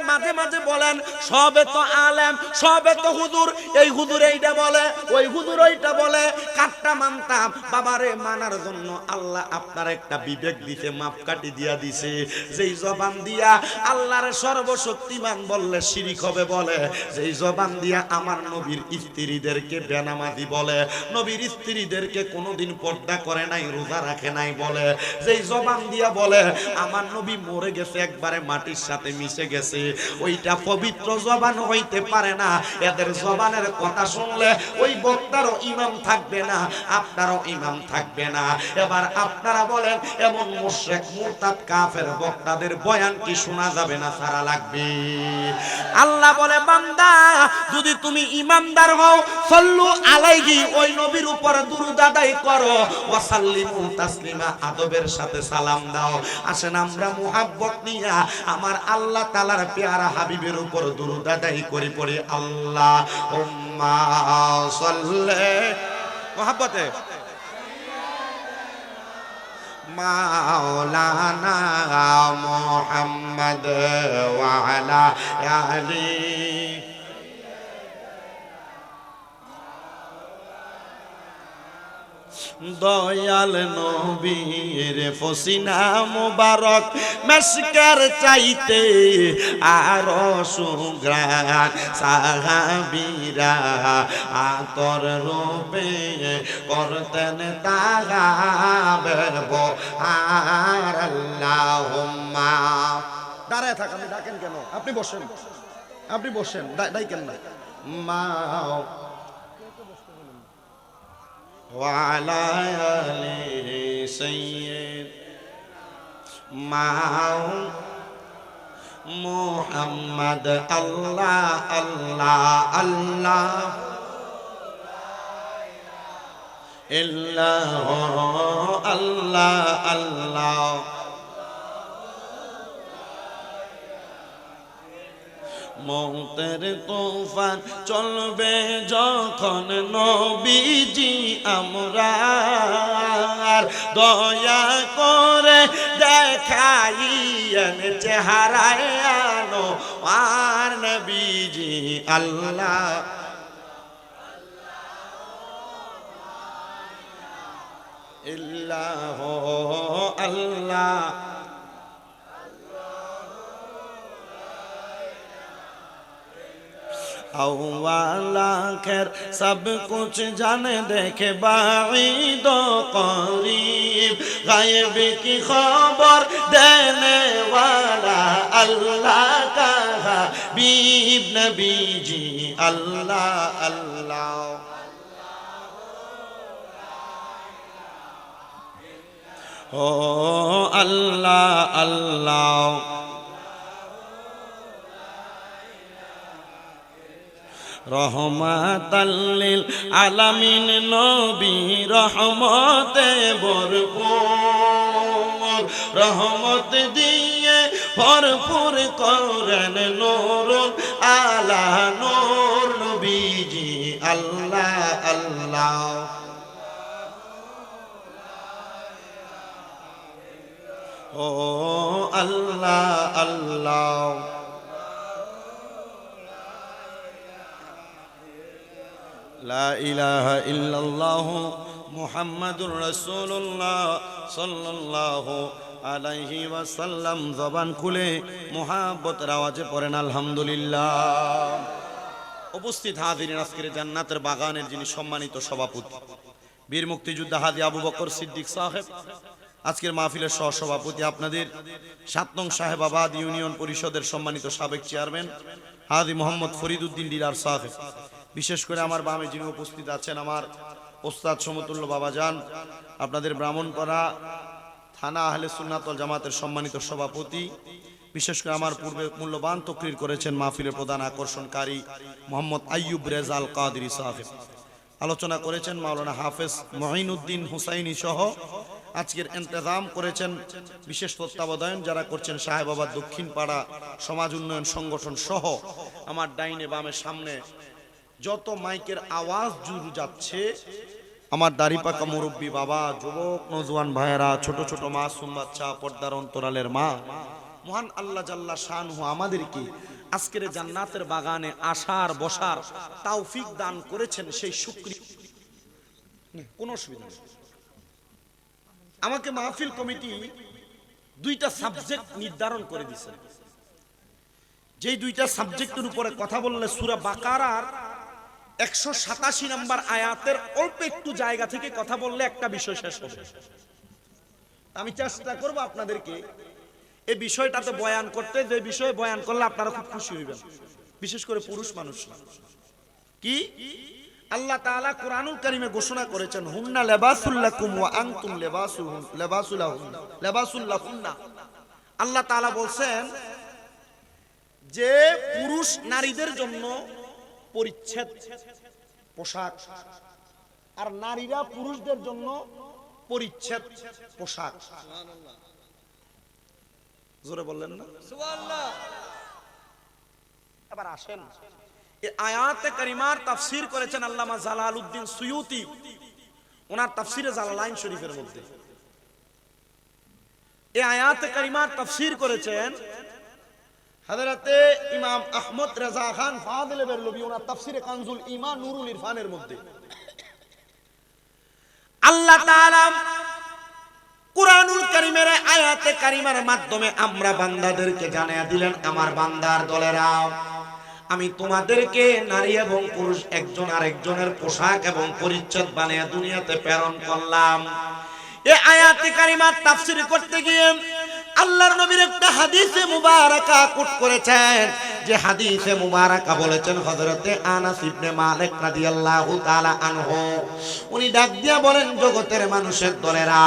মাঝে মাঝে বলেন সবে তো আলেম, সবে তো হুজুর, এই হুজুর এইটা বলে, ওই হুজুর ওইটা বলে, কাটটা মানতাম। বাবারে মানার জন্য আল্লাহ আপনার একটা বিবেক দিতে, মাপকাঠি দিয়া দিছে। যেই জবান দিয়া আল্লাহর সর্বশক্তিমান বললে শিরিক হবে বলে, যেই জবান দিয়া আমার নবীর স্ত্রীদেরকে বেনামাজি বলে, নবীর স্ত্রীদেরকে কোনোদিন পর্দা করে নাই, রোজা রাখে নাই বলে, যেই জবান দিয়া বলে আমার নবী মরে গেছে, একবারে মাটির সাথে মিশে গেছে, ওইটা পবিত্র জবান হইতে পারে না। এদের জবানের কথা শুনলে ওই বক্তারও ইমাম থাকবে না, আপনারও ইমাম থাকবে না। এবার আপনারা বলেন এমন মুশরিক মুরতাদ কাফের বক্তাদের বয়ান কি শোনা যাবে না, সারা লাগবে? আল্লাহ বলে বান্দা যদি তুমি ইমানদার হও, সাল্লু আলাইহি, ওই নবীর উপর দুরূদ আদায় করো, ওয়া সাল্লিমু তাসলিমা, আদবের সাথে সালাম দাও। আসেন আমরা মুহাব্বত নিয়া আমার আল্লাহ তাআলার পেয়ারা হাবিবের উপর দুরূদ আদায় করি, পড়ি আল্লাহুম্মা সাল্লি, মুহাব্বতে মাওলানা মুহাম্মদ ওয়া আলা আলি। দয়াল নবীর ফসিনা মুবারক মেশকের চাইতে আরো সুগ্রাণ, সাহাবীরা আতর রূপে করতেন তাগাবের বহার। আল্লাহুম্মা, দাঁড়ায় থাক, আপনি ডাকেন কেন? আপনি বসেন, আপনি বসেন, ডাকেন না। মাও ওয়ালা আলি সাইয়্যিদ মাও মুহাম্মদ। আল্লাহ আল্লাহ আল্লাহ ইল্লাহ আল্লাহ আল্লাহ। মৌতের তুফান চলবে যখন নবীজি আমরার, দয়া করে দেখাইয়েন চেহারায় আনো আর নবীজি। আল্লাহ ইল্লাহ আল্লাহ अव्वला खैर सब कुछ जाने देखे बाईद करीब, गायब की खबर देने वाला अल्लाह का हबीब नबी जी। अल्लाह अल्लाह ओ अल्लाह अल्लाह রহমাতাল লিল আলামিন নবী রহমতে ভরপুর, রহমত দিয়ে ভরপুর করেন নূরুল আলা নূর নবীজি। আল্লাহ আল্লাহ ও আল্লাহ আল্লাহ লা ইলাহা ইল্লাল্লাহু মুহাম্মাদুর রাসূলুল্লাহ সাল্লাল্লাহু আলাইহি ওয়াসাল্লাম। জবান খুলে মুহাব্বতের আওয়াজে পড়েন আলহামদুলিল্লাহ। উপস্থিত হাজিরিন, আজকের জান্নাতের বাগানের যিনি সম্মানিত সভাপতি, বীর মুক্তিযোদ্ধা হাজী আবু বকর সিদ্দিক সাহেব, আজকের মাহফিলের সহসভাপতি, আপনাদের ৭ নং সাহেবাবাদ ইউনিয়ন পরিষদের সম্মানিত সাবেক চেয়ারম্যান হাজী মোহাম্মদ ফরিদউদ্দিন ডিলার সাহেব, বিশেষ করে আমার বামে যিনি উপস্থিত আছেন আমার ওস্তাদ সমতুল্য বাবাজান, আপনাদের ব্রাহ্মণপাড়া থানা আহলে সুন্নাত ওয়াল জামাতের সম্মানিত সভাপতি, বিশেষ করে আমার পূর্বে মূল্যবান তকরির করেছেন মাহফিলের প্রধান আকর্ষণকারী মোহাম্মদ আইয়ুব রেজাল কাদরি সাহেব, আলোচনা করেছেন মাওলানা হাফেজ মঈনুদ্দিন হুসাইনি সহ, আজকের ইন্তজাম করেছেন বিশেষ তত্ত্বাবধান যারা করছেন সাহেবাবাদ দক্ষিণ পাড়া সমাজ উন্নয়ন সংগঠন সহ, আমার ডাইনে বামে সামনে যত মাইকের আওয়াজ জুড়ে যাচ্ছে, আমার দাড়িপাকা মুরব্বী বাবা, যুবক নজওয়ান ভাইয়েরা, ছোট ছোট মাসুম বাচ্চা, পর্দার অন্তরালের মা, মহান আল্লাহ জাল্লা শানহু আমাদেরকে আজকের জান্নাতের বাগানে আসার বসার তৌফিক দান করেছেন, সেই শুকরিয়া। কোনো অসুবিধা নেই। আমাকে মাহফিল কমিটি দুইটা সাবজেক্ট নির্ধারণ করে দিয়েছেন, যেই দুইটা সাবজেক্টের উপরে কথা বললে সূরা বাকারার 187 নম্বর আয়াতের অল্প একটু জায়গা থেকে কথা বললে একটা বিষয় শেষ হবে। আমি চেষ্টা করব আপনাদেরকে এই বিষয়টাতে বয়ান করতে, যে বিষয়ে বয়ান করলে আপনারা খুব খুশি হইবেন, বিশেষ করে পুরুষ মানুষ। কি আল্লাহ তাআলা কুরআনুল কারীমে ঘোষণা করেছেন, হুন্না লিবাসুল লাকুম ওয়া আনতুম লিবাসুল লাহুন্না। আল্লাহ তাআলা বলছেন যে পুরুষ নারীদের জন্য পরিচ্ছদ পোশাক, আর নারীরা পুরুষদের জন্য পরিচ্ছদ পোশাক। সুবহানাল্লাহ, জোরে বললেন না সুবহানাল্লাহ? এবার আসেন, এই আয়াতে কারিমার তাফসীর করেছেন আল্লামা জালালউদ্দিন সুয়ুতি ওনার তাফসীরে জালালাইন শরীফের মধ্যে। এই আয়াতে কারিমার তাফসীর করেছেন হযরতে ইমাম আহমদ রেজা খান ফাদিল বেরলভী ওনার তাফসীরে কানজুল ঈমান নুরুল ইরফানের মধ্যে। আল্লাহ তাআলা কুরআনুল কারীমের আয়াতে কারিমার মাধ্যমে আমরা বান্দাদেরকে জানিয়ে দিলেন, আমার বান্দার দলেরা, আমি তোমাদেরকে নারী এবং পুরুষ একজন আরেকজনের পোশাক এবং পরিচ্ছদ বানিয়ে দুনিয়াতে প্রেরণ করলাম। এই আয়াতে কারিমার তাফসীর করতে গিয়ে আল্লাহর নবীর একটা হাদিসে মুবারাকা কোট করেছেন, যে হাদিসে মুবারাকা বলেছেন হযরতে আনাস ইবনে মালিক রাদিয়াল্লাহু তাআলা আনহু। উনি ডাক দিয়া বলেন, জগতের মানুষের দলেরা,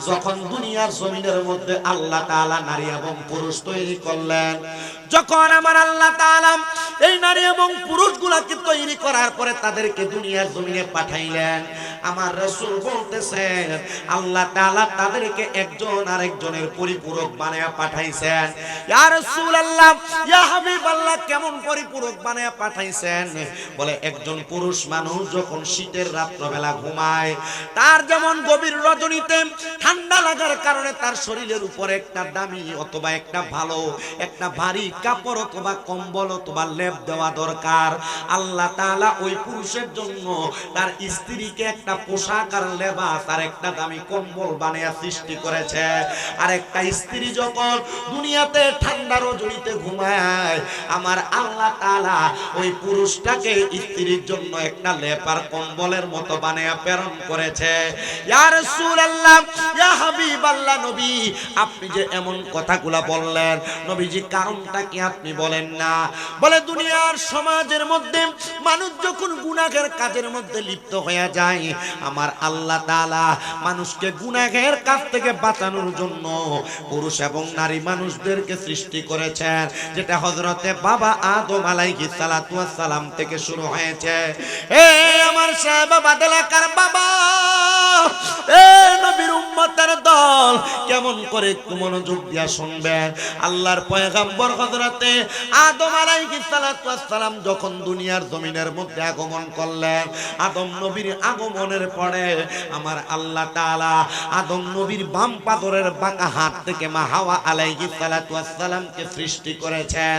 যখন দুনিয়ার জমিনের মধ্যে আল্লাহ তাআলা নারী এবং পুরুষ তৈরি করলেন, যখন আমার আল্লাহ তাআলা এই নারী এবং পুরুষগুলোকে তৈরি করার পরে তাদেরকে দুনিয়ার জমিনে পাঠাইলেন, আমার রাসূল বলতেছেন আল্লাহ তাআলা তাদেরকে একজন আরেকজনের পরিপূরক বানায়া পাঠাইছেন। ইয়া রাসূলুল্লাহ, ইয়া হাবিবাল্লাহ, কেমন পরিপূরক বানায়া পাঠাইছেন? বলে, একজন পুরুষ মানুষ যখন শীতের রাত্রবেলা ঘুমায়, তার যেমন গভীর রজনীতে ঠান্ডা লাগার কারণে তার শরীরের উপরে একটা দামি অথবা একটা ভালো একটা ভারী কাপড় অথবা কম্বল অথবা লেপ দেওয়া দরকার, আল্লাহ তাআলা ওই পুরুষের জন্য তার স্ত্রীকে একটা পোশাক আর লেবাস আর একটা দামি কম্বল বানিয়ে সৃষ্টি করেছে। আর একটা স্ত্রী যখন দুনিয়াতে ঠান্ডা রজনীতে ঘুমায়, আমার আল্লাহ তাআলা ওই পুরুষটাকে স্ত্রীর জন্য একটা লেপ আর কম্বলের মতো বানিয়ে প্রেরণ করেছে। ইয়া রাসূলুল্লাহ, ইয়া হাবিবাল্লাহ, নবী আপনি যে এমন কথাগুলা বললেন, নবীজি কারণটা কি আপনি বলেন না? বলে, দুনিয়ার সমাজের মধ্যে মানুষ যখন গুনাহের কাজের মধ্যে লিপ্ত হয়ে যায়, আমার আল্লাহ তাআলা মানুষকে গুনাহের কাজ থেকে বাঁচানোর জন্য পুরুষ এবং নারী মানুষদেরকে সৃষ্টি করেছেন, যেটা হযরতে বাবা আদম আলাইহিস সালাতু ওয়াস সালাম থেকে শুরু হয়েছে। এ আমার সাহাবাবাদ এলাকার বাবা, এ নবীর উম্মতের দল, কেমন করে একটু মনোযোগ দিয়া শুনবেন। আল্লাহর পয়গম্বর হযরতে আদম আলাইহিস সালাতু ওয়াস সালাম যখন দুনিয়ার জমিনের মধ্যে আগমন করলেন, আদম নবীর আগমনের পরে আমার আল্লাহ তাআলা আদম নবীর বাম পাদরের বাঁকা হাত থেকে মা হাওয়া আলাইহিস সালাতু ওয়াস সালামকে সৃষ্টি করেছেন।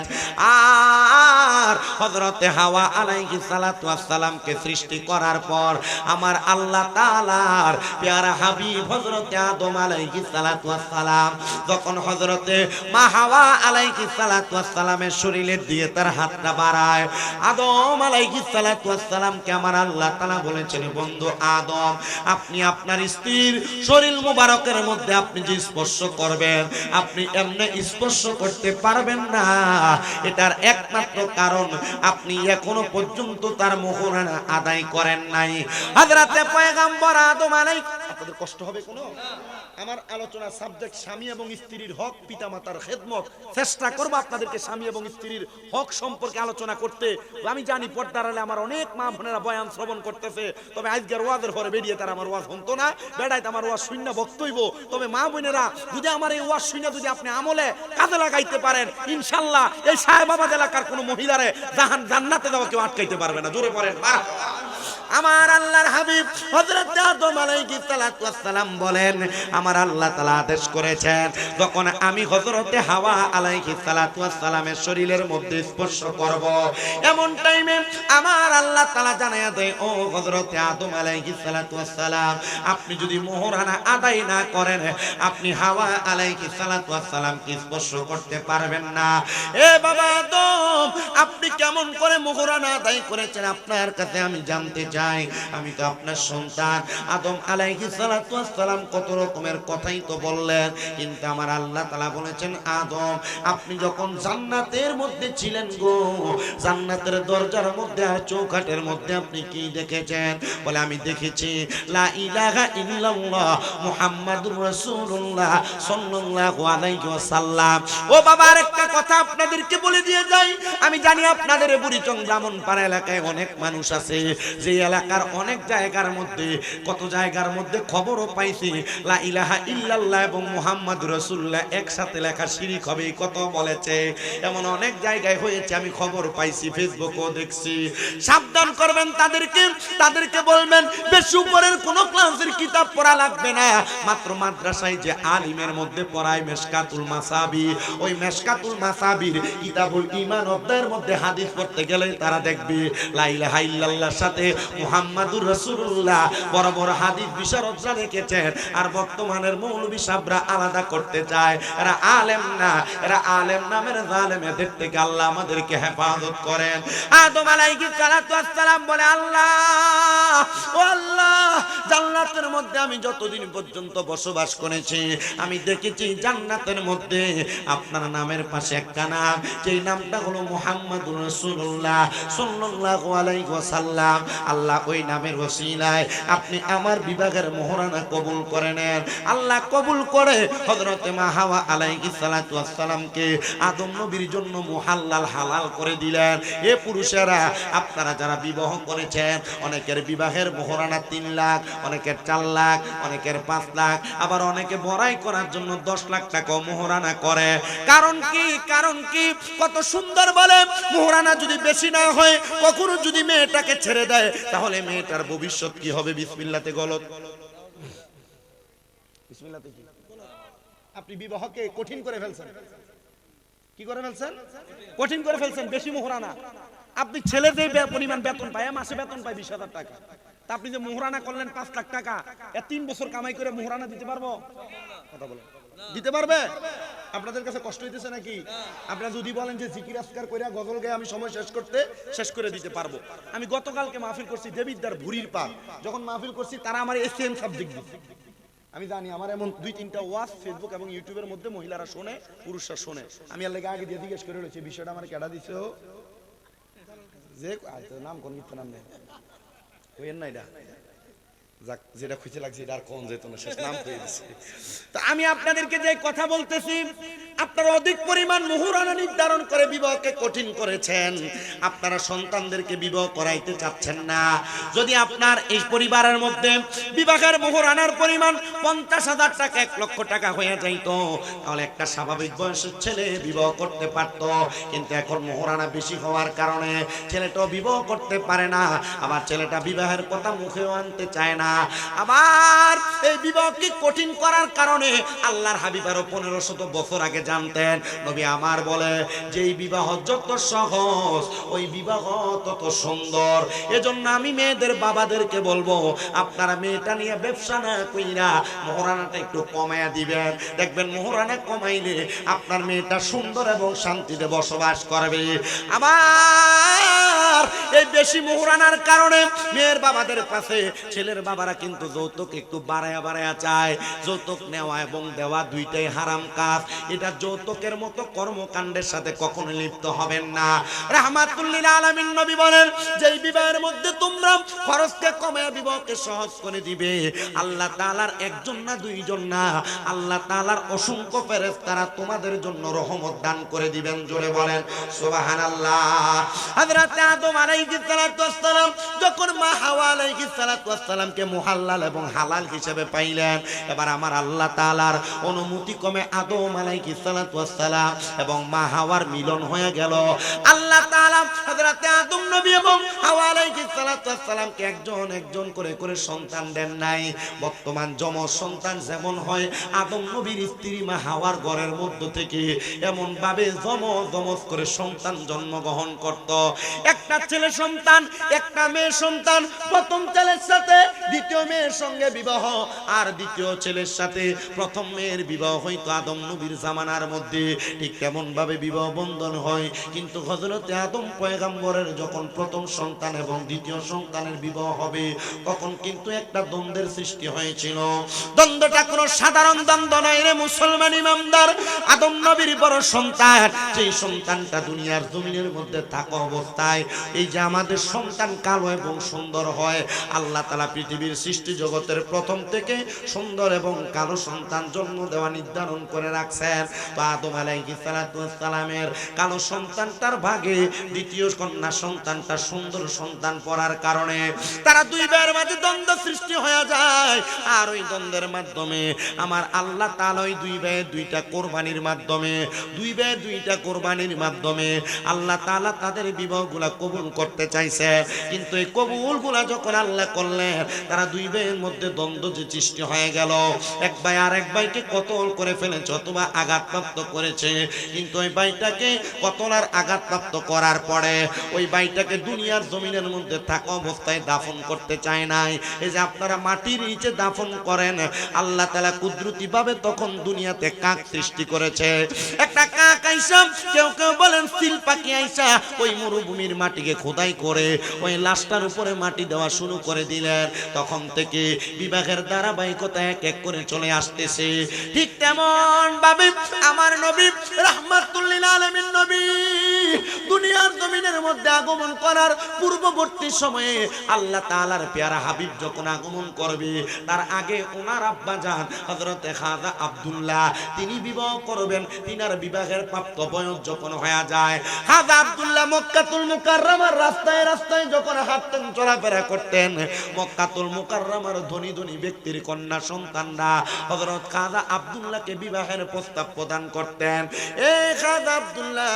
আর হযরতে হাওয়া আলাইহিস সালাতু ওয়াস সালামকে সৃষ্টি করার পর আমার আল্লাহ তাআলার প্যারা হাবিব হযরতে আদম আলাইহিস সালাতু ওয়াস সালাম যখন হযরতে মা হাওয়া আলাইহিস সালাতু ওয়াস সালামের শরীরে দিয়ে তার হাতটা বাড়ায়, আদম আলাইহিস সালাতু ওয়াস সালামকে আমার আল্লাহ তাআলা বলেছেন, বন্ধু আদম, আপনি আপনার স্ত্রীর শরীর মুবারকের মধ্যে আপনি যে স্পর্শ করবেন, আপনি এমনি স্পর্শ করতে পারবেন না। এটার একমাত্র কারণ আপনি এখনো পর্যন্ত তার মোহরানা আদায় করেন নাই। হযরতে পয়গম্বর আদম আলাইহিস, আপনাদের কষ্ট হবে কোনো? আমার আলোচনা সাবজেক্ট স্বামী এবং স্ত্রীর হক, পিতামাতার খেদমত। চেষ্টা করব আপনাদেরকে স্বামী এবং স্ত্রীর হক সম্পর্কে আলোচনা করতে। আমি জানি পর্দার আড়ালে আমার অনেক মা বোনেরা বয়ান শ্রবণ করতেছে, তবে আজকের ওয়াজের পরে বেরিয়ে তারা আমার ওয়াজ শুনতো না, বেড়াইতে আমার ওয়াজ শূন্য বক্তব্য। তবে মা বোনেরা, যদি আমার এই ওয়াজ শূন্য যদি আপনি আমলে কাজে লাগাইতে পারেন, ইনশাল্লাহ এই সাহেবাবাদ এলাকার কোনো মহিলারে জান্নাতে যাওয়া কেউ আটকাইতে পারবে না। জোরে পড়েন। আমার আল্লাহর হাবিব হযরত আদম আলাইহিস সালাতু ওয়াস সালাম বলেন আমার আল্লাহ তাআলা আদেশ করেছেন যখন আমি হযরতে হাওয়া আলাইহিস সালাতু ওয়াস সালামের শরীরের মধ্যে স্পর্শ করব এমন টাইমে আমার আল্লাহ তাআলা জানায়া দেয় ও হযরতে আদম আলাইহিস সালাতু ওয়াস সালাম আপনি যদি মোহরানা আদায় না করেন আপনি হাওয়া আলাইহিস সালাতু ওয়াস সালামকে স্পর্শ করতে পারবেন না। এ বাবা আদম আপনি কেমন করে মোহরানা আদায় করেছেন আপনার কাছে আমি জানতে চাই। আমি তো আপনার সন্তান। আদম আলাইহিস সালাতু ওয়াস সালাম কত রকমের কথাই তো বললেন, কিন্তু আমার আল্লাহ তাআলা বলেছেন আদম আপনি যখন জান্নাতের মধ্যে ছিলেন গো, জান্নাতের দরজার মধ্যে আর চৌকাঠের মধ্যে আপনি কি দেখেছেন? বলে আমি দেখেছি লা ইলাহা ইল্লাল্লাহ মুহাম্মাদুর রাসূলুল্লাহ সাল্লাল্লাহু আলাইহি ওয়াসাল্লাম। ও বাবা আরেকটা কথা আপনাদেরকে বলে দিয়ে যাই, আমি জানি আপনাদের বুড়িচং ব্রাহ্মণপাড়া এলাকায় অনেক মানুষ আছে, যে এলাকার অনেক জায়গার মধ্যে কত জায়গার মধ্যে খবরও পাইছি লা ইলাহা ইল্লাল্লাহ এবং মুহাম্মাদুর রাসূলুল্লাহ একসাথে লেখা শিরক হবে কত বলেছে, এমন অনেক জায়গায় হয়েছে আমি খবর পাইছি, ফেসবুকও দেখছি। সাবধান করবেন তাদেরকে বলবেন বেশি উপরের কোন ক্লাসের কিতাব পড়া লাগবে না, মাত্র মাদ্রাসায় যে আলিমের মধ্যে পড়ায় মেশকাতুল মাসাবি, ওই মেশকাতুল মাসাবির কিতাবুল ঈমান অধ্যায়ের মধ্যে হাদিস পড়তে গেলে তারা দেখবে লা ইলাহা ইল্লাল্লাহর সাথে মুহাম্মাদুর রাসূলুল্লাহ বড় বড় হাদিস বিশারদরা রেখেছেন। আর বর্তমানের মৌলভী সাহেবরা আলাদা করতে চায়, এরা আলেম না, এরা আলেম নামের জালেম, এদের থেকে আল্লাহ আমাদেরকে হেফাজত করেন। আদম আলাইহিস সালাতু ওয়াস সালাম বলে আল্লাহ ও আল্লাহ জান্নাতের মধ্যে আমি যতদিন পর্যন্ত বসবাস করেছি আমি দেখেছি জান্নাতের মধ্যে আপনার নামের পাশে একটা নাম, যেই নামটা হলো মুহাম্মাদুর রাসূলুল্লাহ সাল্লাল্লাহু আলাইহি ওয়াসাল্লাম। আল্লাহ ওই নামের ওসিলায় আপনি আমার বিভাগের মোহরানা কবুল করে নেন। আল্লাহ কবুল করে হযরতে মা হাওয়া আলাইহিস সালাতু ওয়াস সালামকে আদম নবীর জন্য মুহাল্লাল হালাল করে দিলেন। এ পুরুষেরা আপনারা যারা বিবাহ করেছেন অনেকের বিবাহের মোহরানা 3 লাখ, অনেকের 4 লাখ, অনেকের 5 লাখ, আবার অনেকে বড়াই করার জন্য 10 লাখ টাকা মোহরানা করে। কারণ কি কত সুন্দর বলে মোহরানা যদি বেশি না হয় কখনো যদি মেয়েটাকে ছেড়ে দেয় তাহলে মেয়েটার ভবিষ্যৎ কি হবে? বিসমিল্লাতে গলত, বিসমিল্লাতে কি আপনি বিবাহকে কঠিন করে ফেলছেন। কি করে ফেলছেন? কঠিন করে ফেলছেন। বেশি মোহরানা আপনি ছেলে যে পরিমাণ বেতন পায়, মাসে বেতন পায় 20,000 টাকা, তা আপনি যে মোহরানা করলেন 5 লাখ টাকা, 3 বছর কামাই করে মোহরানা দিতে পারবো? কথা বলেন, দিতে পারবে? আপনাদের কাছে কষ্ট হইতেছে নাকি? আপনারা যদি বলেন যে জিকির আজকার করে গজল গায়ে আমি সময় শেষ করে দিতে পারবো। আমি গতকালকে মাহফিল করছি দেবিদ্দার ভুরির পার, যখন মাহফিল করছি তারা আমার এসএম সাবজেক্ট দিচ্ছে। আমি জানি আমার এমন 2-3টা ওয়াজ ফেসবুক এবং ইউটিউবের মধ্যে মহিলারা শোনে, পুরুষরা শোনে। আমি আর লেগে আগে দিয়ে জিজ্ঞেস করে রয়েছে বিষয়টা আমার কেডা দিছে, যে নাম কোন মিথ্যা নাম নেই হইেন না, এটা যাক যেটা খুঁজে লাগছে এটা আর কোন যেত না, শেষ নাম হয়ে গেছে। তো আমি আপনাদেরকে যে কথা বলতেছি, আপনারা অধিক পরিমাণ মোহরানা নির্ধারণ করে বিবাহকে কঠিন করেছেন, আপনারা সন্তানদেরকে বিবাহ করাইতে চাচ্ছেন না। যদি আপনার এই পরিবারের মধ্যে বিবাহের মোহরানার পরিমাণ 50,000 টাকা, 1 লক্ষ টাকা হয়ে যাইতো, তাহলে একটা স্বাভাবিক বয়সের ছেলে বিবাহ করতে পারত। কিন্তু এখন মোহরানা বেশি হওয়ার কারণে ছেলেটাও বিবাহ করতে পারে না, আবার ছেলেটা বিবাহের কথা মুখেও আনতে চায় না। আবার এই বিবাহকে কঠিন করার কারণে আল্লাহর হাবিব আরো 1500 বছর আগে জানতেন। নবী আমার বলে যেই বিবাহ যত সহজ ওই বিবাহ তত সুন্দর। এজন্য আমি মেয়েদের বাবাদেরকে বলবো আপনারা মেয়েটা নিয়ে ব্যবসা না কইরা মোহরানাটা একটু কমায়া দিবেন। দেখবেন মোহরানা কমাইলে আপনার মেয়েটা সুন্দর এবং শান্তিতে বসবাস করবে। আবার এই বেশি মোহরানার কারণে মেয়ের বাবাদের কাছে ছেলের বাবারা কিন্তু যৌতুক একটু বাড়ায়া চায়। যৌতুক নেওয়া এবং দেওয়া দুইটাই হারাম কাজ। এটা যৌতুকের মতো কর্মকাণ্ডের সাথে কখনো লিপ্ত হবেন না। রাহমাতুল লিল আলামিন নবী বলেন যেই বিবাহের মধ্যে তোমরা খরচকে কমায়া বিবাহকে সহজ করে দিবে, আল্লাহ তাআলার একজন না দুইজন না, আল্লাহ তাআলার অসংখ্য ফেরেশতারা তোমাদের জন্য রহমত দান করে দিবেন। জোরে বলেন সুবহানাল্লাহ। হযরত আদম আদম আলাইহিস সালাতু ওয়াস সালাম যখন মা হাওয়া আলাইহিস সালাতু ওয়াস সালামকে মুহাল্লাল এবং হালাল হিসেবে পাইলেন, এবার আমার আল্লাহ তাআলার অনুমতি ক্রমে আদম আলাইহিস সালাতু ওয়াস সালাম এবং মা হাওয়ার মিলন হয়ে গেল। আল্লাহ তাআলা হযরত আদম নবী এবং হাওয়া আলাইহিস সালাতু ওয়াস সালামকে একজন একজন করে করে সন্তান দেন নাই। বর্তমান যমজ সন্তান যেমন হয়, আদম নবীর স্ত্রী মা হাওয়ার ঘরের মধ্য থেকে এমন ভাবে যমজ করে সন্তান জন্মগ্রহণ করত। একটা ছেলে সন্তান, একটা মেয়ে সন্তান। প্রথম ছেলের সাথে দ্বিতীয় মেয়ের সঙ্গে বিবাহ, আর দ্বিতীয় ছেলের সাথে প্রথম মেয়ের বিবাহ হয়তো আদম নবীর জামানার মধ্যে ঠিক তেমন ভাবে বিবাহ বন্ধন হয়। কিন্তু হযরতে আদম পয়গম্বরের যখন প্রথম সন্তান এবং দ্বিতীয় সন্তানের বিবাহ হবে, তখন কিন্তু একটা দ্বন্দ্বের সৃষ্টি হয়েছিল। দ্বন্দ্বটা কোনো সাধারণ দ্বন্দ্ব নয় রে মুসলমান ইমানদার। আদম নবীর বড় সন্তান, সেই সন্তানটা দুনিয়ার জমিনের মধ্যে থাকা অবস্থায় এই যে আমাদের সন্তান কালো এবং সুন্দর হয়, আল্লাহ তাআলা পৃথিবীর সৃষ্টি জগতের প্রথম থেকে সুন্দর এবং কালো সন্তান জন্ম দেওয়া নির্ধারণ করে রাখছেন। তো আদম আলাইহিস সালাতু ওয়াস সালামের কালো সন্তানটার ভাগে দ্বিতীয় কন্যা সন্তানটা সুন্দর সন্তান পড়ার কারণে তারা দুই ভাইয়ের মাঝে দ্বন্দ্ব সৃষ্টি হয়ে যায়। আর ওই দ্বন্দ্বের মাধ্যমে আমার আল্লাহ তাআলা ওই দুই ভাইয়ের দুইটা কোরবানির মাধ্যমে আল্লাহ তাআলা তাদের বিবাহগুলা কবুল করতে চাইছে। কিন্তু এই কবুলগুলা যখন আল্লাহ করলেন, তারা দুই ভাইয়ের মধ্যে দ্বন্দ্ব যে সৃষ্টি হয়ে গেল। এক ভাই আর এক ভাইকে কতল করে ফেলেছে অথবা আঘাতপ্রাপ্ত করেছে। কিন্তু ওই ভাইটাকে কতল আর আঘাতপ্রাপ্ত করার পরে ওই ভাইটাকে দুনিয়ার জমিনের মধ্যে থাকা অবস্থায় দাফন করতে চায় নাই। এই যে আপনারা মাটির নিচে দাফন করেন, আল্লাহ তাআলা কুদরতি ভাবে তখন দুনিয়াতে কাক সৃষ্টি করেছে। একটা কাক আইসা, কেউ কেউ বলেন সিল পাখি আইসা ওই মরুভূমির মাটিকে খোদাই করে ওই লাশটার উপরে মাটি দেওয়া শুরু করে দিলেন। তখন থেকে বিবাহের ধারাবাহিকতা এক এক করে চলে আসতেছে। ঠিক তেমন ভাবে আমার নবী রাহমাতুল লিল আলামিন নবী দুনিয়ার জমিনের মধ্যে আগমন করার পূর্ববর্তী সময়ে আল্লাহ তাআলার পেয়ারা হাবিব যখন আগমন করবে, তার আগে ওনার আব্বা জান হযরতে খাজা আব্দুল্লাহ তিনি বিবাহ করবেন। তিনার বিবাহের প্রাপ্ত বয়স যখন হয়ে যায়, খাজা আব্দুল্লাহ মক্কাতুল মুকাররমার রাস্তায় রাস্তায় যখন হাঁটতেন, চলাফেরা করতেন, মক্কাতুল মুকাররমার ধনী ধনী ব্যক্তির কন্যা সন্তানরা হযরত খাজা আব্দুল্লাহকে বিবাহের প্রস্তাব প্রদান করতেন। এই খাজা আব্দুল্লাহ,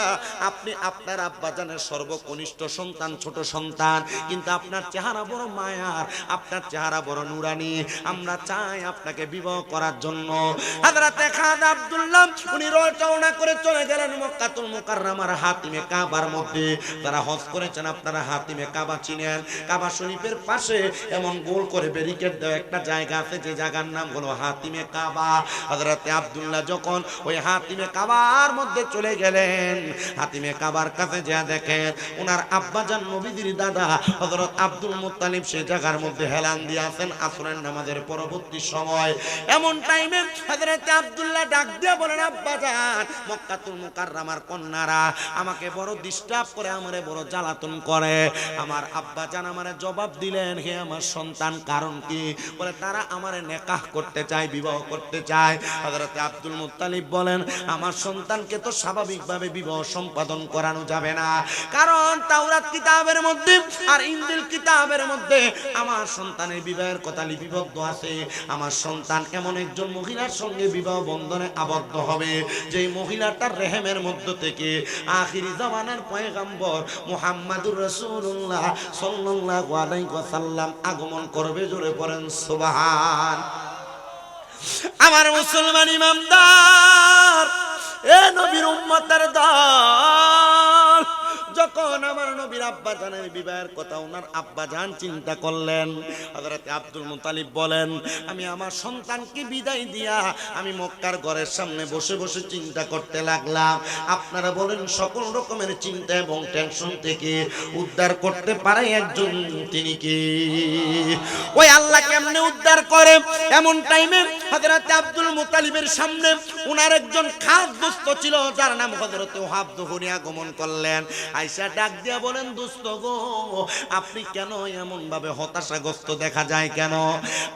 আপনি আপনার আব্বাজানের সর্বকনিষ্ঠ সন্তান, ছোট সন্তান, কিন্তু আপনার চেহারা বড় মায়ার, আপনার চেহারা বড় নুরানি, আমরা চাই আপনাকে বিবাহ করার জন্য। হযরতে খাজা আব্দুল্লাহ উনি রওনা করে চলে গেলেন মক্কাতুল মুকাররমার হাতিমে কাবার মধ্যে। তারা হজ করেছেন, আপনারা হাতিমে কাবা চিনেন। কাবা শরীফের পাশে এমন গোল করে ব্যারিকেড দেওয়া একটা জায়গা আছে, যে জায়গার নাম হলো হাতিমে কাবা। হযরতে আব্দুল্লাহ যখন ওই হাতিমে কাবার মধ্যে চলে গেলেন, হাতিমে কাবার কাছে যা দেখেন ওনার আব্বাজান নবীজির দাদা হযরত আব্দুল মুত্তালিব সেই জায়গার মধ্যে হেলান দিয়ে আছেন আসরের নামাজের পরবর্তী সময়। এমন টাইমে হযরত আব্দুল্লাহ ডাক দিয়ে বলেন, আব্বাজান, মক্কাতুল মুকাররমার কন্যারা আমাকে বড় ডিস্টার্ব করে, আমারে বড় জ্বালাতন করে। আমার আব্বাজান আমারে জবাব দিলেন, হে আমার সন্তান, কারণ কি? বলে তারা আমারে নেকাহ করতে চায়, বিবাহ করতে চায়। হযরত আব্দুল মুত্তালিব বলেন, আমার সন্তানকে তো স্বাভাবিকভাবে বিবাহ সম্পাদন করানো যাবে না, কারণ তাওরাত কিতাবের মধ্যে আর ইনজিল কিতাবের মধ্যে আমার সন্তানের বিবাহের কথা লিপিবদ্ধ আছে। আমার সন্তান এমন একজন মহিলার সঙ্গে বিবাহ বন্ধনে আবদ্ধ হবে, যেই মহিলাটার রেহেমের মধ্য থেকে আখিরি জামানার পয়গম্বর মুহাম্মাদুর রাসূলুল্লাহ সাল্লাল্লাহু আলাইহি ওয়াসাল্লাম আগমন করবে। জোরে পড়েন সুবহান। আমার মুসলমান ইমানদার, এ নবীর উম্মতের দল, যখন আমার নবীর আব্বাজানের বিবাহের কথা ওনার আব্বাজান চিন্তা করলেন, হযরত আব্দুল মুত্তালিব বলেন, আমি আমার সন্তানকে বিদায় দিয়া আমি মক্কার ঘরের সামনে বসে বসে চিন্তা করতে লাগলাম। আপনারা বলেন, সকল রকমের চিন্তা এবং টেনশন থেকে উদ্ধার করতে পারে একজন, তিনি কি? ওই আল্লাহ কেমনে উদ্ধার করে? এমন টাইমে হযরত আব্দুল মুত্তালিবের সামনে উনার একজন খাস দোস্ত ছিল যার নাম হযরত ওহাব যখন আগমন করলেন, আয়েশা ডাক দিয়া বলেন, দোস্ত গো, আপনি কেন এমন ভাবে হতাশাগ্রস্ত দেখা যায় কেন?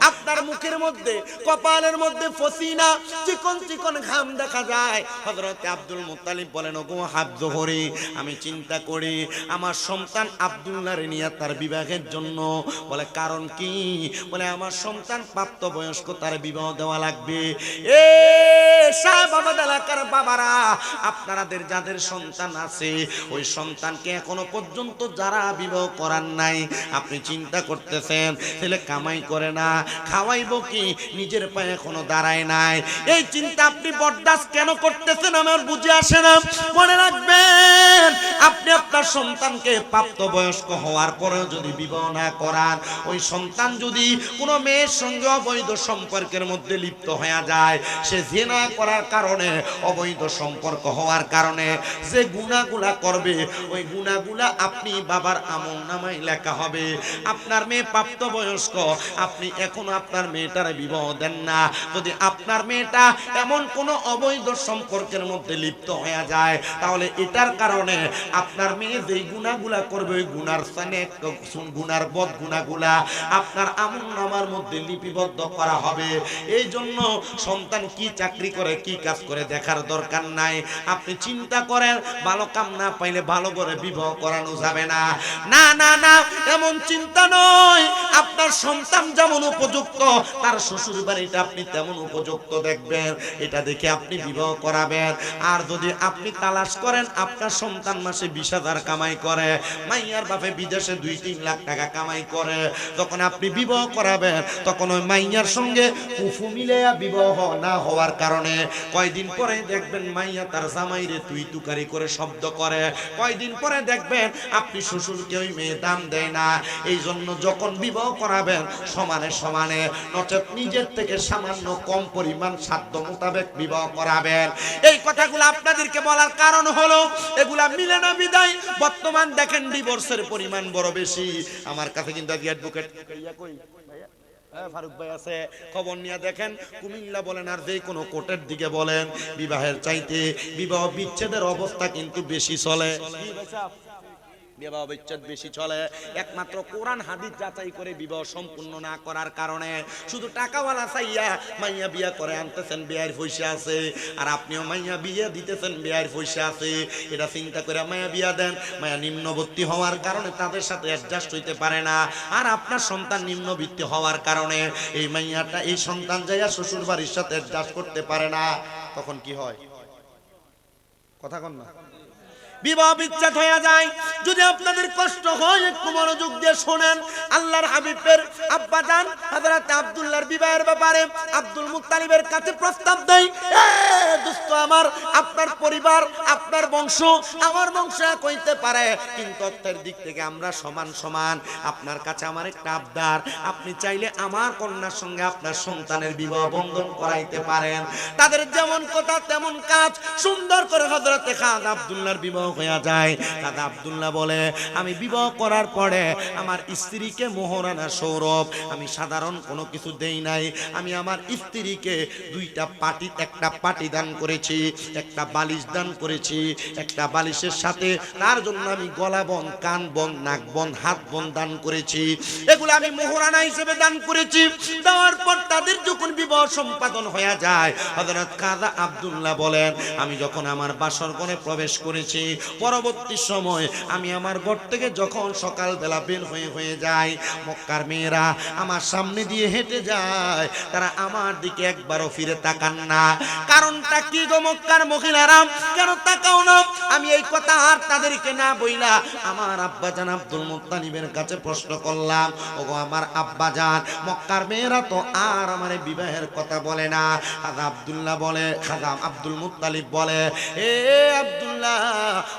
আপনার মুখের মধ্যে কপালের মধ্যে ফসিনা চিকন চিকন ঘাম দেখা যায়। হযরত আব্দুল মুত্তালিব বলেন, ওগো ওহাব যহরি, আমি চিন্তা করি আমার সন্তান আব্দুল্লাহর নিয়ে তার বিবাহের জন্য। বলে কারণ কি? বলে আমার সন্তান প্রাপ্তবয়স্ক, তার বিবাহ দেওয়া লাগবে। এ শাহবাবাদ এলাকার বাবারা, আপনাদের যাদের সন্তান আছে ওই সন্তানকে এখনো পর্যন্ত যারা বিবাহ করার নাই, আপনি চিন্তা করতেছেন ছেলে কামাই করে না, খাওয়াইবো কি, নিজের পায়ে এখনো দাঁড়ায় নাই, এই চিন্তা আপনি বরদাস্ত কেন করতেছেন আমার বুঝে আসে না। মনে রাখবেন, আপনি আপনার সন্তানকে প্রাপ্তবয়স্ক হওয়ার পরেও যদি বিবাহ না করান, ওই সন্তান যদি কোনো মেয়ের সঙ্গে অবৈধ সম্পর্কের মধ্যে লিপ্ত হয়ে যায়, সে জিনা করার কারণে, অবৈধ সম্পর্ক হওয়ার কারণে যে গুনাহগুলা করবে, ওই গুনাহগুলা আপনি বাবার আমলনামায় লেখা হবে। আপনার মেয়ে প্রাপ্তবয়স্ক, আপনি এখনো আপনার মেয়েটার বিবাহ দেন না, যদি আপনার মেয়েটা এমন কোনো অবৈধ সম্পর্কের মধ্যে লিপ্ত হয়ে যায়, তাহলে এটার কারণে আপনার মেয়ে যেই গুনাহগুলা করবে, ওই গুনার স্থানে গুনার বদ গুনাহগুলা আপনার আমলনামার মধ্যে লিপিবদ্ধ করা হবে। এই জন্য সন্তান কি চাকরি করে, কি কাজ করে দেখার দরকার নাই। আপনি চিন্তা করেন ভালো কাম না পাইলে ভালো করে বিবাহ করানো যাবে না। না না না, এমন চিন্তা নয়। আপনার সন্তান যেমন উপযুক্ত, তার শ্বশুর বাড়িটা আপনি তেমন উপযুক্ত দেখবেন, এটা দেখে আপনি বিবাহ করাবেন। আর যদি আপনি তালাশ করেন আপনার সন্তান মাসে 20,000 কামাই করে, মাইয়ার বাপে বিদেশে 2-3 লাখ টাকা কামাই করে, যখন আপনি বিবাহ করাবেন তখন ওই মাইয়ার সঙ্গে কুফু মিলে বিবাহ না হওয়ার কারণে কয়দিন পরে দেখবেন মাইয়া তার জামাইরে তুই তুকারি করে শব্দ করে, কয়দিন পরে দেখবেন আপনি শ্বশুরকে ওই মেয়ে দাম দেয় না। এই জন্য যখন বিবাহ করাবেন সমানে সমানে, নচেত নিজের থেকে সামান্য কম পরিমাণ সাধ্য মোতাবেক বিবাহ করাবেন। এই কথাগুলো আপনাদেরকে বলার কারণ হলো এগুলা মিলে না বিদায় বর্তমান দেখেন ডিভোর্সের পরিমাণ বড় বেশি। আমার কাছে কিন্তু অ্যাডভোকেট ফারুক ভাই আছে, খবর নিয়ে দেখেন কুমিল্লা বলেন আর যে কোনো কোর্টের দিকে বলেন, বিবাহের চাইতে বিবাহ বিচ্ছেদের অবস্থা কিন্তু বেশি চলে। বিবাহ বিচ্ছেদ বেশি চলে একমাত্র কোরআন হাদিস যাচাই করে বিবাহ সম্পূর্ণ না করার কারণে। শুধু টাকাওয়ালা চাইয়া মাইয়া বিয়া করে আনতেছেন, বিয়ের পয়সা আছে, আর আপনিও মাইয়া বিয়ে দিতেছেন, বিয়ের পয়সা আছে। এটা চিন্তা করে মাইয়া বিয়া দেন, মাইয়া নিম্নবর্তী হওয়ার কারণে তাদের সাথে অ্যাডজাস্ট হইতে পারে না, আর আপনার সন্তান নিম্নবিত্ত হওয়ার কারণে এই মাইয়াটা, এই সন্তান যাইয়া শ্বশুর বাড়ির সাথে অ্যাডজাস্ট করতে পারে না। তখন কি হয়? কথা কন না, বিবাহ বিচ্ছেদ হয়ে যায়। যদি আপনাদের কষ্ট হয় একটু মনোযোগ দিয়ে শোনেন। আল্লাহর হাবিবের আব্বাজান হযরত আব্দুল্লাহর বিবাহের ব্যাপারে আব্দুল মুত্তালিবের কাছে প্রস্তাব দেয়, দোস্ত আমার, আপনার পরিবার, আপনার বংশ আমার বংশ এক হইতে পারে, কিন্তু অর্থের দিক থেকে আমরা সমান সমান। আপনার কাছে আমার একটা আবদার, আপনি চাইলে আমার কন্যার সঙ্গে আপনার সন্তানের বিবাহ বন্ধন করাইতে পারেন। তাদের যেমন কথা তেমন কাজ, সুন্দর করে হযরতে খাজা আব্দুল্লাহর বিবাহ হয়ে যায়। দাদা আব্দুল্লাহ বলে, আমি বিবাহ করার পরে আমার স্ত্রীকে মোহরানা সৌরভ আমি সাধারণ কোনো কিছু দেই নাই, আমি আমার স্ত্রীকে 2টা পাটি, একটা পাটি দান করেছি, একটা বালিশ দান করেছি, একটা বালিশের সাথে তার জন্য আমি গলা বন, কান বন, নাক বন, হাত বন দান করেছি। এগুলো আমি মোহরানা হিসেবে দান করেছি। দেওয়ার পর তাদের যখন বিবাহ সম্পাদন হয়ে যায়, হযরত খাজা আব্দুল্লাহ বলেন, আমি যখন আমার বাসর ঘরে প্রবেশ করেছি, পরবর্তী সময় আমি আমার ঘর থেকে যখন সকালবেলা বের হয়ে যায়, মক্কার মেয়েরা আমার সামনে দিয়ে হেঁটে যায়, তারা আমার দিকে একবারও ফিরে তাকান না। কারণটা কি গো মক্কার মহিলারা, কেন তাকাও না? আমি এই কথা আর তাদেরকে না বইলা আমার আব্বাজান আব্দুল মুত্তালিবের কাছে প্রশ্ন করলাম, ওগো আমার আব্বাজান, মক্কার মেয়েরা তো আর আমার বিবাহের কথা বলে না। খাজা আব্দুল্লাহ বলে, খাজা আব্দুল মুত্তালিব বলে, এ আব্দুল্লাহ,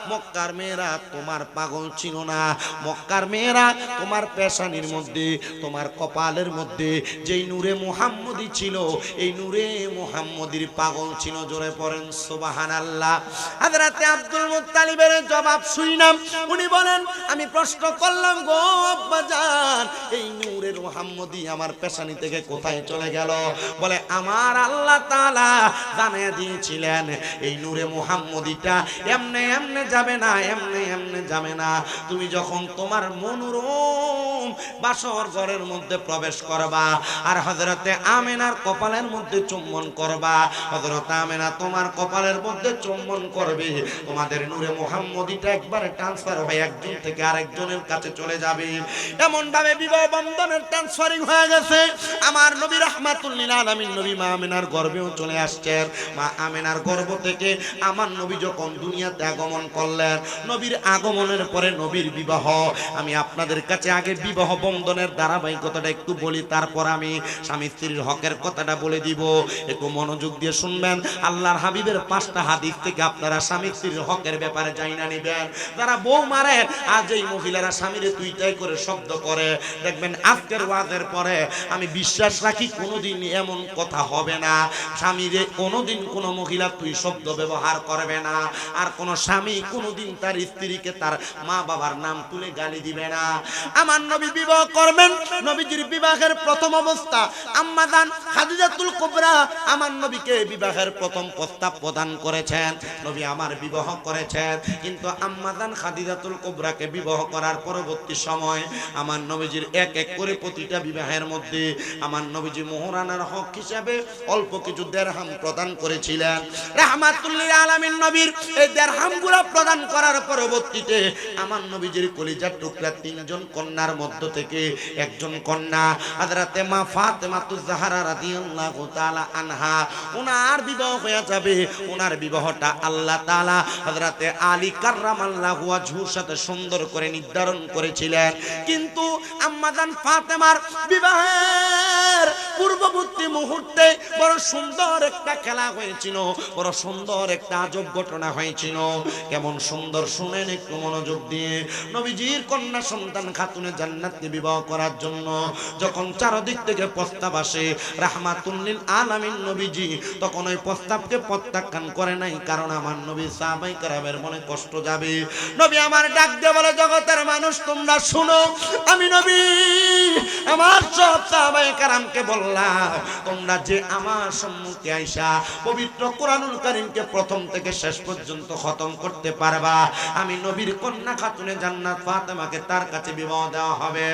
মক্কার মেয়েরা তোমার পাগল ছিল না, মক্কার মেয়েরা তোমার পেশানির মধ্যে, তোমার কপালের মধ্যে যেই নূরে মুহাম্মদী ছিল, এই নূরে মুহাম্মদীর পাগল ছিল। জোরে পড়েন সুবহানাল্লাহ। হযরতে আব্দুল মুত্তালিবের জবাব শুনলাম, উনি বলেন আমি প্রশ্ন করলাম গো আব্বাজান, এই নূরে মুহাম্মদী আমার পেশানি থেকে কোথায় চলে গেল? বলে আমার আল্লাহ তাআলা জানিয়ে দিয়েছিলেন এই নূরে মুহাম্মদীটা এমনে এমনে যাবে না, এমনে এমনে যাবে না। তুমি যখন তোমার মনোরম বাসর ঘরের মধ্যে প্রবেশ করবা আর হযরতে আমেনার কপালের মধ্যে চুম্বন করবা, হযরত আমেনা তোমার কপালের মধ্যে চুম্বন করবে, তোমাদের নূরে মুহাম্মদীটা একবারে ট্রান্সফার হয়ে একজন থেকে আরেকজনের কাছে চলে যাবে। এমন ভাবে বিবাহ বন্ধনের ট্রান্সফারিং হয়ে গেছে। আমার নবী রাহমাতুল লিল আলামিন নবী মা আমেনার গর্ভেও চলে আসছেন। মা আমেনার গর্ভ থেকে আমার নবী যখন দুনিয়াতে আগমন করলেন, নবীর আগমনের পরে নবীর বিবাহ। আমি আপনাদের কাছে আগে বিবাহ বন্ধনের ধারাবাহিকতাটা একটু বলি, তারপর আমি স্বামী স্ত্রীর হকের কথাটা বলে দিব। একটু মনোযোগ দিয়ে শুনবেন। আল্লাহর হাবিবের 5টা হাদিস থেকে আপনারা স্বামী স্ত্রীর হকের ব্যাপারে জানা নেবেন। যারা বউ মারে, আজ এই মহিলারা স্বামীরে তুইটাই করে শব্দ করে, দেখবেন আজকের ওয়াজের পরে আমি বিশ্বাস রাখি কোনোদিন এমন কথা হবে না। স্বামীরে কোনোদিন কোনো মহিলা তুই শব্দ ব্যবহার করবে না, আর কোন স্বামী কোনোদিন তার স্ত্রীকে তার মা বাবার নাম তুলে গালি দিবে না। আমার নবী বিবাহ করবেন, নবীজির বিবাহের প্রথম অবস্থা আম্মা জান খাদিজাতুল কুবরা আমার নবীকে বিবাহের প্রথম প্রস্তাব প্রদান করেছেন। নবী আমার বিবাহ করেছেন, কিন্তু আম্মা জান খাদিজাতুল কুবরাকে বিবাহ করার পরবর্তী সময় আমার নবীজির এক এক করে প্রতিটা বিবাহের মধ্যে আমার নবীজি মোহরানার হক হিসাবে অল্প কিছু দিরহাম প্রদান করেছিলেন। রাহমাতুল লিল আলামিন নবীর এই দিরহামগুলো প্রদান করার পরবর্তীতে আমার নবীজির কলিজার টুকরা 3 জন কন্যার মধ্য থেকে একজন কন্যা হযরতে মা ফাতেমাতুজ জাহরা রাদিয়াল্লাহু তাআলা আনহা, ওনার বিবাহ হয়ে যাবে। ওনার বিবাহটা আল্লাহ তাআলা হযরতে আলী কাররামাল্লাহু ওয়াজহুর সাথে সুন্দর করে নির্ধারণ করেছিলেন। কিন্তু আম্মা জান ফাতেমার বিবাহের পূর্ববর্তী মুহূর্তে বড় সুন্দর একটা খেলা হয়েছিল, বড় সুন্দর একটা আজব ঘটনা হয়েছিল। কেমন সুন্দর শুনেন একটু মনোযোগ দিয়ে। নবীজির কন্যা সন্তান খাতুনে জান্নাতকে বিবাহ করার জন্য যখন চারদিক থেকে প্রস্তাব আসে, রাহমাতুল লিল আলামিন নবীজি তখন ওই প্রস্তাবকে প্রত্যাখ্যান করে নাই, কারণ আমার নবী সাহাবায়ে কেরামের মনে কষ্ট যাবে। নবী আমার ডাক দিয়ে বলে, জগতের মানুষ তোমরা শুনো, আমি নবী আমার সব সাহাবায়ে কেরামকে বললাম, তোমরা যে আমার সম্মুখে আইসা পবিত্র কোরআনুল কারীমকে প্রথম থেকে শেষ পর্যন্ত খতম করতে পারবা, আমি নবীর কন্যা খাতুনে জান্নাত ফাতেমাকে তার কাছে বিবাহ দেওয়া হবে।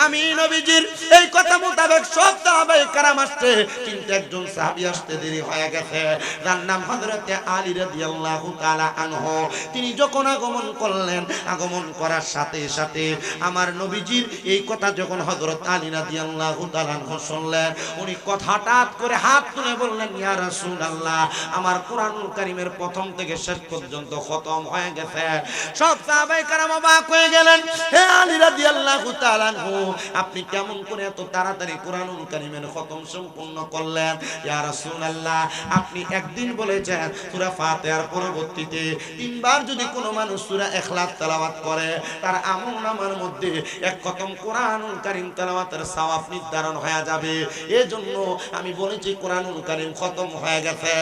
আমি নবীজির এই কথা মোতাবেক সব সাহাবায়ে কেরাম আসছে, কিন্তু একজন সাহাবী আসতে দেরি হয়ে গেছে, যার নাম হযরতে আলী রাদিয়াল্লাহু তাআলা আনহু। তিনি যখন আগমন করলেন, আগমন করার সাথে সাথে আমার নবীজির এই কথা যখন হযরত আলী রাদিয়াল্লাহু তাআলা আনহু শুনলেন, উনি হঠাৎ করে হাত তুলে বললেন, ইয়া রাসূলুল্লাহ, আমার কোরআনুল কারীমের প্রথম থেকে শেষ পর্যন্ত খতম হয়ে গেছে। সব সাহাবায়ে কেরাম অবাক হয়ে গেলেন, হে আলী রাদিয়াল্লাহু তাআলা আনহু, আপনি কেমন করে এত তাড়াতাড়ি কোরআনুল কারীমের খতম সম্পূর্ণ করলেন? ইয়া রাসূলুল্লাহ, আপনি একদিন বলেছেন সূরা ফাতিহার পরবর্তীতে 3 বার যদি কোনো মানুষ সূরা ইখলাস তেলাওয়াত করে, তার আমলনামার মধ্যে এক খতম কোরআনুল কারীম তেলাওয়াতের সওয়াব নির্ধারণ হয়ে যাবে। এজন্য আমি বলেছি কোরআনুল কারীম খতম হয়ে গেছে।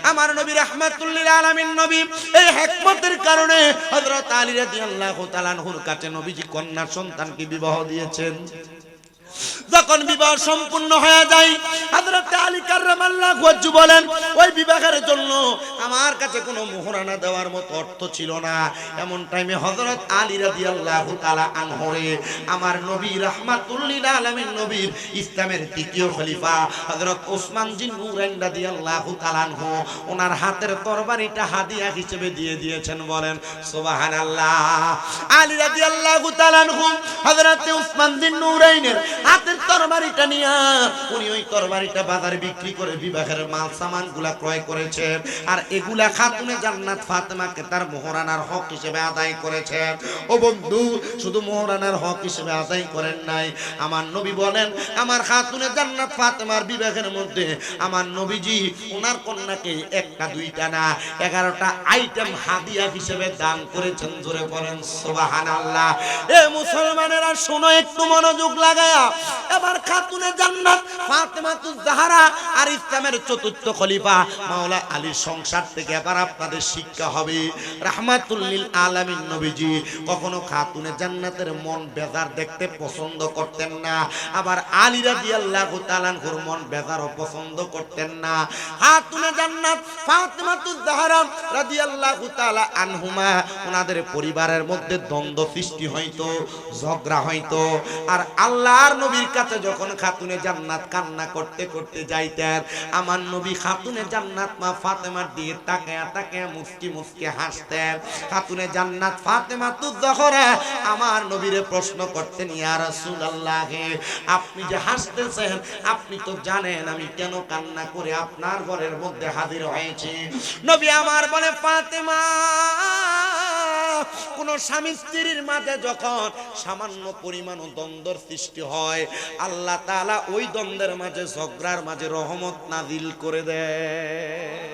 আমার নবী রাহমাতুল লিল আলামিন নবী এই হিকমতের কারণে হযরত আলী রাদিয়াল্লাহু তাআলা আনহুর কাছে নবীজি কন্যা সন্তানকে বিবাহ দিয়েছেন। যখন বিবাহ সম্পূর্ণ হয়ে যায়, হযরত আলী কাররামাল্লাহু ওয়াজহু বলেন, ওই বিবাহের জন্য আমার কাছে কোনো মোহরানা দেওয়ার মতো অর্থ ছিল না। এমন টাইমে হযরত আলী রাদিয়াল্লাহু তাআলা আনহুরে আমার নবী রাহমাতুল লিল আলামিন নবীর ইসলামের তৃতীয় খলিফা হযরত ওসমান জিন নুরাইন রাদিয়াল্লাহু তাআলা আনহু ওনার হাতের তরবারিটা হাদিয়া হিসেবে দিয়ে দিয়েছেন। বলেন সুবহানাল্লাহ। আলী রাদিয়াল্লাহু তাআলা আনহু হযরত ওসমান জিন নুরাইনের হাতের তরবারিটা নিয়া উনি ওই তরবারিটা বাজারে বিক্রি করে বিবাহের মাল সামানগুলা ক্রয় করেছেন আর এগুলা খাতুনে জান্নাত ফাতেমাকে তার মোহরানার হক হিসেবে আদায় করেছেন। ও বন্ধু, শুধু মোহরানার হক হিসেবে আদায় করেন নাই, আমার নবী বলেন আমার খাতুনে জান্নাত ফাতেমার বিবাহের মধ্যে আমার নবীজি ওনার কন্যাকে একটা দুইটা না 11টা আইটেম হাদিয়া হিসেবে দান করেছেন। জোরে বলেন সুবহানাল্লাহ। এ মুসলমানেরা শোনো একটু মনোযোগ লাগায়া, এবার খাতুনে জান্নাত ফাতেমাতুজ জাহরা আর ইসলামের চতুর্থ খলিফা মাওলা আলীর সংসার থেকে এবার আপনাদের শিক্ষা হবে। রাহমাতুল লিল আলামিন নবীজি কখনো খাতুনে জান্নাতের মন বেজার দেখতে পছন্দ করতেন না, আবার আলী রাদিয়াল্লাহু তাআলা আনহুর মন বেজারও পছন্দ করতেন না। খাতুনে জান্নাত ফাতেমাতুজ জাহরা রাদিয়াল্লাহু তাআলা আনহুমা ওনাদের পরিবারের মধ্যে দ্বন্দ্ব সৃষ্টি হইতো, ঝগড়া হইতো। আর আল্লাহর নবীর কাছে যখন খাতুনে জান্নাত কান্না করতে করতে যাইতেন, আমার নবী খাতুনে জান্নাত মা ফাতেমার দিকে তাকায়া তাকায়া মুস্কি মুস্কি হাসতেন। খাতুনে জান্নাত ফাতেমাতুজ জাহরা আমার নবীরে প্রশ্ন করতেন, ইয়া রাসূলুল্লাহ, আপনি যে হাসতেছেন আপনি তো জানেন আমি কেন কান্না করে আপনার ঘরের মধ্যে হাজির হয়েছি। নবী আমার বলে, ফাতেমা, কোন স্বামী স্ত্রীর মাঝে যখন সামান্য পরিমাণ দ্বন্দ্বের সৃষ্টি হয়, আল্লাহ তাআলা ওই দ্বন্দ্বের মাঝে ঝগড়ার মাঝে রহমত নাজিল করে দেয়।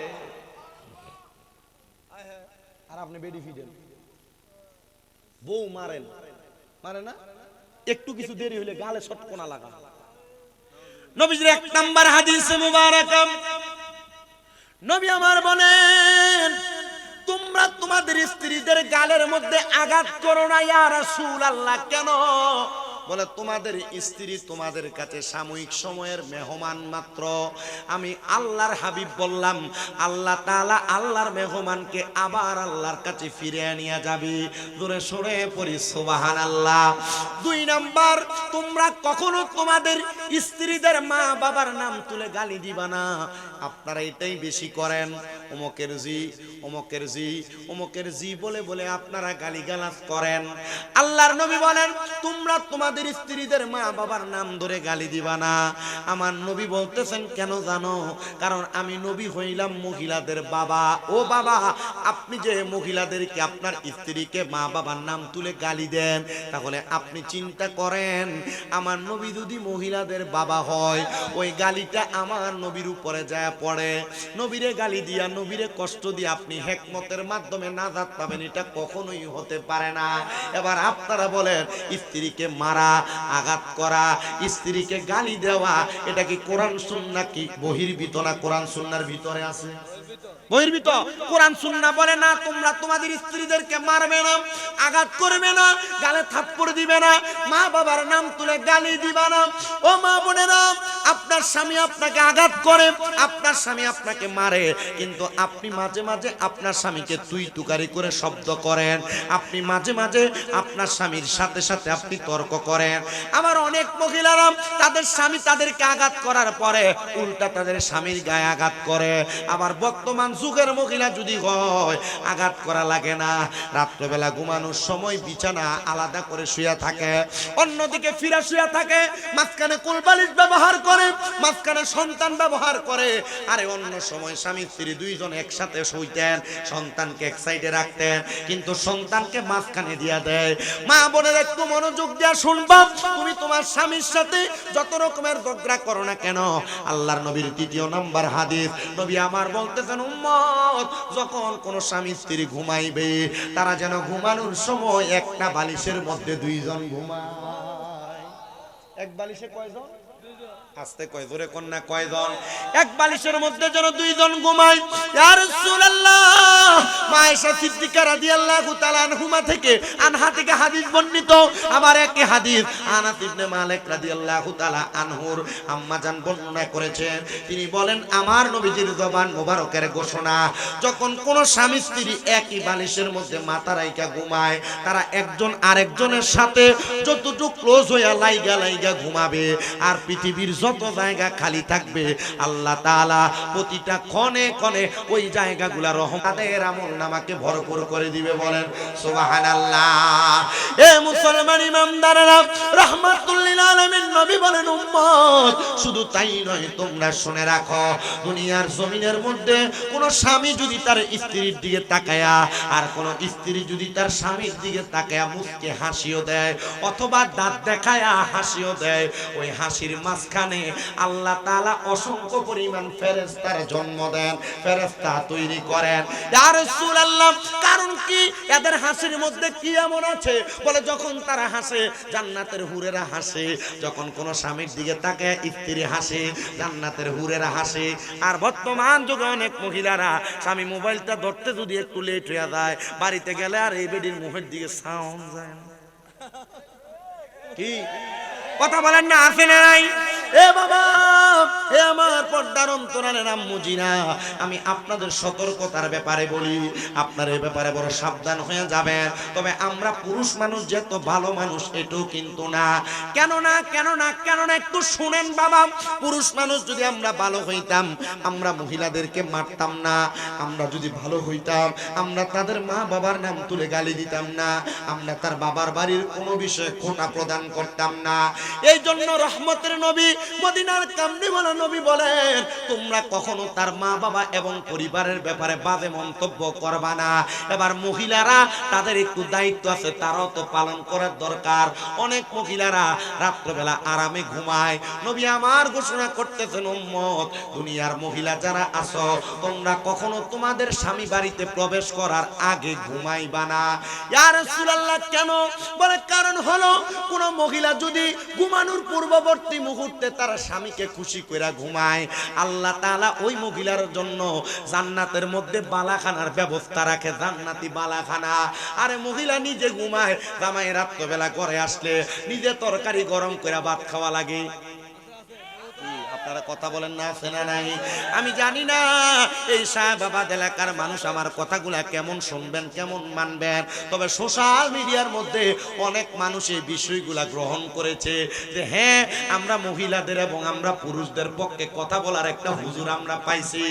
আর আপনি বেডি ফিডেন বউ মারেন, মারে না, একটু কিছু দেরি হইলে গালে শটকোনা লাগা। নবীজির 1 নাম্বার হাদিস মুবারক, নবী আমার বলেন তোমরা তোমাদের স্ত্রীদের গালের মধ্যে আঘাত করো না। ইয়া রাসূলুল্লাহ, কেন? বলে তোমাদের স্ত্রী তোমাদের কাছে সাময়িক সময়ের মেহমান মাত্র। আমি আল্লাহর হাবিব বললাম আল্লাহ তাআলা আল্লাহর মেহমানকে আবার আল্লাহর কাছে ফিরে নিয়ে যাবে। জোরে সরে পড়ি সুবহানাল্লাহ। 2 নাম্বার, তোমরা কখনো তোমাদের স্ত্রীদের মা বাবার নাম তুলে গালি দিবা না। আপনারা এটাই বেশি করেন, অমুকের জি অমুকের জি অমুকের জি বলে বলে আপনারা গালিগালাজ করেন। আল্লাহর নবী বলেন তোমরা তোমাদের স্ত্রীদের মা বাবার নাম ধরে গালি দিবা না। আমার নবী বলতেছেন কেন জানো? কারণ আমি নবী হইলাম মহিলাদের বাবা। ও বাবা, আপনি যে মহিলাদেরকে আপনার স্ত্রীকে মা বাবার নাম তুলে গালি দেন, তাহলে আপনি চিন্তা করেন আমার নবী যদি মহিলাদের বাবা হয়, ওই গালিটা আমার নবীর উপরে যায় পড়ে। নবীরে গালি দিয়া নবীরে কষ্ট দিয়ে আপনি হিকমতের মাধ্যমে নাজাত পাবেন, এটা কখনোই হতে পারে না। এবার আপনারা বলেন স্ত্রীকে মারা, আঘাত করা, স্ত্রীকে গালি দেওয়া, এটা কি কোরআন সুন্নাহ কি বহির্ভূত না কোরআন সুন্নাহর ভিতরে আছে? বহির্ভূত। কোরআন সুন্নাহ বলে না তোমরা তোমাদের স্ত্রীদেরকে মারবে না, আঘাত করবে না, গালে থাপ্পড় দিবে না, মা বাবার নাম তুলে গালি দিবা না। ও মা বোনেরা, আপনার স্বামী আপনাকে আঘাত করে, আপনার স্বামী আপনাকে মারে, কিন্তু আপনি মাঝে মাঝে আপনার স্বামীকে তুই তুকারি করে শব্দ করেন, আপনি মাঝে মাঝে আপনার স্বামীর সাথে সাথে আপনি তর্ক করেন। আবার অনেক মহিলারা তাদের স্বামী তাদেরকে আঘাত করার পরে উল্টা তাদের স্বামীর গায়ে আঘাত করে। আবার বর্তমান যুগের মহিলা যদি হয়, আঘাত করা লাগে না, রাত্রেবেলা ঘুমানোর সময় বিছানা আলাদা করে শুয়ে থাকে, অন্যদিকে ফিরা শুয়ে থাকে, মাঝখানে কোলবালিশ ব্যবহার করে, মাঝখানে সন্তান ব্যবহার করে। আরে অন্য সময় স্বামী স্ত্রী দুইজন একসাথে শুইতেন, সন্তানকে এক সাইডে রাখতেন, কিন্তু সন্তানকে মাঝখানে দিয়া দেয়। মা বোনের একটু মনোযোগ দিয়া শুনবা, তুমি তোমার স্বামীর সাথে যত রকমের ঝগড়া করো না কেন, আল্লাহর নবীর 3 নাম্বার হাদিস, নবী আমার বলতেছেন উম্মত যখন কোন স্বামী স্ত্রী ঘুমাইবে, তারা যেন ঘুমানোর সময় একটা বালিশের মধ্যে 2 জন ঘুমায়। এক বালিশে কয়জন? আস্তে কয়, জোরে কন্যা কয়জন? এক বালিশের মধ্যে যেন 2 জন ঘুমায়। ইয়া রাসূলুল্লাহ, মা আয়েশা সিদ্দিকা রাদিয়াল্লাহু তাআলা আনহা থেকে হাদিস বর্ণিত। আবার একই হাদিস আনাস ইবনে মালিক রাদিয়াল্লাহু তাআলা আনহুর আম্মা জান বর্ণনা করেছেন। তিনি বলেন আমার নবীজির জবান মোবারকের ঘোষণা, যখন কোন স্বামী স্ত্রী একই বালিশের মধ্যে মাথা রাইখা ঘুমায়, তারা একজন আরেকজনের সাথে যতটুকু ক্লোজ হইয়া লাইগা লাইগা ঘুমাবে, আর পৃথিবীর যত জায়গা খালি থাকবে আল্লাহ তাআলা প্রতিটা ক্ষণে ক্ষণে ওই জায়গাগুলা রহমতের আমলনামাকে ভরপুর করে দিবে। বলেন সুবহানাল্লাহ। এ মুসলমান ইমানদাররা, রাহমাতুল লিল আলামিন নবী বলেন, উম্মত শুধু তাই নয়, তোমরা শুনে রাখো, দুনিয়ার জমিনের মধ্যে কোন স্বামী যদি তার স্ত্রীর দিকে তাকায়া, আর কোন স্ত্রী যদি তার স্বামীর দিকে তাকায়া মুখকে হাসিও দেয় অথবা দাঁত দেখায়া হাসিও দেয়, ওই হাসির মাঝখানে আল্লাহ তাআলা অসংখ্য পরিমাণ ফেরেশতার জন্ম দেন, ফেরেশতা তৈরি করেন। ইয়া রাসূলুল্লাহ, কারণ কি? এদের হাসির মধ্যে কি এমন আছে? বলে যখন তারা হাসে জান্নাতের হুরেরা হাসে, যখন কোন স্বামীর দিকে তাকায় স্ত্রী হাসে, জান্নাতের হুরেরা হাসে। আর বর্তমান যুগে অনেক মহিলারা স্বামী মোবাইলটা ধরতে যদি একটু লেট হয়ে যায়, বাড়িতে গেলে আর এই বেডির মুখের দিকে সাউন্ড যায় না। কি কথা বলেন না, আছে না নাই? এ বাবা, এ আমার পর্দার অন্তরালের আম্মুজিরা, আমি আপনাদের সতর্কতার ব্যাপারে বলি, আপনার এই ব্যাপারে বড় সাবধান হয়ে যাবেন। তবে আমরা পুরুষ মানুষ যে তো ভালো মানুষ এটাও কিন্তু না। কেন না, কেন না, কেন না, একটু শুনেন বাবা। পুরুষ মানুষ যদি আমরা ভালো হইতাম, আমরা মহিলাদেরকে মারতাম না। আমরা যদি ভালো হইতাম, আমরা তাদের মা বাবার নাম তুলে গালি দিতাম না। আমরা তার বাবার বাড়ির কোনো বিষয়ে খোটা প্রদান করতাম না। এই জন্য রহমতের নবী মদিনার কামলিওয়ালা নবী বলেন, তোমরা কখনো তার মা বাবা এবং পরিবারের ব্যাপারে বাজে মন্তব্য করবা না। এবার মহিলারা, তাদের একটু দায়িত্ব আছে, তারাও তো পালন করার দরকার। অনেক মহিলারা রাত্রবেলা আরামে ঘুমায়। নবী আমার ঘোষণা করতেছেন, উম্মত দুনিয়ার মহিলা যারা আছো, তোমরা কখনো তোমাদের স্বামী বাড়িতে প্রবেশ করার আগে ঘুমাইবা না। ইয়া রাসূলুল্লাহ, কেন? বলে কারণ হলো, কোন মহিলা যদি ঘুমানোর পূর্ববর্তী মুহূর্তে তার স্বামীকে খুশি করে ঘুমায়, আল্লাহ তাআলা ওই মহিলার জন্য জান্নাতের মধ্যে বালাখানার ব্যবস্থা রাখে, জান্নাতি বালাখানা। আরে মহিলা নিজে ঘুমায়, জামাই রাত্রবেলা ঘরে আসলে নিজে তরকারি গরম করে ভাত খাওয়া লাগে। আপনারা কথা বলেন না, আছে না নাই? আমি জানি না এই শাহবাবাদ এলাকার মানুষ আমার কথাগুলা কেমন শুনবেন, কেমন মানবেন। তবে সোশ্যাল মিডিয়ার মধ্যে অনেক মানুষ এই বিষয়গুলা গ্রহণ করেছে যে হ্যাঁ, আমরা মহিলাদের এবং আমরা পুরুষদের পক্ষে কথা বলার একটা হুজুর আমরা পাইছি।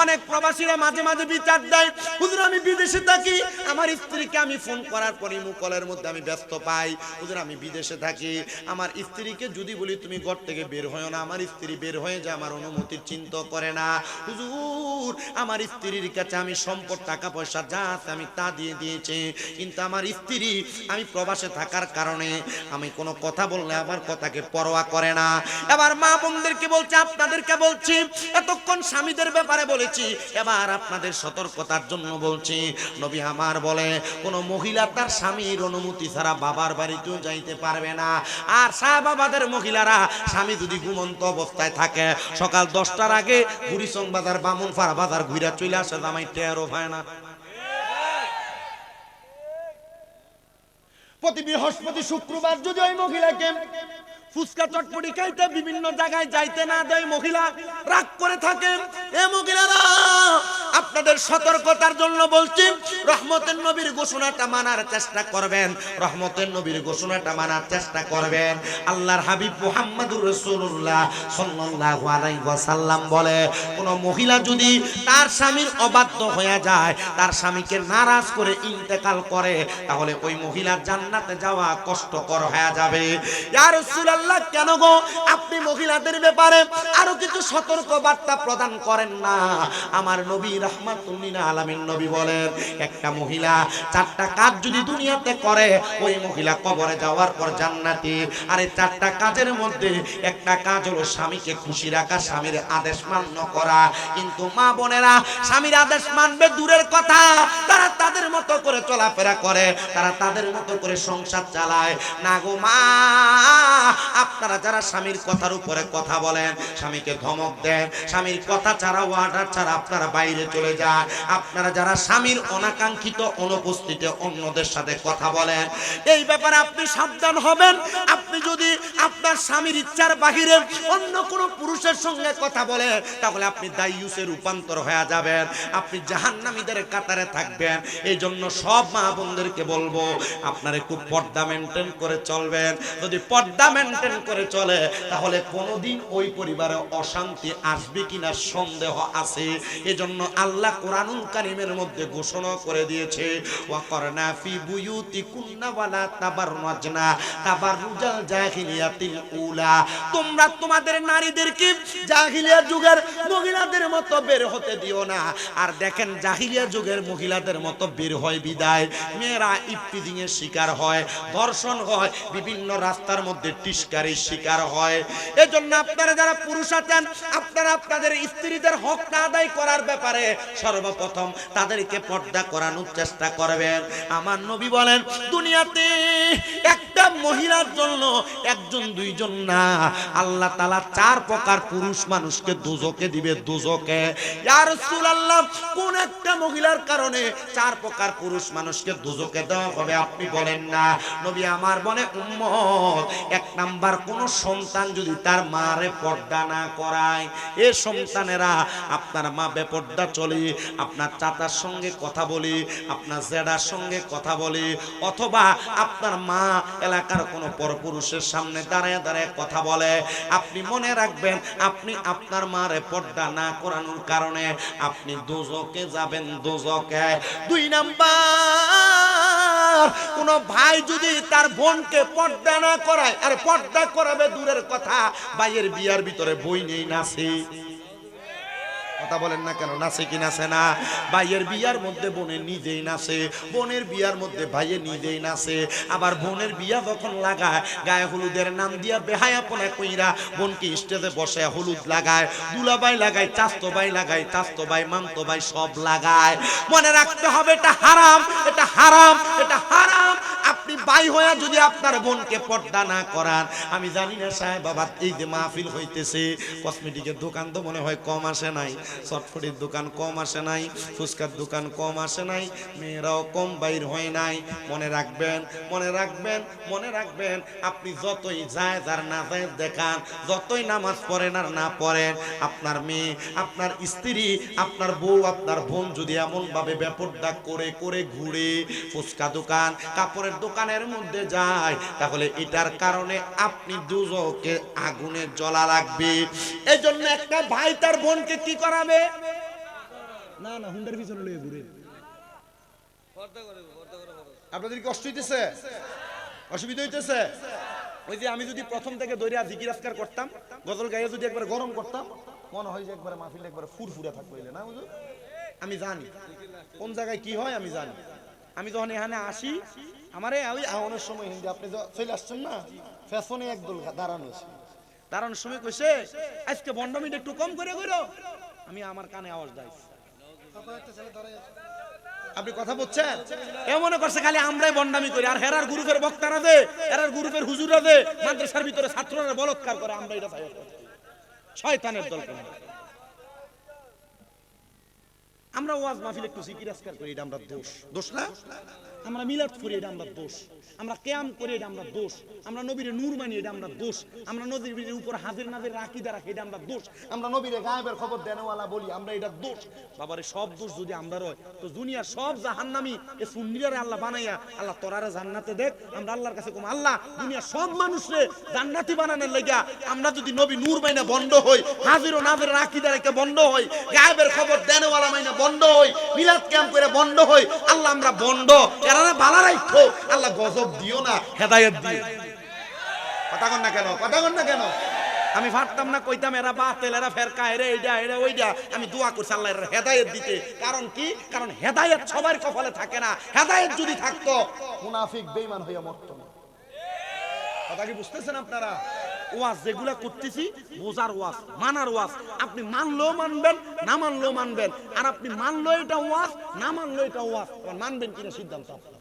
অনেক প্রবাসীরা মাঝে মাঝে বিচার দেয়, হুজুর আমি বিদেশে থাকি, আমার স্ত্রীকে আমি ফোন করার পরই কলের মধ্যে আমি ব্যস্ত পাই। হুজুর আমি বিদেশে থাকি, আমার স্ত্রীকে যদি বলি তুমি ঘর থেকে বের হয়ো না, আমার স্ত্রী বের হয়ে যায়, আমার অনুমতির চিন্তা করে না। হুজুর আমার স্ত্রীর কাছে আমি সম্পদ টাকা পয়সা যা আছে আমি তা দিয়ে দিয়েছি, কিন্তু আমার স্ত্রী আমি প্রবাসে থাকার কারণে আমি কোনো কথা বললে আমার কথাকে পরোয়া করে না। এবার মা বোনদেরকে বলছি, আপনাদেরকে বলছি, এতক্ষণ স্বামীদের ব্যাপারে বলেছি, এবার আপনাদের সতর্কতার জন্য বলছি। নবী আমার বলে, কোনো মহিলা তার স্বামীর অনুমতি ছাড়া বাবার বাড়িতেও যাইতে পারবে না। আর শাহবাবাদের মহিলারা স্বামী যদি ঘুমন্ত অবস্থায় থাকে, সকাল 10টার আগে বুড়িচং বাজার, বামুনপাড়া বাজার ঘুরে চলে আসে, জামাই টেরও পায় না। প্রতি বৃহস্পতি শুক্রবার যদি ওই মহিলাকে ফুচকা চটপটি খাইতে বিভিন্ন জায়গায় যাইতে না দেয়, মহিলা রাগ করে থাকে। এ মহিলারা, আপনাদের সতর্কতার জন্য বলছি, রহমতের নবীর ঘোষণাটা মানার চেষ্টা করবেন, রহমতের নবীর ঘোষণাটা মানার চেষ্টা করবেন। আল্লাহর হাবিব মুহাম্মদুর রাসূলুল্লাহ সাল্লাল্লাহু আলাইহি ওয়াসাল্লাম বলে, কোন মহিলা যদি তার স্বামীর অবাধ্য হয়ে যায়, তার স্বামীকে নারাজ করে ইন্তেকাল করে, তাহলে ওই মহিলার জান্নাতে যাওয়া কষ্টকর হয়ে যাবে। ইয়া রাসূলুল্লাহ, কেন গো আপনি মহিলাদের ব্যাপারে আরো কিছু সতর্ক বার্তা প্রদান করেন না? আমার নবী রাহমাতুল লিল আলামিন নবী বলেন, একটা মহিলা 4টা কাজ যদি দুনিয়াতে করে, ওই মহিলা কবরে যাওয়ার পর জান্নাতি। আর এই 4টা কাজের মধ্যে একটা কাজ হলো স্বামীকে খুশি রাখা, স্বামীর আদেশ মান্য করা। কিন্তু মা বোনেরা স্বামীর আদেশ মানবে দূরের কথা, তারা তাদের মতো করে চলাফেরা করে, তারা তাদের মতো করে সংসার চালায় না গো মা। আপনারা যারা স্বামীর কথার উপরে কথা বলেন, স্বামীকে ধমক দেন, স্বামীর কথা ছাড়া, ওয়ার্ডার ছাড়া আপনারা বাইরে চলে যায়। আপনারা যারা স্বামীর অনাকাঙ্ক্ষিত অনুপস্থিতিতে অন্যদের সাথে কথা বলেন, এই ব্যাপারে আপনি সাবধান হবেন। আপনি যদি আপনার স্বামীর ইচ্ছার বাহিরে অন্য কোনো পুরুষের সঙ্গে কথা বলেন, তাহলে আপনি দাইয়ুসে রূপান্তর হয়ে যাবেন, আপনি জাহান্নামীদের কাতারে থাকবেন। এই জন্য সব মা বোনদেরকে বলবো, আপনারা একটু পর্দা মেনটেন করে চলবেন। যদি পর্দা মেনটেন করে চলে, তাহলে কোনোদিন ওই পরিবারে অশান্তি আসবে কিনা সন্দেহ আছে। এজন্য আল্লাহ কোরআনুল কারীমের মধ্যে ঘোষণা করে দিয়েছে, ওয়াকরনা ফি বুয়ুতিকুন্না ওয়ালা তাবাররাজনা তাবাররুজাল জাহিলিয়াতিল উলা। তোমরা তোমাদের নারীদেরকে জাহিলিয়া যুগের মহিলাদের মতো বের হতে দিও না। আর দেখেন, জাহিলিয়া যুগের মহিলাদের মতো বের হয় বিদায় মেয়েরা ইফতিজিং এর শিকার হয়, ধর্ষণ হয়, বিভিন্ন রাস্তার মধ্যে টিস্কারির শিকার হয়। এজন্য আপনারা যারা পুরুষ আছেন, আপনারা আপনাদের স্ত্রীদের হকটা আদায় করার ব্যাপারে সর্বপ্রথম তাদেরকে পর্দা করানোর চেষ্টা করবেন। আমার নবী বলেন, দুনিয়াতে একটা মহিলার জন্য একজন দুইজন না, আল্লাহ তাআলা 4 প্রকার পুরুষ মানুষকে দোজখে দিবে, দোজখে। ইয়া রাসূলুল্লাহ, কোন একটা মহিলার কারণে 4 প্রকার পুরুষ মানুষকে দোজখে দেওয়া হবে আপনি বলেন না? নবী আমার বলে, উম্মত, 1 নাম্বার, কোন সন্তান যদি তার মারে পর্দা না করায়। এই সন্তানেরা, আপনার মা বেপর্দা চলে, আপনার চাচার সঙ্গে কথা বলি, আপনার জেডার সঙ্গে কথা বলি, অথবা আপনার মা এলাকার কোনো পরপুরুষের সামনে দাঁড়ায় দাঁড়ায় কথা বলে, আপনি মনে রাখবেন, আপনি আপনার মারে পর্দা না করানোর কারণে আপনি দোজখে যাবেন, দোজখে। 2 নাম্বার, কোন ভাই যদি তার বোনকে পর্দা না করায়, আরে পর্দা করাবে দূরের কথা, ভাইয়ের বিয়ার ভিতরে বই নেই, নাচে। কথা বলেন না কেন? নাচে কি নাচে না? ভাইয়ের বিয়ার মধ্যে বোনের নিজেই নাচে, বোনের বিয়ার মধ্যে ভাইয়ের নিজেই নাচে। আবার বোনের বিয়া যখন লাগায়, গায়ে হলুদের নাম দিয়া বেহায়াপনা কইরা বোনকে স্টেজে বসে হলুদ লাগায়, দুলাভাই লাগায়, চাচতো ভাই লাগায়, চাচতো ভাই, মামতো ভাই সব লাগায়। মনে রাখতে হবে, এটা হারাম, এটা হারাম, এটা হারাম। আপনি ভাই হয়ে যদি আপনার বোনকে পর্দা না করান, আমি জানি না সাহেব বাবা, এই যে মাহফিল হইতেছে, কসমেটিকের দোকান তো মনে হয় কম আসে নাই, চটফটির দোকান কম আসে নাই, ফুচকার দোকান কম আসে নাই, মেয়েরাও কম বাইর হয় নাই। মনে রাখবেন, মনে রাখবেন, মনে রাখবেন, আপনি যতই যায় আর না যায় দেখান, যতই নামাজ পড়েন আর না পড়েন, আপনার মেয়ে, আপনার স্ত্রী, আপনার বউ, আপনার বোন যদি এমন ভাবে বেপর্দা করে করে ঘুরে ফুচকা দোকান, কাপড়ের দোকানের মধ্যে যায়, তাহলে এটার কারণে আপনি দুজকে আগুনে জ্বলা লাগবে। এই জন্য একটা ভাই তার বোনকে কি করাবে? না না, হুন্ডার পিছনে লয়ে ঘুরে। আপনাদের কি কষ্ট হইতেছে? অসুবিধা হইতেছে? ওই যে আমি যদি প্রথম থেকে দৈরা জিকির আজকার করতাম, গজল গাইয়ে যদি একবার গরম করতাম, মনে হয় যে একবারে মাহফিল একবারে ফুরফুরে থাকবে না হুজুর? আমি জানি কোন জায়গায় কি হয়, আমি জানি। আমি যখন এখানে আসি, আমারে ওই আহনের সময় হিন্দি, আপনি চলে আসছেন না, ফ্যাশনে একদল দাঁড়ানো, দাঁড়ানোর সময় কইছে, আজকে বন্ডমিটা একটু কম করে কইরো। আমি আমার কানে আওয়াজ দেয়, আপনি কথা বলছেন? এমন করছে খালি আমরাই বন্ডামি করি, আর হেরার গ্রুপের বক্তারা দে, হেরার গ্রুপের হুজুররা দে, মাদ্রাসার ভিতরে ছাত্ররা বলৎকার করে, আমরা এটা চাই। শয়তানের দল। আমরা ওয়াজ মাহফিল একটু জিকির আজকার করি, এটা আমরা দোষ, দোষ না? আমরা মিলাদ করি, এটা আমরা দোষ। আমরা কিয়াম করি, এটা আমরা দোষ। আমরা নবীর নূর মানি, এটা আমরা দোষ। আমরা নবীর উপর হাজির নাজির আকীদা রাখি, এটা আমরা দোষ। আমরা নবীর গায়েবের খবর দেনওয়ালা বলি, আমরা এটা দোষ। বাবারে, সব দোষ যদি আমরা রয়, তো দুনিয়ার সব জাহান্নামী এই সুন্নিরে আল্লাহ বানাইয়া, আল্লাহ তোরারে জান্নাতে দেখ। আমরা আল্লাহর কাছে কম, আল্লাহ দুনিয়ার সব মানুষরে জান্নাতি বানানোর লাগা আমরা যদি নবী নূর মাইনা বন্ধ হই, হাজির ও নাজির আকীদা রেখে বন্ধ হই, গায়েবের খবর দেনওয়ালা মাইনা বন্ধ হই, মিলাদ কিয়াম করে বন্ধ হই, আল্লাহ আমরা বন্ধ এরা ভালো রাখো, আল্লাহ গজব দিও না, হেদায়েত দিও। কথা কন না কেন? কথা কন না কেন? আমি পারতাম না, কইতাম এরা বাতিল, এরা ফেরকা, এরা এইটা, এরা ওইটা। আমি দোয়া করছি আল্লাহ এর হেদায়েত দিতে। কারণ কি? কারণ হেদায়েত সবার কপালে থাকে না। হেদায়েত যদি থাকতো, মুনাফিক বেঈমান হইয়া মরতো না। কথা কি বুঝতেছেন আপনারা? ওয়াজ যেগুলা করতেছি, বোঝার ওয়াজ, মানার ওয়াজ। আপনি মানলেও মানবেন, না মানলেও মানবেন। আর আপনি মানলেও এটা ওয়াজ, না মানলেও এটা ওয়াজ। মানবেন কিনা সিদ্ধান্ত আপনার।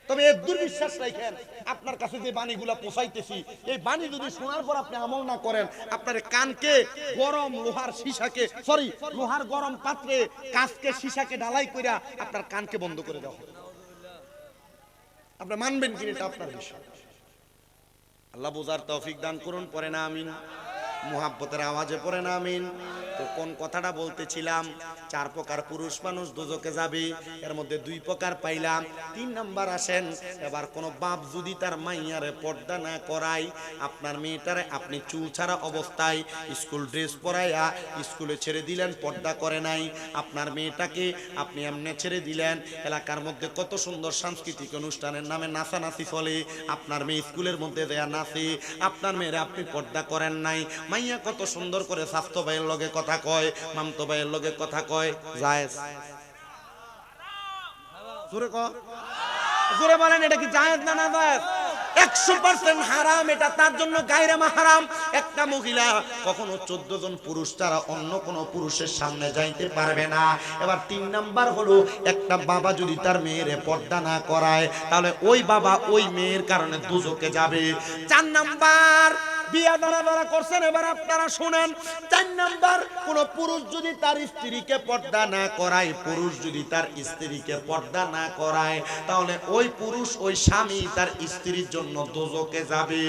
তবে এর দুর্বিশ্বাস রাখেন, আপনার কাছে যে বাণীগুলা পৌঁছাইতেছি, এই বাণী যদি শোনার পর আপনি আমল না করেন, আপনার কানকে গরম লোহার সীসাকে, সরি লোহার গরম পাত্রে কাঁচকে সীসাকে ঢালাই কইরা আপনার কানকে বন্ধ করে দেওয়া হবে। আপনি মানবেন কি এটা আপনার বিষয়। আল্লাহ বোঝার তৌফিক দান করুন, পড়ে না আমিন। মুহাব্বতের আওয়াজে পড়ে না আমিন। তো কোন কথাটা বলতেছিলাম, 4 প্রকার পুরুষ মানুষ দোজখে যাবে, এর মধ্যে 2 প্রকার পাইলাম। 3 নাম্বার আসেন, এবার কোন বাপ যদি তার মাইয়ারে পর্দা না করায়, আপনার মেয়েটারে আপনি চুল ছাড়া অবস্থায় স্কুল ড্রেস পরাইয়া স্কুলে ছেড়ে দিলেন, পর্দা করে নাই, আপনার মেয়েটাকে আপনি এমনি ছেড়ে দিলেন, এলাকার মধ্যে কত সুন্দর সাংস্কৃতিক অনুষ্ঠানের নামে নাচানাচি চলে, আপনার মেয়ে স্কুলের মধ্যে দেয়া নাচে, আপনার মেয়েরা আপনি পর্দা করেন নাই, মাইয়া কত সুন্দর করে স্বাস্থ্য ভাইয়ের লগে কথা কয়, মামতো ভাইয়ের লগে কথা কয়, জায়েজ? জোরে বলেন, এটা কি জায়েজ না না জায়েজ? 100% হারাম, এটা তার জন্য গায়রে মাহরাম। একটা মহিলা কখনো 14 জন পুরুষ ছাড়া অন্য কোন পুরুষের সামনে যাইতে পারবে না। এবার 3 নাম্বার হলো, একটা বাবা যদি তার মেয়েরে পর্দা না করায়, তাহলে ওই বাবা ওই মেয়ের কারণে দোজখে যাবে। 4 নাম্বার, বিয়া দাঁড়া করছেন, এবার আপনারা শুনেন। 4 নাম্বার, কোন পুরুষ যদি তার স্ত্রীকে পর্দা না করায়, পুরুষ যদি তার স্ত্রীকে পর্দা না করায়, তাহলে ওই পুরুষ ওই স্বামী তার স্ত্রীর জন্য দোজখে যাবে।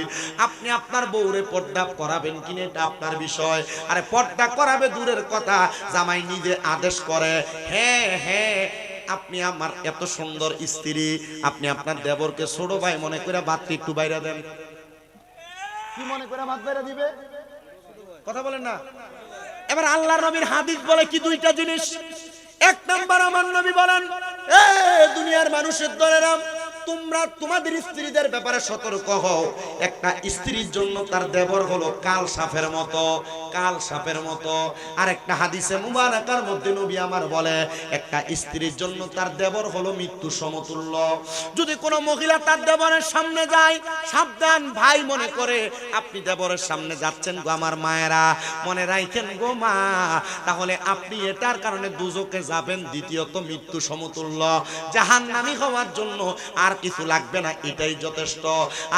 আপনি আপনার বউরে পর্দা করাবেন কিনা এটা আপনার বিষয়। আরে পর্দা করাবে দূরের কথা, জামাই নিজে আদেশ করে, হ্যাঁ হ্যাঁ আপনি আমার এত সুন্দর স্ত্রী, আপনি আপনার দেবরকে ছোট ভাই মনে করে ভাতটি একটু বাইরে দেন। কি মনে করে ভাত বাইরে দিবে? কথা বলেন না। এবার আল্লাহর নবীর হাদিস বলে কি 2টা জিনিস। 1 নাম্বার, আমার নবী বলেন, এ দুনিয়ার মানুষের দলেরা, তোমরা তোমাদের স্ত্রীদের ব্যাপারে সতর্ক হও। একটা স্ত্রীর জন্য তার দেবর হলো কাল সাপের মতো, কাল সাপের মতো। আর একটা হাদিসে মুবারাকার মধ্যে নবী আমার বলে, একটা স্ত্রীর জন্য তার দেবর হলো মৃত্যু সমতুল্য। যদি কোনো মহিলা তার দেবরের সামনে যায়, সাবধান ভাই মনে করে আপনি দেবরের সামনে যাচ্ছেন গো আমার মায়েরা, মনে রাখেন গো মা, তাহলে আপনি এটার কারণে দোজখে যাবেন। দ্বিতীয়ত মৃত্যু সমতুল্য, জাহান্নামী হওয়ার জন্য আর কিছু লাগবে না, এটাই যথেষ্ট।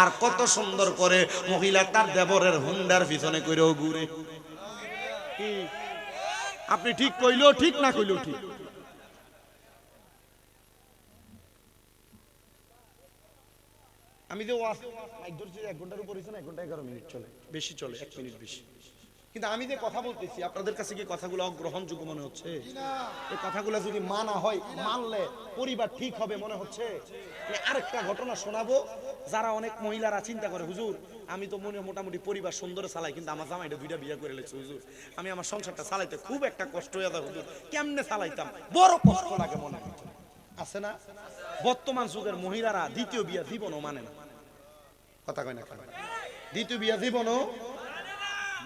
আর কত সুন্দর করে মহিলা তার দেবরের হুন্ডার পিছনে কইরেও ঘুরে। আপনি ঠিক কইলো ঠিক, না কইলো ঠিক। আমি যে 1 ঘন্টার উপর 1 ঘন্টা 11 মিনিট চলে, বেশি চলে, 1 মিনিট বেশি। কিন্তু আমি যে কথা বলতেছি আপনাদের কাছে কি কথাগুলো অগ্রহণযোগ্য মনে হচ্ছে? এই কথাগুলো যদি মানা হয়, মানলে পরিবার ঠিক হবে মনে হচ্ছে? আরেকটা ঘটনা শোনাবো। যারা অনেক মহিলারা চিন্তা করে, হুজুর আমি তো মোটামুটি পরিবার সুন্দর চালাই, কিন্তু আমার জামাইটা 2টা বিয়ে করে লেছে হুজুর, আমি আমার সংসারটা চালাইতে খুব একটা কষ্ট হয়ে যায় হুজুর, কেমনে চালাইতাম, বড় কষ্ট লাগে মনে আছে না? বর্তমান যুগের মহিলারা দ্বিতীয় বিয়ে জীবনও মানে না। কথা কয় না, দ্বিতীয় বিয়ে জীবনও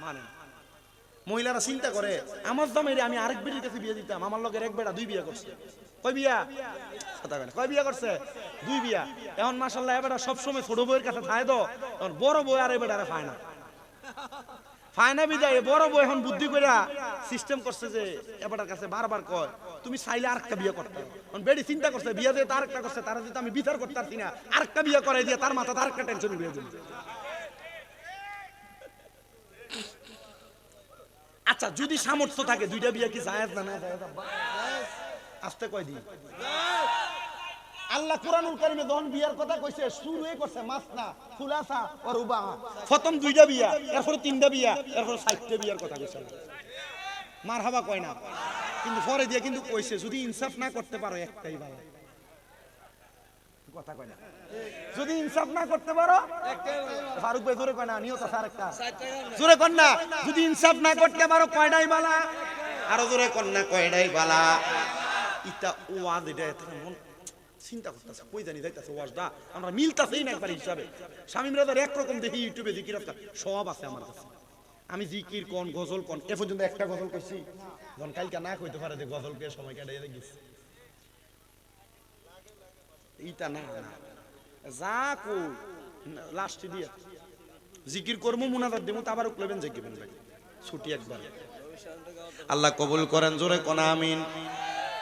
মানে না। মহিলারা চিন্তা করে, আমার জামাইরে আমি আরেক বেটির কাছে বিয়ে দিতাম, আমার লগের 1 বেটা 2 বিয়ে করছে। কয় বিয়া? কথা কয় না, কয় বিয়া করছে? 2 বিয়া। এখন মাশাআল্লাহ এবারে সব সময় ছোট বউয়ের কাছে থাকে, তো এখন বড় বউ আর এবারে পায় না, পায় না বিদায় বড় বউ এখন বুদ্ধি কইরা সিস্টেম করছে যে এবারের কাছে বারবার কয় তুমি চাইলে আরেকটা বিয়ে করতে। এখন বেডি চিন্তা করছে, বিয়ে দিয়ে আরেকটা করছে, তারা যদি আমি বিচার করতে পারছি না, আরেকটা বিয়ে করাই দিয়ে তার মাথাতে আরেকটা টেনশন উড়িয়ে দিল। আচ্ছা যদি সামর্থ্য থাকে 2টা বিয়ে কি জায়েজ না? না জায়েজ। আস্তে কয় দিন আল্লাহ কোরআনুল কারীমে যখন বিয়ার কথা কইছে, শুরুই করছে মাসনা খুলাসা আর রুবা। প্রথম 2টা বিয়া, এরপর 3টা বিয়া, এরপর 4টা বিয়ার কথা কইছে। মারহাবা কয় না, কিন্তু পরে দিয়ে কিন্তু কইছে যদি ইনসাফ না করতে পারো একটাই ভালো। কথা কয় না, যদি ইনসাফ না করতে পারো একটাই ভালো। ফারুক ভাই জোরে কয় না, নিয়ত আছে আরেকটা জোরে কর না, যদি ইনসাফ না করতে পারো কয়টাই বালা, আরো জোরে কর না কয়টাই বালা। ইটা ওয়াজ, এটা মন চিন্তা করতেছে, কই জানি যাইতেছে ওয়াজটা আমরা মিলতাছেই না একবার হিসাবে। শামীম রাজার একরকম দেখি ইউটিউবে জিকির সব আছে আমার কাছে। আমি জিকির কোন গজল কোন এ পর্যন্ত একটা গজল কইছি, যখন কালকে না কইতে পারে যে গজলকে সময় কাটাই গেছে। এইটা না যা কই লাস্টে দিয়ে জিকির করবো, মুনাজাত দেবো, তো আবার উকলেবেন জিকিবেন ভাই ছুটি একবার। আল্লাহ কবুল করেন, জোরে কোন আমিন।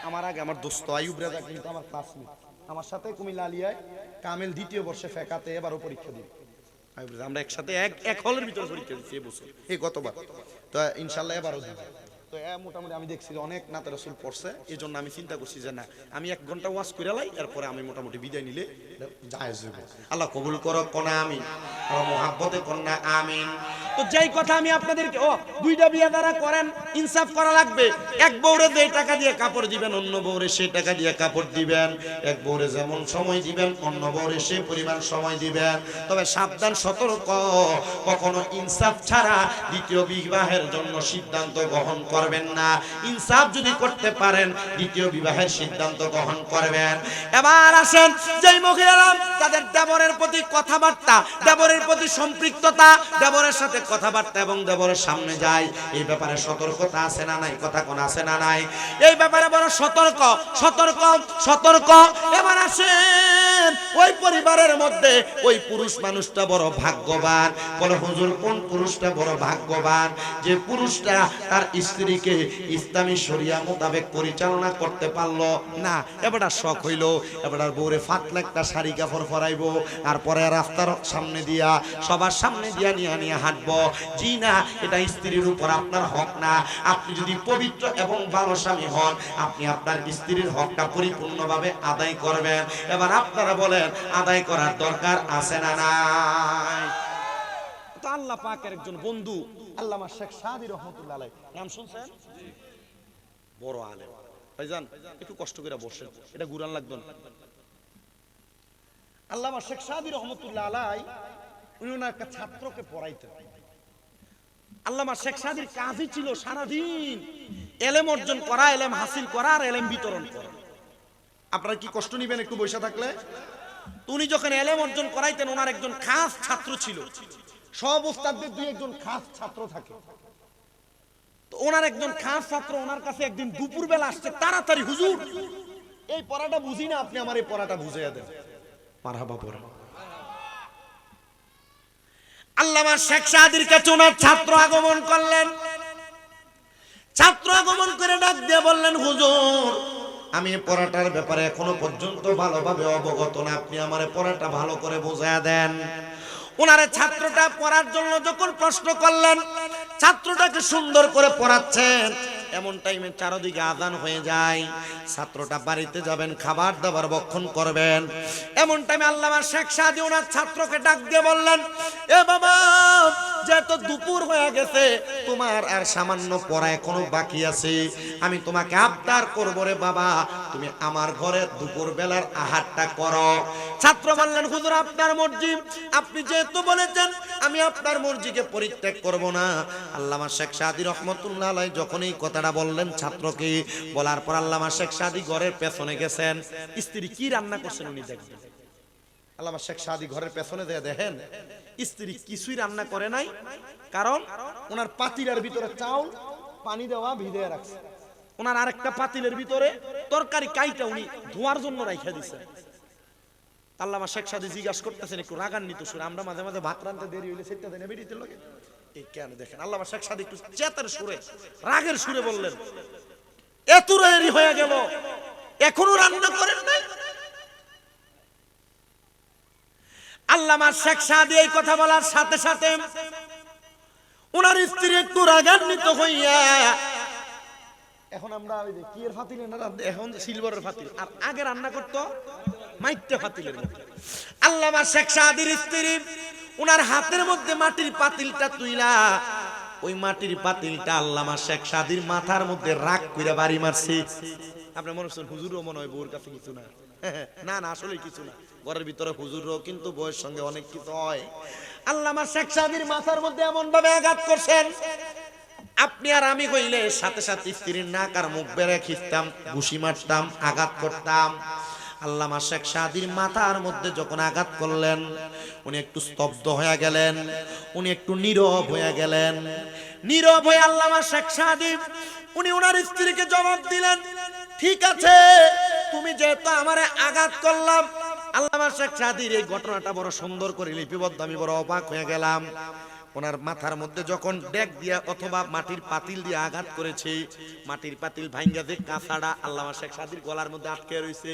আমার আগে আমার দোস্ত আইয়ুব রাজা কিন্তু আমার ক্লাসমেট, আমার সাথে কুমিল্লা আলিয়ায় কামেল দ্বিতীয় বর্ষে ফেকাতে এবারও পরীক্ষা দিবে। আমরা একসাথে এক হলের ভিতরে পরীক্ষা দিচ্ছি এবছর, এই গতবার। তো ইনশাল্লাহ এবারও দিব। তো মোটামুটি আমি দেখছি আমি নাতে রাসূল পড়ছে, এই জন্য আমি চিন্তা করছি যে না, আমি 1 ঘন্টা ওয়াজ করে লাই, এরপরে আমি মোটামুটি বিদায় নিলে জায়েজ হবে। আল্লাহ কবুল করো, কোনা আমিন, আর মুহাব্বতে কোনা আমিন। তো যেই কথা আমি আপনাদেরকে, দুইটা বিয়ে দ্বারা করেন, ইনসাফ করা লাগবে। এক বউরে যে টাকা দিয়ে কাপড় দিবেন, অন্য বউরে সেই টাকা দিয়ে কাপড় দিবেন। এক বউরে যেমন সময় দিবেন, অন্য বউরে সেই পরিমাণ সময় দিবেন। তবে সাবধান, সতর্ক, কখনো ইনসাফ ছাড়া দ্বিতীয় বিবাহের জন্য সিদ্ধান্ত গ্রহণ করবেন না। ইনসাফ যদি করতে পারেন, দ্বিতীয় বিবাহের সিদ্ধান্ত গ্রহণ করবেন। এবার আসেন, যেই মহিলারা তাদের দেবরের প্রতি কথাবার্তা, দেবরের প্রতি সম্পৃক্ততা, দেবরের সাথে কথাবার্তা এবং দেবরের সামনে যায়, এই ব্যাপারে সতর্কতা আছে না নাই? কথা কোন আছে না নাই? এই ব্যাপারে বড় সতর্ক, সতর্ক, সতর্ক। এবার আসেন, ওই পরিবারের মধ্যে ওই পুরুষ মানুষটা বড় ভাগ্যবান। বলে হুজুর, কোন পুরুষটা বড় ভাগ্যবান? যে পুরুষটা তার স্ত্রীকে ইসলামী শরিয়া মোতাবেক পরিচালনা করতে পারলো না। এবারটা শখ হইল, এবারটার বউরে ফাতলা একটা শাড়ি কাপড় পরাইবো, আর পরে রাস্তার সামনে দিয়া, সবার সামনে দিয়া নিয়ে হাঁটবো। জি না, এটা স্ত্রীর উপর আপনার হক না। আপনি যদি পবিত্র এবং ভালো স্বামী হন, আপনি আপনার স্ত্রীর হকটা পরিপূর্ণভাবে আদায় করবেন। এবার আপনারা বলেন, আদায় করার দরকার আছে না নাই? তো আল্লাহ পাকের একজন বন্ধু আল্লামা শেখ সাদী রহমাতুল্লাহ আলাইহি, নাম শুনছেন? বড় আলেম ভাইজান, একটু কষ্ট করে বসেন, এটা গুরান লাগতো না। আল্লামা শেখ সাদী রহমাতুল্লাহ আলাইহি উনি ওনার একটা ছাত্রকে পড়াইতেন। আল্লামা শেখ সাদীর কাজই ছিল সারাদিন এলেম অর্জন করা, এলেম হাসিল করা, আর এলেম বিতরণ করা। আপনারা কি কষ্ট নিবেন একটু বসে থাকলে? উনি যখন এলেম অর্জন করাইতেন, ওনার একজন খাস ছাত্র ছিল। সব ওস্তাদদের 2-1 খাস ছাত্র থাকে। তো ওনার একজন খাস ছাত্র ওনার কাছে একদিন দুপুর বেলা আসছে, তাড়াতাড়ি, হুজুর এই পড়াটা বুঝি না, আপনি আমার এই পড়াটা বুঝিয়ে দেন। মারহাবা পড়া। আল্লামা শেখ সাদীর কাছে ওনার ছাত্র আগমন করলেন। ছাত্র আগমন করে ডাক দিয়ে বললেন, হুজুর আমি পড়াটার ব্যাপারে এখনো পর্যন্ত ভালোভাবে অবগত না, আপনি আমার পড়াটা ভালো করে বুঝায়া দেন। ওনারে ছাত্রটা পড়ার জন্য যখন প্রশ্ন করলেন, ছাত্রটাকে সুন্দর করে পড়াচ্ছেন, এমন টাইমে চারদিকে আযান হয়ে যায়। ছাত্রটা বাড়িতে যাবেন, খাবার দাবার ভক্ষণ করবেন। এমন টাইমে আল্লামা শেখ সাদী ওনার ছাত্রকে ডাক দিয়ে বললেন, এ বাবা, যেহেতু দুপুর হয়ে গেছে, তোমার আর সামান্য পড়া এখনো বাকি আছে, আমি তোমাকে আবদার করবো রে বাবা, তুমি আমার ঘরে দুপুর বেলার আহারটা করো। ছাত্র বললেন, হুজুর আপনার মর্জি, আপনি যেহেতু বলেছেন, আমি আপনার মর্জিকে পরিত্যাগ করব না। আল্লামা শেখ সাদী রহমাতুল্লাহ আলাইহি যখন এই কথাটা বললেন ছাত্রকে, বলার পর আল্লামা শেখ সাদী ঘরের পেছনে গেছেন। স্ত্রী কি রান্না করছেন উনি দেখবেন। আল্লামা শেখ সাদী ঘরের পেছনে দিয়ে দেখেন স্ত্রী কিছুই রান্না করে নাই, কারণ ওনার পাতিলের ভিতরে চাউল পানি দেওয়া ভিজিয়ে রাখছে। ওনার আরেকটা পাতিলের ভিতরে তরকারি কাইটা উনি ধোয়ার জন্য রাইখা দিয়েছেন। আল্লামা শেখ সাদী জিজ্ঞাসা করতেছেন একটু রাগান্বিত সুরে, আমরা মাঝে মাঝে ভাত রান্না দেরি হইলে সেটা দেনে বেরিয়ে লাগে, এই কেন দেখেন। আল্লামা শেখ সাদী একটু চেতার সুরে, রাগের সুরে বললেন, এত দেরি হয়ে গেল এখনো রান্না করেন নাই? আল্লামা শেখ সাদী এই কথা বলার সাথে সাথে ওনার স্ত্রী একটু রাগান্বিত হইয়া, এখন আমরা ওই যে কি এর ফাতিলে না, এখন সিলভারের ফাতিল, আর আগে রান্না করতো মাইটে ফাতিলের মধ্যে। আল্লামা শেখ সাদীর স্ত্রী ওনার হাতের মধ্যে মাটির পাতিলটা তুইলা, ওই মাটির পাতিলটা আল্লামা শেখ সাদীর মাথার মধ্যে রাগ কইরা বাড়ি মারছে। আপনি মনে হচ্ছেন হুজুরও মনে হয় বউর কাছে কিছু না, না না আসলে কিছু না, ঘরের ভিতরে হুজুরও কিন্তু বউয়ের সঙ্গে অনেক কিছু হয়। আল্লামা শেখ সাদীর মাথার মধ্যে এমন ভাবে আঘাত করছেন, আপনি আর আমি কইলে সাথে সাথে স্ত্রীর নাক আর মুখ বেড়ে খিস্তাম, ঘুষি মারতাম, আঘাত করতাম। আল্লামা শেখ সাদীর মাথার মধ্যে যখন আঘাত করলেন, উনি একটু স্তব্ধ হয়ে গেলেন, উনি একটু নীরব হয়ে গেলেন। নীরব হয়ে আল্লামা শেখ সাদী উনি ওনার স্ত্রীকে জবাব দিলেন, ঠিক আছে, তুমি যেহেতু আমারে আঘাত করলাম। আল্লামা শেখ সাদীর এই ঘটনাটা বড় সুন্দর করে লিপিবদ্ধ, আমি বড় অবাক হয়ে গেলাম। ওনার মাথার মধ্যে যখন ডেক দিয়া অথবা মাটির পাতিল দিয়ে আঘাত করেছে, মাটির পাতিল ভাঙ্গা যে কাঁচাটা আল্লামা শেখ সাদির গলার মধ্যে আটকে রয়েছে,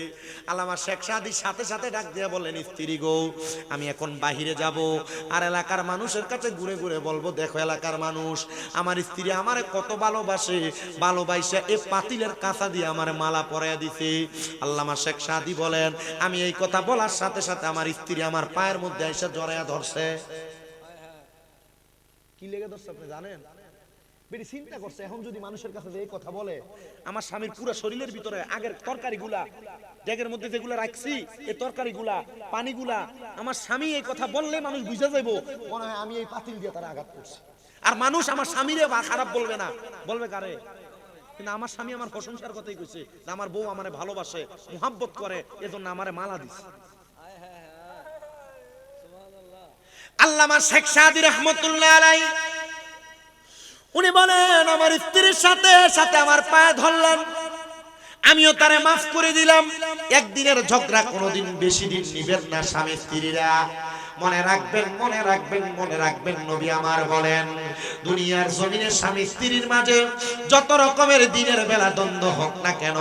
আল্লামা শেখ সাদির সাথে সাথে ডাক দিয়া বললেন, স্ত্রী গো আমি এখন বাহিরে যাব, আর এলাকার মানুষের কাছে ঘুরে ঘুরে বলবো, দেখো এলাকার মানুষ আমার স্ত্রী আমারে কত ভালোবাসে, ভালোবাসা এই পাতিলের কাঁচা দিয়ে আমার মালা পরাইয়া দিছে। আল্লামা শেখ সাদি বলেন, আমি এই কথা বলার সাথে সাথে আমার স্ত্রী আমার পায়ের মধ্যে এসে জড়াইয়া ধরছে। কি লেগে ধরছে আপনি জানেন? বেটি চিন্তা করছে, এখন যদি মানুষের কাছে এই কথা বলে, আমার স্বামীর পুরো শরীরের ভিতরে আগের তরকারিগুলা ডেগের মধ্যে যেগুলা রাখছি, এই তরকারিগুলা পানিগুলা, আমার স্বামী এই কথা বললে মানুষ বুঝে যাবো মনে হয় আমি এই পাতিল দিয়ে তারা আঘাত করছি। আর মানুষ আমার স্বামীরে খারাপ বলবে না, বলবে কারে? কিন্তু আমার স্বামী আমার প্রশংসার কথাই কইছে, আমার বউ আমারে ভালোবাসে, মুহাব্বত করে, এজন্য আমারে মালা দিছে। আল্লামা শেখ সাদি রাহমাতুল্লাহ আলাইহি উনি বলেন, আমার স্ত্রীর সাথে সাথে আমার পায়ে ধরলেন, আমিও তারে মাফ করে দিলাম। একদিনের ঝগড়া কোনোদিন বেশি দিন নিবেন না স্বামী স্ত্রীরা। মনে রাখবেন, মনে রাখবেন, মনে রাখবেন, নবী আমার বলেন, দুনিয়ার জমিনে স্বামী স্ত্রীর মাঝে যত রকমের দিনের বেলা দ্বন্দ্ব হোক না কেন,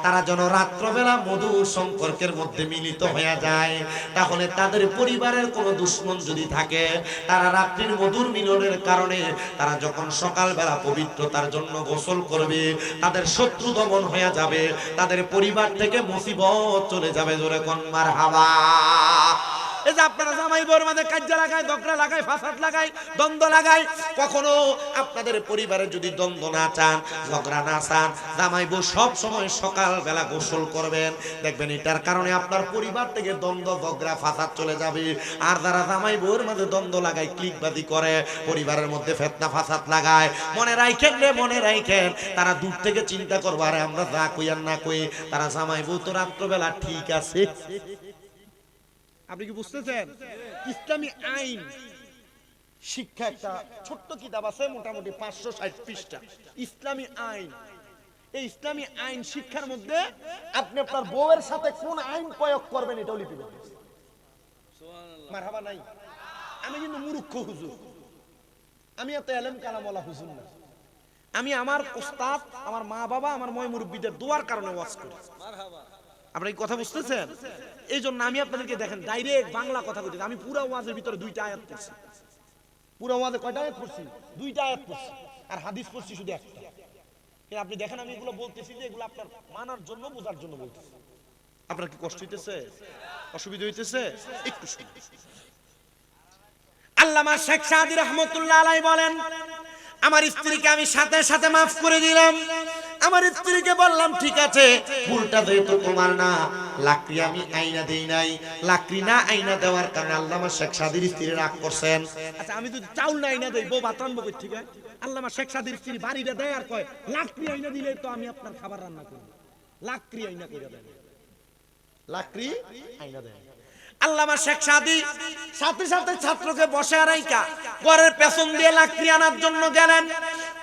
তারা যেন রাত্রবেলা মধুর সম্পর্কের মধ্যে মিলিত হয়ে যায়। তাহলে তাদের পরিবারের কোনো দুশ্মন যদি থাকে, তারা রাত্রির মধুর মিলনের কারণে তারা যখন সকালবেলা পবিত্রতার জন্য গোসল করবে, তাদের শত্রু দমন হয়ে যাবে, তাদের পরিবার থেকে মুসিবত চলে যাবে। জোরে কোন মারহাবা। এই যে আপনারা জামাই বউর মধ্যে কাজ্জা লাগায়, ঝগড়া লাগায়, ফাসাদ লাগায়, দ্বন্দ্ব লাগায়, কখনো আপনাদের পরিবারে যদি দ্বন্দ্ব না চান, ঝগড়া না চান, জামাই বউ সব সময় সকালবেলা গোসল করবেন, দেখবেন এটার কারণে আপনার পরিবার থেকে দ্বন্দ্ব, ঝগড়া, ফাসাদ চলে যাবে। আর যারা জামাই বউর মধ্যে দ্বন্দ্ব লাগায়, ক্লিকবাজি করে, পরিবারের মধ্যে ফিতনা ফাসাদ লাগায়, মনে রাখেন রে, মনে রাখেন, তারা দূর থেকে চিন্তা করবে, আরে আমরা যা কই আর না কই, তারা জামাই বউ তো রাত্রবেলা ঠিক আছে। আপনি কি বুঝতেছেন? ইসলামী আইন শিক্ষা একটা ছোট্ট কিতাব আছে, মোটামুটি 560 পৃষ্ঠা, ইসলামী আইন। এই ইসলামী আইন শিক্ষার মধ্যে আপনি আপনার বউয়ের সাথে কোন আইন প্রয়োগ করবেন এটাও লিপিবদ্ধ আছে। সুবহানাল্লাহ, মারহাবা নাই। আমি কিন্তু মূর্খ হুজুর, আমি এত এলেম কালামওয়ালা হুজুর না। আমি আমার উস্তাদ, আমার মা বাবা, আমার ময় মুরব্বিদের দোয়ার কারণে ওয়াজ করি। মারহাবা। আপনারা কি কথা বুঝতেছেন? এই জন্য আমি আপনাদেরকে দেখেন ডাইরেক্ট বাংলা কথা বলতেছি। আমি পুরো ওয়াজের ভিতরে 2টা আয়াত পড়ছি। পুরো ওয়াজে কয়টা আয়াত পড়ছি? 2টা আয়াত পড়ছি, আর হাদিস পড়ছি শুধু একটা। কিন্তু আপনি দেখেন আমি এগুলো বলতেছি যে এগুলো আপনার মানার জন্য, বোঝার জন্য বলতেছি। আপনার কি কষ্ট হইতেছে, অসুবিধা হইতেছে? একটু শুনুন। আল্লামা শেখ সাদি রাহমাতুল্লাহ আলাইহি বলেন, আমার স্ত্রীকে আমি সাথে সাথে মাফ করে দিলাম। আমার স্ত্রীকে বললাম, ঠিক আছে, ভুলটা যেহেতু তোমার না, লাকড়ি আমি আইনা দেই নাই, লাকড়ি না আইনা দেওয়ার কারণে আল্লামা শেখ সাদির স্ত্রী রাগ করছেন। আচ্ছা, আমি যদি চাউল না আইনা দেই, বউ ভাত রান্না কই? ঠিক আছে, আল্লামা শেখ সাদির স্ত্রী বাড়িটা দেয় আর কয়, লাকড়ি আইনা দিলে তো আমি আপনার খাবার রান্না করব। লাকড়ি আইনা কইরা দেন, লাকড়ি আইনা দেন। আল্লামা শেখ সাদি সাথে সাথে ছাত্রকে বসে রাইখা ঘরের পেছন দিয়ে লাকড়ি আনার জন্য গেলেন।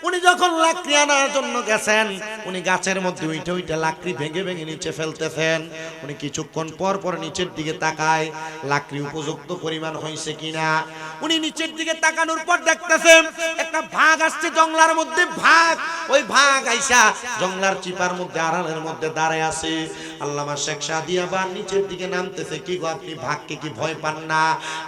উনি যখন লাকড়ি আনার জন্য গেছেন, উনি গাছের মধ্যে উঠে উঠে লাকড়ি ভেঙে ভেঙে নিচে ফেলতেছেন। উনি কিছুক্ষণ পর পর নিচের দিকে তাকায়, লাকড়ি উপযুক্ত পরিমাণ হয়েছে কিনা। উনি নিচের দিকে তাকানোর পর দেখতেছেন একটা ভাগ আসছে জঙ্গলার মধ্যে। ভাগ, ওই ভাগ আইসা জঙ্গলার চিপার মধ্যে আড়ালের মধ্যে দাঁড়ায় আছে। আল্লামা শেখ সাদি আবার নিচের দিকে নামতেছে। কি গো, আপনি ভাগকে কি ভয় পান না?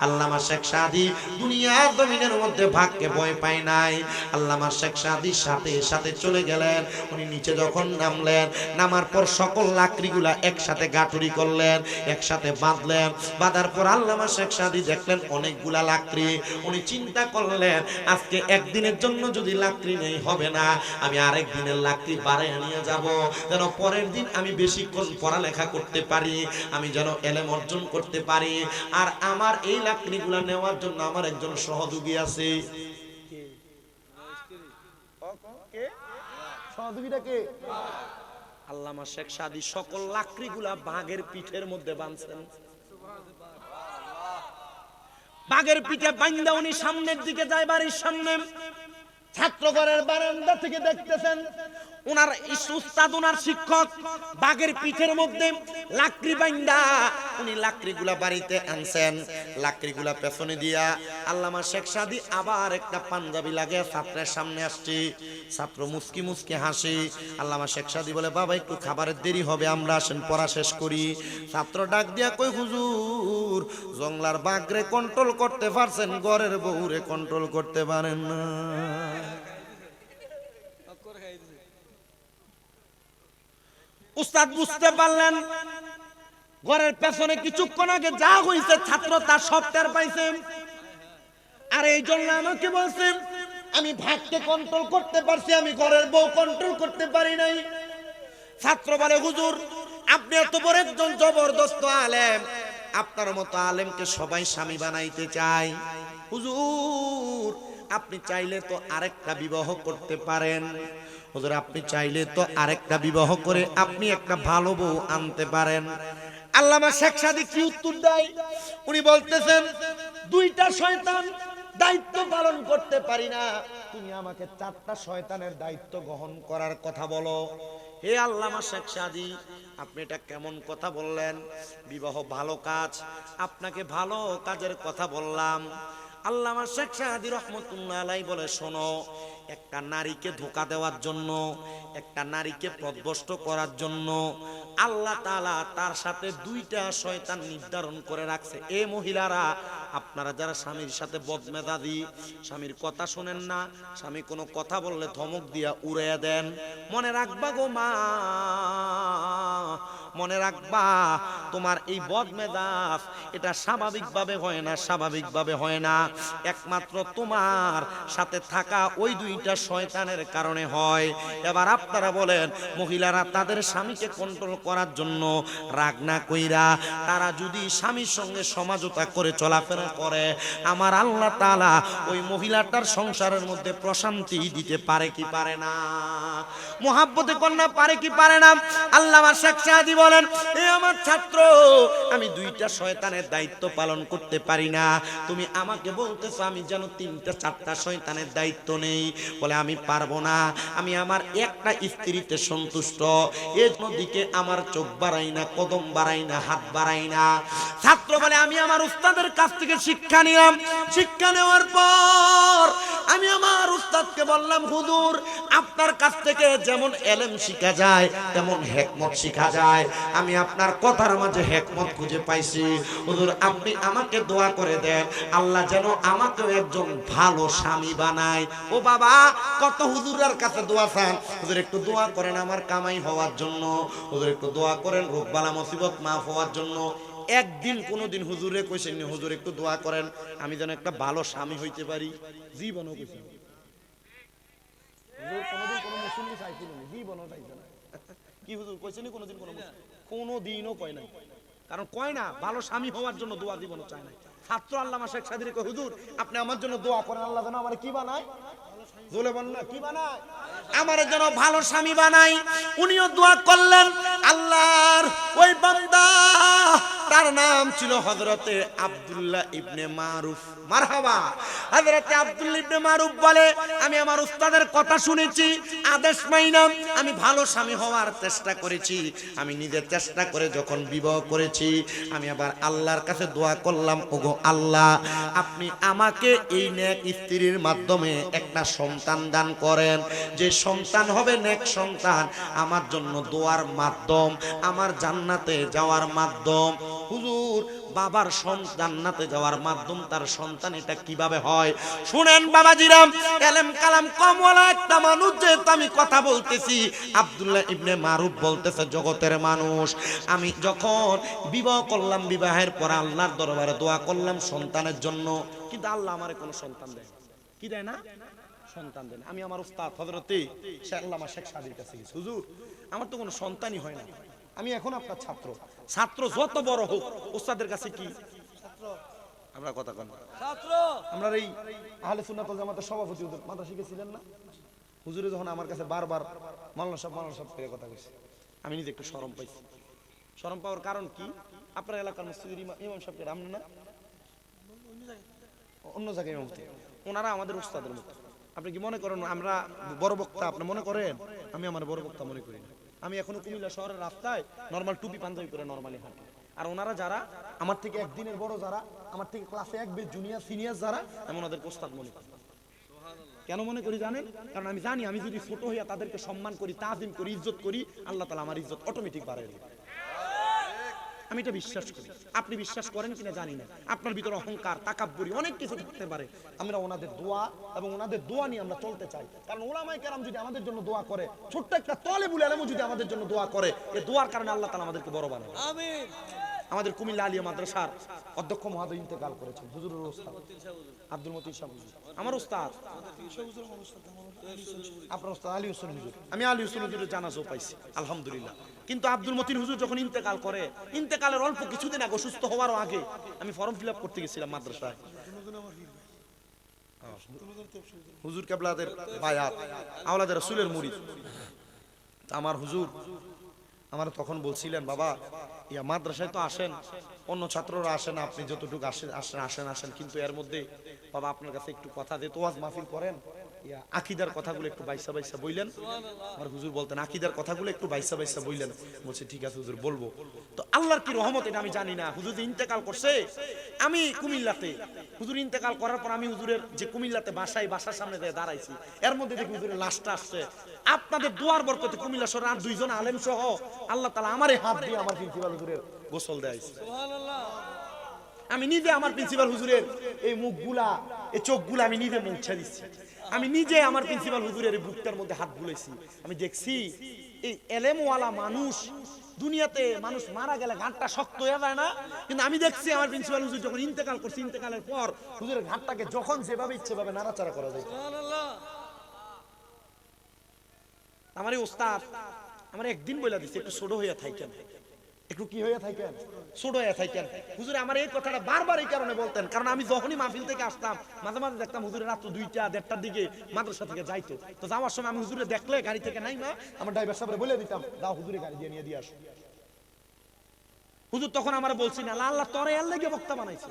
আল্লামা শেখ সাদি দুনিয়ার জমিনের মধ্যে ভাগকে ভয় পায় নাই। আল্লামা শেখ সাদির সাথে সাথে চলে গেলেন। উনি নিচে যখন নামলেন, নামার পর সকল লাকড়িগুলা একসাথে গাঁটুরি করলেন, একসাথে বাঁধলেন। বাঁধার পর আল্লামা শেখ সাদি দেখলেন অনেকগুলা লাকড়ি। উনি চিন্তা করলেন, আজকে একদিনের জন্য যদি লাকড়ি নেই হবে না, আমি আরেক দিনের লাকড়ি বাড়ায় নিয়ে যাব, যেন পরের দিন আমি বেশিক্ষণ পড়ালেখা করতে পারি, আমি যেন এলেম অর্জন করতে পারি। আর আমার এই লাকড়িগুলা নেওয়ার জন্য আমার একজন সহযোগী আছে। সহযোগীটাকে আল্লামা শেখ সাদি সকল লাকড়িগুলা বাঘের পিঠের মধ্যে বাঁধছেন। বাঘের পিঠে বাঁধা উনি সামনের দিকে যায়, বাড়ির সামনে। ছাত্রঘরের বারান্দা থেকে দেখতেছেন ওনার উস্তাদ ওনার শিক্ষক বাঘের পিঠের মধ্যে লাকড়ি বাইন্দা উনি লাকড়িগুলা বাড়িতে আনছেন। লাকড়িগুলা পেছনে দিয়া আল্লামা শেখ সাদী আবার একটা পাঞ্জাবি লাগিয়ে ছাত্রের সামনে আসছে। ছাত্র মুস্কি মুস্কি হাসি। আল্লামা শেখ সাদী বলে, বাবা একটু খাবারের দেরি হবে, আমরা আসেন পড়া শেষ করি। ছাত্র ডাক দিয়া কই, হুজুর জংলার বাঘরে কন্ট্রোল করতে পারছেন, ঘরের বউরে কন্ট্রোল করতে পারেন না। উস্তাদ বুঝতে পারলেন ঘরের পেছনে কিছুক্ষণ আগে যা হইছে ছাত্র তার সব টের পাইছে। আর এই জন্য আমাকে বলছেন আমি ভাগকে কন্ট্রোল করতে পারছি, আমি ঘরের বউ কন্ট্রোল করতে পারি নাই। ছাত্র বলে, হুজুর আপনি এত বড় একজন জবরদস্ত আলেম, আপনার মতো আলেমকে সবাই স্বামী বানাইতে চায়। হুজুর আপনি চাইলে তো আরেকটা বিবাহ করতে পারেন। হুজুর আপনি চাইলে তো আরেকটা বিবাহ করে আপনি একটা ভালো বউ আনতে পারেন। আল্লামা শেখ সাদী কি উত্তর দেয়? উনি বলতেছেন, দুইটা শয়তান দায়িত্ব পালন করতে পারি না, তুমি আমাকে চারটা শয়তানের দায়িত্ব গ্রহণ করার কথা বলো। হে আল্লামা শেখ সাদী, আপনি এটা কেমন কথা বললেন? বিবাহ ভালো কাজ, আপনাকে ভালো কাজের কথা বললাম। আল্লামা শেখ সাদী রহমতুল্লাহ আলাইহি বলে, শোনো, একটা নারীকে ধোঁকা দেওয়ার জন্য, একটা নারীকে পথভ্রষ্ট করার জন্য আল্লাহ তাআলা তার সাথে দুইটা শয়তান নির্ধারণ করে রাখছে। এ মহিলারা, আপনারা যারা স্বামীর সাথে বদমেজাজি, স্বামীর কথা শোনেন না, স্বামী কোনো কথা বললে ধমক দিয়া উড়াইয়া দেন, মনে রাখবা গো মা, মনে রাখবা তোমার এই বদমেজাজ এটা স্বাভাবিকভাবে হয় না, স্বাভাবিকভাবে হয় না, একমাত্র তোমার সাথে থাকা ওই দুইটা শয়তানের কারণে হয়। এবার আপনারা বলেন, মহিলারা তাদের স্বামীকে কন্ট্রোল করার জন্য রাগ না কইরা তারা যদি স্বামীর সঙ্গে সমঝোতা করে চলাফেরা করে, আমার আল্লাহ তাআলা ওই মহিলাটার সংসারের মধ্যে প্রশান্তি দিতে পারে কি পারে না? মুহাব্বতে কন্যা পারে কি পারে না? আল্লামা শেখ সাদী বলেন, এ আমার ছাত্র, আমি দুইটা শয়তানের দায়িত্ব পালন করতে পারি না, তুমি আমাকে বলতেছো আমি যেন তিনটা চারটা শয়তানের দায়িত্ব নেই। বলে, আমি পারবো না, আমি আমার একটা স্ত্রীতে সন্তুষ্ট, এর দিকে আমার চোখ বাড়াই না, কদম বাড়াই না, হাত বাড়াই না। ছাত্র বলে, আমি আমার উস্তাদের কাছ থেকে শিক্ষা নিলাম, শিক্ষা নেওয়ার পর আমি আমার উস্তাদকে বললাম, হুজুর আপনার কাছ থেকে যেমন এলেম শিখা যায় তেমন হিকমত শিখা যায়, আমি আপনার কথার মাঝে হিকমত খুঁজে পাইছি। হুজুর আপনি আমাকে দোয়া করে দেন, আল্লাহ যেন আমাকেও একজন ভালো স্বামী বানায়। ও বাবা, কত হুজুরের কাছে দোয়া চান, হুজুর একটু দোয়া করেন আমার কামাই হওয়ার জন্য, হুজুর একটু দোয়া করেন রোগবালা মুসিবত মাফ হওয়ার জন্য। একদিন কোনোদিন হুজুরে কইছেন নি, হুজুর একটু দোয়া করেন আমি যেন একটা ভালো স্বামী হইতে পারি? জীবনও কইছেন হুজুর, কোনোদিন কোনো মুসলিম চাইছিল না, জীবনও চাইছে না। কি হুজুর কইছেন কোনোদিন? কোনোদিনও কয় নাই। কারণ কয় না, ভালো স্বামী হওয়ার জন্য দোয়া জীবনও চায় না। ছাত্র আল্লামা শেখ সাদীর কয়, হুজুর আপনি আমার জন্য দোয়া করেন, আল্লাহ যেন আমার কি বানায়, জোলে বলেন না, কি বানায়, আমার যেন ভালো স্বামী বানাই। উনিও দোয়া করলেন। আল্লাহর ওই বান্দা, তার নাম ছিল হযরতে আব্দুল্লাহ ইবনে মারুফ। মারহাবা। হযরতে আব্দুল্লাহ ইবনে মারুফ বলে, আমি আমার উস্তাদের কথা শুনেছি, আদেশ মাইনাম, আমি ভালো স্বামী হওয়ার চেষ্টা করেছি, আমি নিজে চেষ্টা করে যখন বিবাহ করেছি, আমি আবার আল্লাহর কাছে দোয়া করলাম, ওগো আল্লাহ আপনি আমাকে এই নেক স্ত্রীর মাধ্যমে একটা সন্তান দান করেন, যে সন্তান হবে নেক সন্তান, আমার জন্য দোয়ার মাধ্যম, আমার জান্নাতে যাওয়ার মাধ্যম। হুজুর বাবার জান্নাতে যাওয়ার মাধ্যম তার সন্তান, এটা কিভাবে হয় শুনেন বাবাজিরাম। এলেম কালাম কমওয়ালা একটা মানুষ, যেহেতু আমি কথা বলতেছি, আব্দুল্লাহ ইবনে মারুফ বলতেছে, জগতের মানুষ, আমি যখন বিবাহ করলাম, বিবাহের পর আল্লাহর দরবারে দোয়া করলাম সন্তানের জন্য, কিন্তু আল্লাহ আমারে কোনো সন্তান দেয় না। কি দেয় না? সন্তান দেন। আমি আমার উস্তাদ হযরতে আল্লামা শেখ সাদীর কাছে গেছি, হুজুর আমার তো কোনো সন্তানই হয় না, আমি এখন আপনার ছাত্র, ছাত্র যত বড় হোক উস্তাদের কাছে কি ছাত্র, আমরা কথা কন ছাত্র। আমরা এই আহলে সুন্নাত ওয়াল জামাতের সভাপতি হুজুর মাদ্রাসা শিখেছিলেন না, হুজুরে যখন আমার কাছে বারবার মাওলানা সাহেব করে কথা কইছে, আমি নিজে একটু শরম পাইছি। শরম পাওয়ার কারণ কি? আপনার এলাকার মসজিদের ইমাম সাহেবকে রামনে না, অন্য জায়গায় ইমামতি, ওনারা আমাদের উস্তাদের মতো, আপনি কি মনে করেন আমরা বড় বক্তা? আপনি মনে করেন আমি আমার বড় বক্তা মনে করি না। আমি এখনো কুমিল্লা শহরের রাস্তায় নরমাল টুপি পাঞ্জাবি করে নরমালি হাঁটি। আর ওনারা যারা আমার থেকে একদিনের বড়, যারা আমার থেকে ক্লাসে এক বেশ জুনিয়র সিনিয়র, যারা আমি ওনাদের ওস্তাদ মনে করি। কেন মনে করি জানেন? কারণ আমি জানি আমি যদি ছোট হইয়া তাদেরকে সম্মান করি, তাজিম করি, ইজ্জত করি, আল্লাহ তাআলা আমার ইজ্জত অটোমেটিক বাড়ায় দেবে। আমি এটা বিশ্বাস করি। আপনি বিশ্বাস করেন কিনা জানি না। আপনার ভিতরে অহংকার, তাকাব্বুরি অনেক কিছু থাকতে পারে। আমরা ওনাদের দোয়া এবং ওনাদের দোয়া নিয়ে আমরা চলতে চাই। কারণ উলামায়ে কেরাম যদি আমাদের জন্য দোয়া করে, ছোট্ট একটা তালেবুল ইলমও যদি আমাদের জন্য দোয়া করে, এই দোয়ার কারণে আল্লাহ তাআলা আমাদেরকে বড় বানায়। আমিন। আমাদের কুমিল্লা আলিয়া মাদ্রাসার অধ্যক্ষ মহোদয় ইন্তেকাল করেছেন, হুজুরের ওস্তাদ আব্দুল মতিন সাহেব হুজুর, আমার ওস্তাদ। আপনার ওস্তাদ আলী হোসেন হুজুর। আমি আলী হোসেন হুজুরের জানাজাও পাইছি আলহামদুলিল্লাহ। কিন্তু আব্দুল মতিন হুজুর যখন ইন্তেকাল করে, ইন্তেকালের অল্প কিছুদিন আগে, অসুস্থ হওয়ারও আগে, আমি ফর্ম ফিল আপ করতে গেছিলাম মাদ্রাসায়। হুজুর কেবলাদের বায়াত, আওলাদের রাসূলের মুরিদ। আমার হুজুর আমার তখন বলছিলেন, বাবা ইয়া মাদ্রাসায় তো আসেন, অন্য ছাত্ররা আসেন, আপনি যতটুকু আসেন, কিন্তু এর মধ্যে বাবা আপনার কাছে একটু কথা দিয়ে তোয়াজ মাহফিল করেন, ইয়া আকীদার কথাগুলো একটু বাইসা বাইসা বললেন। আমার হুজুর বলতেন আকীদার কথাগুলো একটু বাইসা বাইসা বললেন। বলছে ঠিক আছে হুজুর বলবো। তো আল্লাহর কি রহমত এটা আমি জানি না। হুজুর ইন্তেকাল করছে, আমি কুমিল্লাতে, হুজুর ইন্তেকাল করার পর আমি হুজুরের যে কুমিল্লাতে বাসার সামনে দিয়ে দাঁড়াইছি, এর মধ্যে দেখি হুজুরের লাশটা আসছে। আপনাদের দোয়ার বরকতে কুমিল্লা শহরে আর দুইজন আলেম সহ আল্লাহ তাআলা আমারে হাত দিয়ে আমার প্রিন্সিপাল হুজুরের গোসল দেয়াইছে। সুবহানাল্লাহ। আমি নিজে আমার প্রিন্সিপাল হুজুরের এই মুখগুলা, এই চোখগুলা আমি নিজে মুছা দিচ্ছি। আমি নিজে আমার প্রিন্সিপাল হুজুরের বুকটার মধ্যে হাত বুলাইছি। আমি দেখছি এই এলেমওয়ালা মানুষ, দুনিয়াতে মানুষ মারা গেলে ঘাটটা শক্ত হয়ে যায় না, কিন্তু আমি দেখছি আমার প্রিন্সিপাল হুজুর যখন ইন্তেকাল করছে, ইন্তেকালের পর হুজুরের ঘাটটাকে যখন যেভাবে ইচ্ছে ভাবে নাড়াচাড়া করা যায়। সুবহানাল্লাহ। আমার এই ওস্তাদ আমার একদিন বইলা দিচ্ছে একটু ছোট হইয়া থাকেন, একটু কি হইয়া থাকেন, ছোট হইয়া থাকেন। হুজুরে আমার এই কথাটা বারবার এই কারণে বলতেন, কারণ আমি যখনই মাহফিল থেকে আসতাম মাঝে মাঝে দেখতাম হুজুরের রাত 2টা 1:30টার দিকে মাদ্রাসা থেকে যাইতো। তো যাওয়ার সময় আমি হুজুরে দেখলে গাড়ি থেকে নাইমা আমার ড্রাইভার সাহেবরে বলে দিতাম, দাও হুজুরে গাড়ি দিয়ে নিয়ে আসো। হুজুর তখন আমার বলছি না, আল্লাহ তোরে আল্লাহ কে বক্তা বানাইছে,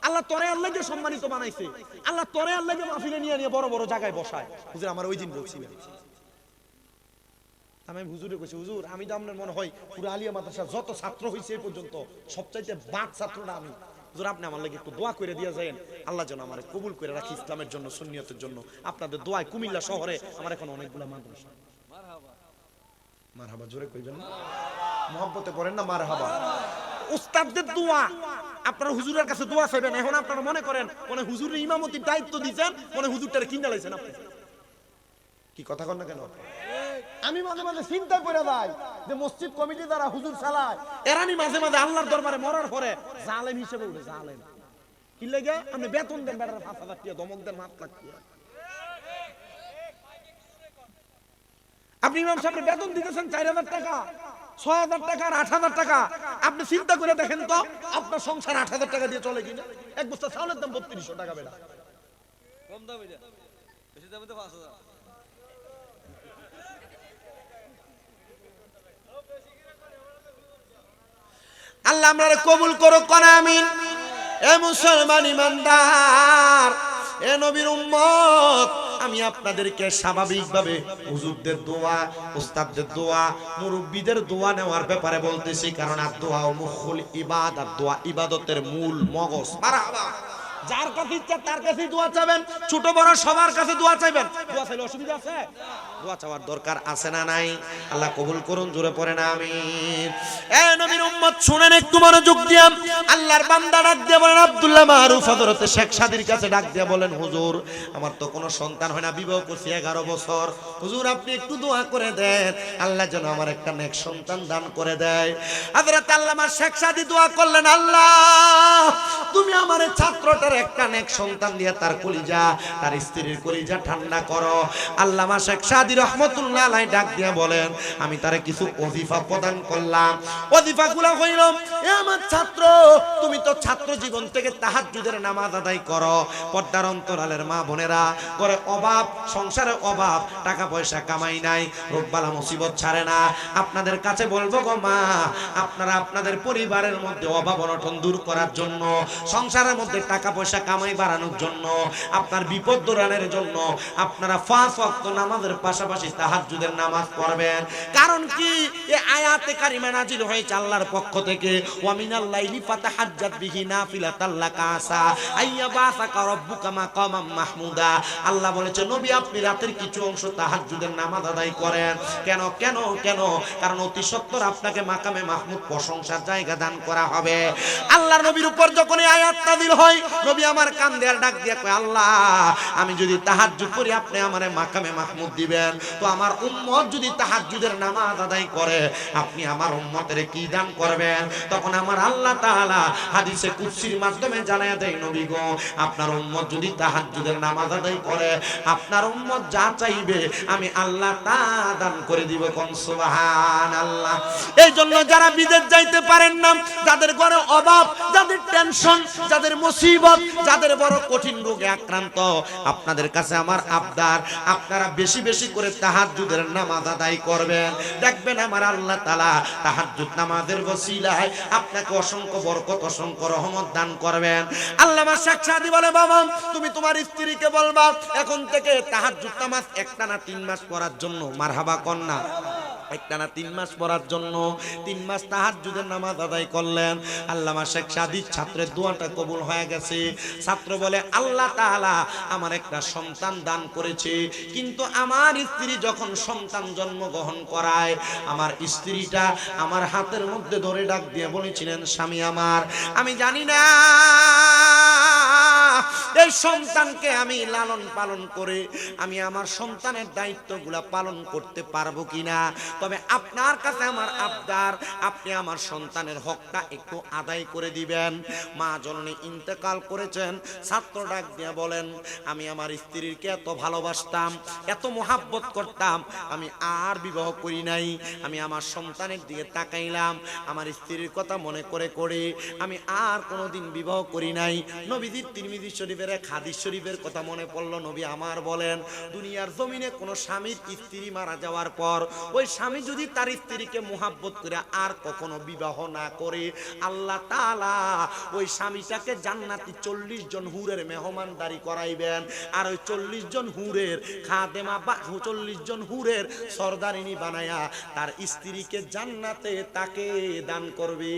আল্লাহ তোরে আল্লাহ কে সম্মানিত বানাইছে, আল্লাহ তোরে আল্লাহ কে মাহফিলে নিয়ে নিয়ে বড় বড় জায়গায় বসায়। হুজুর আমার ওই দিন বলছিলেন। আমি হুজুরে কইছি, হুজুর আমি তো আপনার মনে হয় পুরো আলিয়া মাদ্রাসার যত ছাত্র হইছে এই পর্যন্ত সবচাইতে বাদ ছাত্রটা আমি। হুজুর আপনি আমার লাগি একটু দোয়া করে দিয়ে যায়েন, আল্লাহ যেন আমারে কবুল করে রাখি ইসলামের জন্য, সুন্নিয়তের জন্য। আপনাদের দোয়ায় কুমিল্লা শহরে আমার এখন অনেকগুলা মাদ্রাসা। মারহাবা, মারহাবা জোরে কইবেন না, মহব্বতে পড়েন না মারহাবা। উস্তাদদের দোয়া, আপনারা হুজুরের কাছে দোয়া চাইবেন। এখন আপনারা মনে করেন মনে হুজুরের ইমামতির দায়িত্ব দিয়েছেন, মনে হুজুরটারে কিনা লাইছেন আপনি। কি কথা কন না কেন? আমি মাঝে মাঝে চিন্তায় পড়ে যাই যে মসজিদ কমিটি দ্বারা হুজুর চালায়, এরানি মাঝে মাঝে আল্লাহর দরবারে মরার পরে জালেম হিসেবে উঠে। জালেম কি লাগে? আপনি বেতন দেন বেটার 5,000 টাকা, দমক দেন 5 লাখ টাকা। আপনি ইমাম সাহেবের বেতন দিতেছেন 4,000 টাকা, 6,000 টাকা আর 8,000 টাকা। আপনি চিন্তা করে দেখেন তো আপনার সংসার 8,000 টাকা দিয়ে চলে কিনা? এক বস্তা চাউলের দাম 3200 টাকা বেটা। কম দাম এটা, বেশি দামে তো 5,000। আল্লাহ আমরারে কবুল করুক, কোন আমিন। এ মুসলমান ইমানদার, এ নবীর উম্মত, আমি আপনাদেরকে স্বাভাবিকভাবে হুজুরদের দোয়া, উস্তাদদের দোয়া, মুরব্বিদের দোয়া নেওয়ার ব্যাপারে বলতেছি, কারণ আদ-দোয়া মুখুল ইবাদত, দোয়া ইবাদতের মূল মগজ। মারহাবা। যার কাছে ইচ্ছা তার কাছেই দোয়া চাইবেন, ছোট বড় সবার কাছে দোয়া চাইবেন। দোয়া চাইলে অসুবিধা আছে? দোয়া চাওয়ার দরকার আছে না নাই? আল্লাহ কবুল করুন, জোরে পড়েন আমিন। এ নবীর উম্মত শুনেন একটু মনোযোগ দিয়ে। আল্লাহর বান্দা ডাক দিয়ে বলেন, আব্দুল্লাহ মারুফ হযরত শেখ সাদির কাছে ডাক দিয়ে বলেন, হুজুর আমার তো কোনো সন্তান হয় না, বিবাহ করছি 11 বছর, হুজুর আপনি একটু দোয়া করে দেন আল্লাহ যেন আমার একটা নেক সন্তান দান করে দেয়। হযরত আল্লামা শেখ সাদি দোয়া করলেন, আল্লাহ তুমি আমার ছাত্রটার একটা নেক সন্তান দিয়ে তার কলিজা, তার স্ত্রীর কলিজা ঠান্ডা করো। আল্লামা শেখ সাদি রাহমাতুল্লাহ আলাইহি ডাক দিয়ে বলেন, আমি তারে কিছু ওজিফা প্রদান করলাম। ওজিফাগুলো হইল, এ আমার ছাত্র তুমি তো ছাত্র জীবন থেকে তাহাজ্জুদের নামাজ আদায় করো। পর্দার অন্তরালের মা বোনেরা, ঘরে অভাব, সংসারে অভাব, টাকা পয়সা কামাই নাই, রোগবালা মুসিবত ছাড়ে না। আপনাদের কাছে বলবো গো মা, আপনারা আপনাদের পরিবারের মধ্যে অভাব অনটন দূর করার জন্য, সংসারের মধ্যে টাকা পয়সা কামাই বাড়ানোর জন্য, আপনার বিপদ দূরানোর জন্য আপনারা 5 ওয়াক্ত নামাজের পাশাপাশি তাহাজ্জুদের নামাজ পড়বেন। কারণ কি, এই আয়াতে কারিমা নাজিল হয়েছে আল্লাহর পক্ষ থেকে, ওয়া মিনাল লাইলি ফাতাহাজ্জাত বিহি নাফিলাতাল লাকা আসা আইয়াবাসাকা রাব্বুকা মাকামাম মাহমুদা। আল্লাহ বলেছে নবী আপনি রাতের কিছু অংশ তাহাজ্জুদের নামাজ আদায় করেন। কেন কেন কেন? কারণ অতি সত্বর আপনাকে মাকামে মাহমুদ প্রশংসার জায়গা দান করা হবে। আল্লাহর নবীর উপর যখন এই আয়াত নাযিল হয়, নবী আমার কান দিয়ে ডাক দিয়ে কয়, আল্লাহ আমি যদি তাহাজ্জুদ করি আপনি আমারে মাকামে মাহমুদ দিবেন, তো আমার উম্মত যদি তাহাজ্জুদের নামাজ আদায় করে আপনি আমার উম্মতের কি দান করবেন? তখন আমার আল্লাহ তাআলা হাদিসে কুদসির মাধ্যমে জানায়া দেয়, নবী গো আপনার উম্মত যদি তাহাজ্জুদের নামাজ আদায় করে আপনার উম্মত যা চাইবে আমি আল্লাহ তা দান করে দিব। কোন সুবহানাল্লাহ। এই জন্য যারা বিদেশ যাইতে পারেন না, যাদের ঘরে অভাব, যাদের টেনশন, যাদের মুসিবত, যাদের বড় কঠিন রোগে আক্রান্ত, আপনাদের কাছে আমার আবদার, আপনারা বেশি বেশি করে তাহাজ্জুদের নামাজ আদায় করবেন। দেখবেন আমার আল্লাহ তাআলা তাহাজ্জুদ নামাজের ওসিলায় আপনাকে অসংখ্য বরকত, অসংখ্য রহমত দান করবেন। আল্লামা শেখ সাদী বলে, বাবা তুমি তোমার স্ত্রীকে বলবা এখন থেকে তাহাজ্জুদ নামাজ একটানা 3 মাস পড়ার জন্য। মারহাবা কন্যা। একটানা 3 মাস পড়ার জন্য 3 মাস তাহাজ্জুদের নামাজ আদায় করলেন। আল্লামা শেখ সাদীর ছাত্রের দোয়াটা কবুল হয়ে গেছে। ছাত্র বলে, আল্লাহ তাআলা আমার একটা সন্তান দান করেছে, কিন্তু আমার স্ত্রী যখন সন্তান জন্মগ্রহণ করায় আমার স্ত্রীটা আমার হাতের মধ্যে ধরে ডাক দিয়ে বলেছিলেন, স্বামী আমার, আমি জানি না এই সন্তানকে আমি লালন পালন করে আমি আমার সন্তানের দায়িত্বগুলা পালন করতে পারবো কিনা, তবে আপনার কাছে আমার আবদার, আপনি আমার সন্তানের হকটা একটু আদায় করে দিবেন। মা জননী ইন্তেকাল করেছেন। ছাত্র ডাক দিয়ে বলেন, আমি আমার স্ত্রীকে এত ভালোবাসতাম, এত মোহাব্বত করতাম, আমি আর বিবাহ করি নাই। আমি আমার সন্তানের দিকে তাকাইলাম, আমার স্ত্রীর কথা মনে করে করে আমি আর কোনোদিন বিবাহ করি নাই। নবীজির তিরমিজি শরীফের এক হাদিস শরীফের কথা মনে পড়লো। নবী আমার বলেন, দুনিয়ার জমিনে কোনো স্বামীর স্ত্রী মারা যাওয়ার পর ওই স্বামী যদি তার স্ত্রীকে মোহাব্বত করে আর কখনো বিবাহ না করে, আল্লাহ তাআলা ওই স্বামীটাকে জান্নাতি 40 জন হুরের মেহমানদারি করাইবেন। আর ওই 40 জন হুরের খাদেমা বা 40 জন হুরের সরদারিনী বানায়া তার স্ত্রীকে জান্নাতে তাকে দান করবে।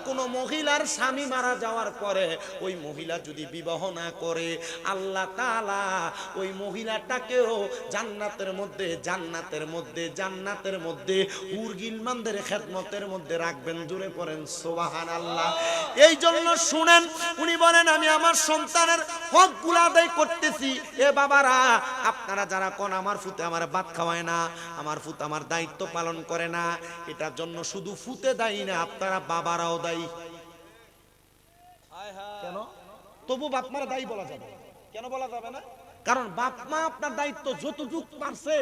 কোন মহিলার স্বামী মারা যাওয়ার পরে ওই মহিলা যদি বিবাহ না করে, আল্লাহ তাআলা ওই মহিলাটাকেও জান্নাতের মধ্যে জান্নাতের মধ্যে জান্নাতের মধ্যে হুরগিলমানদের খেদমতের মধ্যে রাখবেন। জোরে পড়েন সুবহানাল্লাহ। এই জন্য শুনেন, উনি বলেন আমি আমার সন্তানের হকগুলো আদায় করতেছি। এ বাবারা, আপনারা যারা কোন আমার ফুতে আমার ভাত খাওয়ায় না, আমার ফুত আমার দায়িত্ব পালন করে না, এটার জন্য শুধু ফুতে দায়ী না, আপনারা বাবারাও দায়ী। কেন? তবু বাপ মারা দায়ী বলা যাবে, কেন বলা যাবে না? কারণ বাপ মা আপনার দায়িত্ব যতটুক পারছে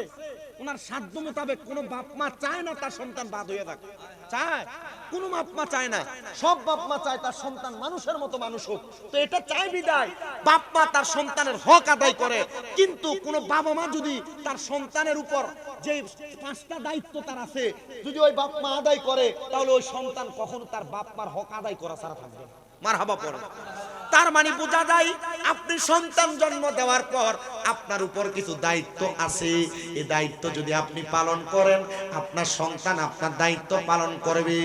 ওনার সাধ্য মোতাবেক। কোন বাপ মা চায় না তার সন্তান বাদ হয়ে থাকে, চায়? কোন বাপ মা চায় না। সব বাপ মা চায় তার সন্তান মানুষের মতো মানুষ হোক। তো এটা চাই বিদায় বাপ মা তার সন্তানের হক আদায় করে। কিন্তু কোন বাবা মা যদি তার সন্তানের উপর যে 5টা দায়িত্ব তার আছে, যদি ওই বাপ মা আদায় করে, তাহলে ওই সন্তান কখনো তার বাপ মার হক আদায় করা ছাড়া থাকবে না। মারহাবা পড়ে। তার মানে বোঝা যায় আপনি সন্তান জন্ম দেওয়ার পর আপনার উপর কিছু দায়িত্ব আছে। এই দায়িত্ব যদি আপনি পালন করেন, আপনার সন্তান আপনার দায়িত্ব পালন করবে।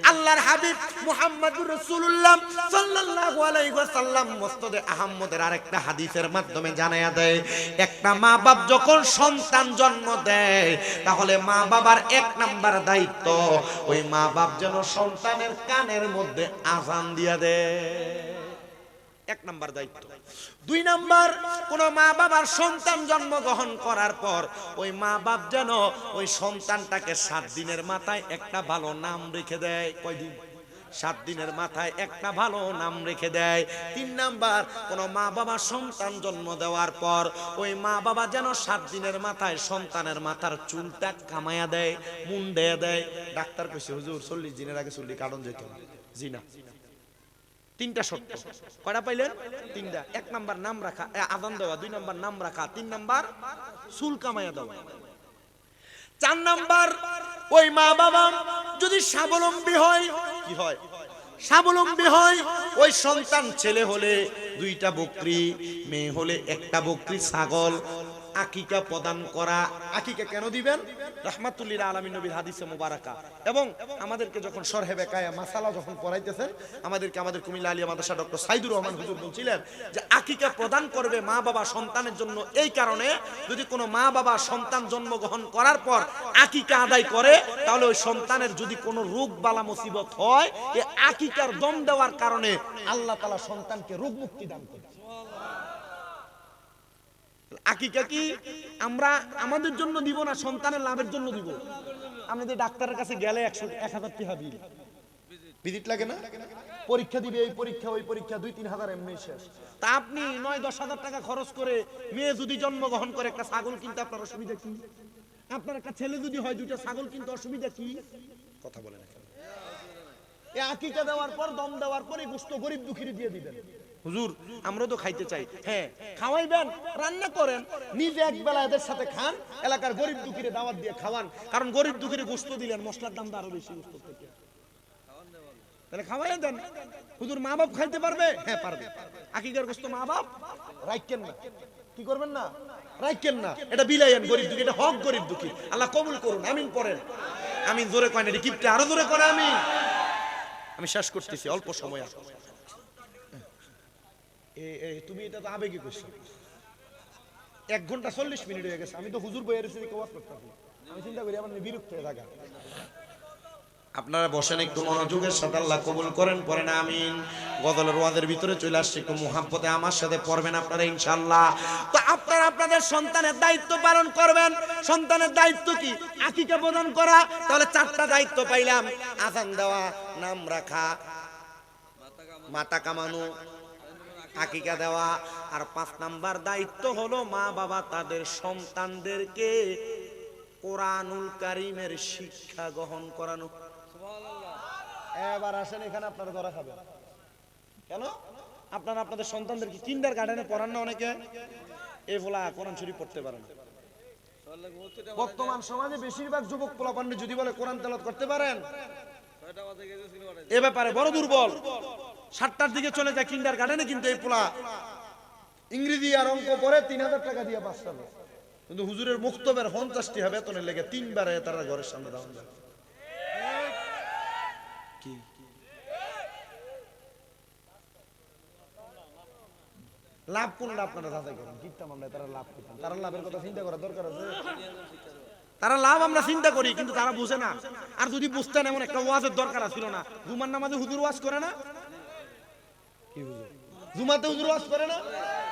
আল্লাহর হাবিব মুহাম্মদুর রাসূলুল্লাহ সাল্লাল্লাহু আলাইহি ওয়াসাল্লাম মুসনাদে আহমদের আরেকটা হাদিসের মাধ্যমে জানায়া দেয়, একটা মা বাপ যখন সন্তান জন্ম দেয়, তাহলে মা বাবার 1 নাম্বার দায়িত্ব ওই মা বাপ যেন সন্তানের কানের মধ্যে আযান দিয়ে দেয়। 1 নাম্বার দায়িত্ব। 2 নাম্বার, কোন মা বাবার সন্তান জন্মগ্রহণ করার পর ওই মা বাপ যেন ওই সন্তানটাকে 7 দিনের মাথায় একটা ভালো নাম রেখে দেয়। কয়দিন? 7 দিনের মাথায় একটা ভালো নাম রেখে দেয়। 3 নাম্বার, কোন মা বাবা সন্তান জন্ম দেওয়ার পর ওই মা বাবা যেন 7 দিনের মাথায় সন্তানের মাথার চুলটা কামায়া দেয়, মুন্ডে দেয়। ডাক্তার কইছে হুজুর 40 দিনের আগে চুল কাটন যেত না। জি না, 3টা শর্ত। কয়টা পাইলেন? 3টা। 1 নাম্বার নাম রাখা, আযান দেওয়া। 2 নাম্বার নাম রাখা। 3 নাম্বার চুল কামায়া দেওয়া। 4 নাম্বার, ওই মা বাবা যদি স্বাবলম্বী হয়, কি হয়? স্বাবলম্বী হয়। ওই সন্তান ছেলে হলে 2টা বকরি, মেয়ে হলে 1টা বকরি, ছাগল আকিকা প্রদান করা। আকিকা কেন দিবেন? রাহমাতুল্লিল আলামিন নবীর হাদিসে মুবারাকা। এবং আমাদেরকে যখন শরহে বেকায়া মাসালা যখন পড়াইতেছেন, আমাদের কুমিল্লা আলিয়া মাদ্রাসা ডক্টর সাইদুর রহমান হুজুর বলছিলেন যে আকিকা প্রদান করবে মা বাবা সন্তানের জন্য এই কারণে, যদি কোনো মা বাবা সন্তান জন্মগ্রহণ করার পর আকিকা আদায় করে, তাহলে ওই সন্তানের যদি কোনো রোগ বালা মুসিবত হয়, এই আকিকার দম দেওয়ার কারণে আল্লাহ তাআলা সন্তানকে রোগ মুক্তি দান করে। আকিকা কি আমরা আমাদের জন্য দিব না, সন্তানের লাভের জন্য দিব? আপনি যে ডাক্তারের কাছে গেলে 100-1000 টাকা বিল, ভিজিট লাগে না? পরীক্ষা দিবে, এই পরীক্ষা ওই পরীক্ষা, 2-3 হাজার এমনি শেষ। তা আপনি 9-10 হাজার টাকা খরচ করে মেয়ে যদি জন্মগ্রহণ করে, একটা ছাগল কিনতে আপনার অসুবিধা কি? আপনার একটা ছেলে যদি হয় 2টা ছাগল কিনতে অসুবিধা কি? কথা বলেন না। এই আকিকা দেওয়ার পর, দম দেওয়ার পর এই গোশত গরিব দুঃখীরে দিয়ে দিবেন। হুজুর আমরা তো খাইতে চাই, হ্যাঁ খাওয়াইবেন, রান্না করেন, নিজে এক বেলা এদের সাথে খান, এলাকার গরিব দুঃখীরে দাওয়াত দিয়ে খাওয়ান। কারণ গরিব দুঃখীরে গোশত দিলেন, মশলার দাম আরো বেশি গোশত থেকে, তাহলে খাওয়াই দেন। হুজুর মা বাপ খাইতে পারবে? হ্যাঁ পারবে। আকিকার গোশত মা বাপ রাখেন না, কি করবেন না? রাখেন না, এটা বিলাইয়েন গরিব দুঃখী, এটা হক গরিব দুঃখী। আল্লাহ কবুল করুন, আমিন পড়েন। আমিন জোরে কয় না, এটা কিপটে আরো জোরে করে আমিন। আমি শেষ করতেছি, অল্প সময় আছে। তুমি এটা তো আবেগে কইছো। 1 ঘন্টা 40 মিনিট হয়ে গেছে, আমি তো হুজুর বইয়ের এসে ওয়াজ করতেছি, আমি চিন্তা করি আমার বিরক্ত হয়ে থাকা। আপনারা বসেন একটু মনোযোগের সাথে, আল্লাহ কবুল করেন, পড়েন আমিন। গজলের ওয়াজের ভিতরে চলে আসছে, একটু মুহাব্বতে আমার সাথে পড়বেন আপনারা ইনশাআল্লাহ। তো আপনারা আপনাদের সন্তানের দায়িত্ব পালন করবেন। সন্তানের দায়িত্ব কি? আকিকা প্রদান করা। তাহলে 4টা দায়িত্ব পাইলাম: আযান দেওয়া, নাম রাখা, মাতা কামানো, আকিকা দেওয়া। আর 5 নাম্বার দায়িত্ব হলো মা বাবা তাদের সন্তানদেরকে কোরআনুল কারীমের শিক্ষা গ্রহণ করানো। এবার আসেন এখানে আপনারা ধরা খাবেন কেন? আপনারা আপনাদের সন্তানদেরকে কিন্ডার গার্ডেনে পড়ান না? অনেকে এই বলা কোরআন শরীফ পড়তে পারেন। বর্তমান সমাজে বেশিরভাগ যুবক পোলাপান্ডি যদি বলে কোরআন তেলাওয়াত করতে পারেন, এ ব্যাপারে বড় দুর্বল। 7টার দিকে চলে যায় কিন্ডার গার্ডেনে, কিন্তু এই পোলা ইংরেজি আর অঙ্ক পড়ে 3000 টাকা দিয়ে পাস হবে। কিন্তু হুজুরের মুক্তবের 50টি হবে বেতনের লেগে 3 বারে তারা ঘরের সামনে দাঁড়ান যায়। কি লাভ কোনটা আপনারা যাচাই করেন? কিপটা মামলায় তারা লাভ করতেন, তারা লাভের কথা চিন্তা করার দরকার আছে। তারা লাভ আমরা চিন্তা করি, কিন্তু তারা বুঝে না। আর যদি বুঝতেন, এমন একটা ওয়াজের দরকার ছিল না। জুমার নামাজে হুজুর ওয়াজ করে না? কি হুজুর জুমাতে হুজুর ওয়াজ করে না?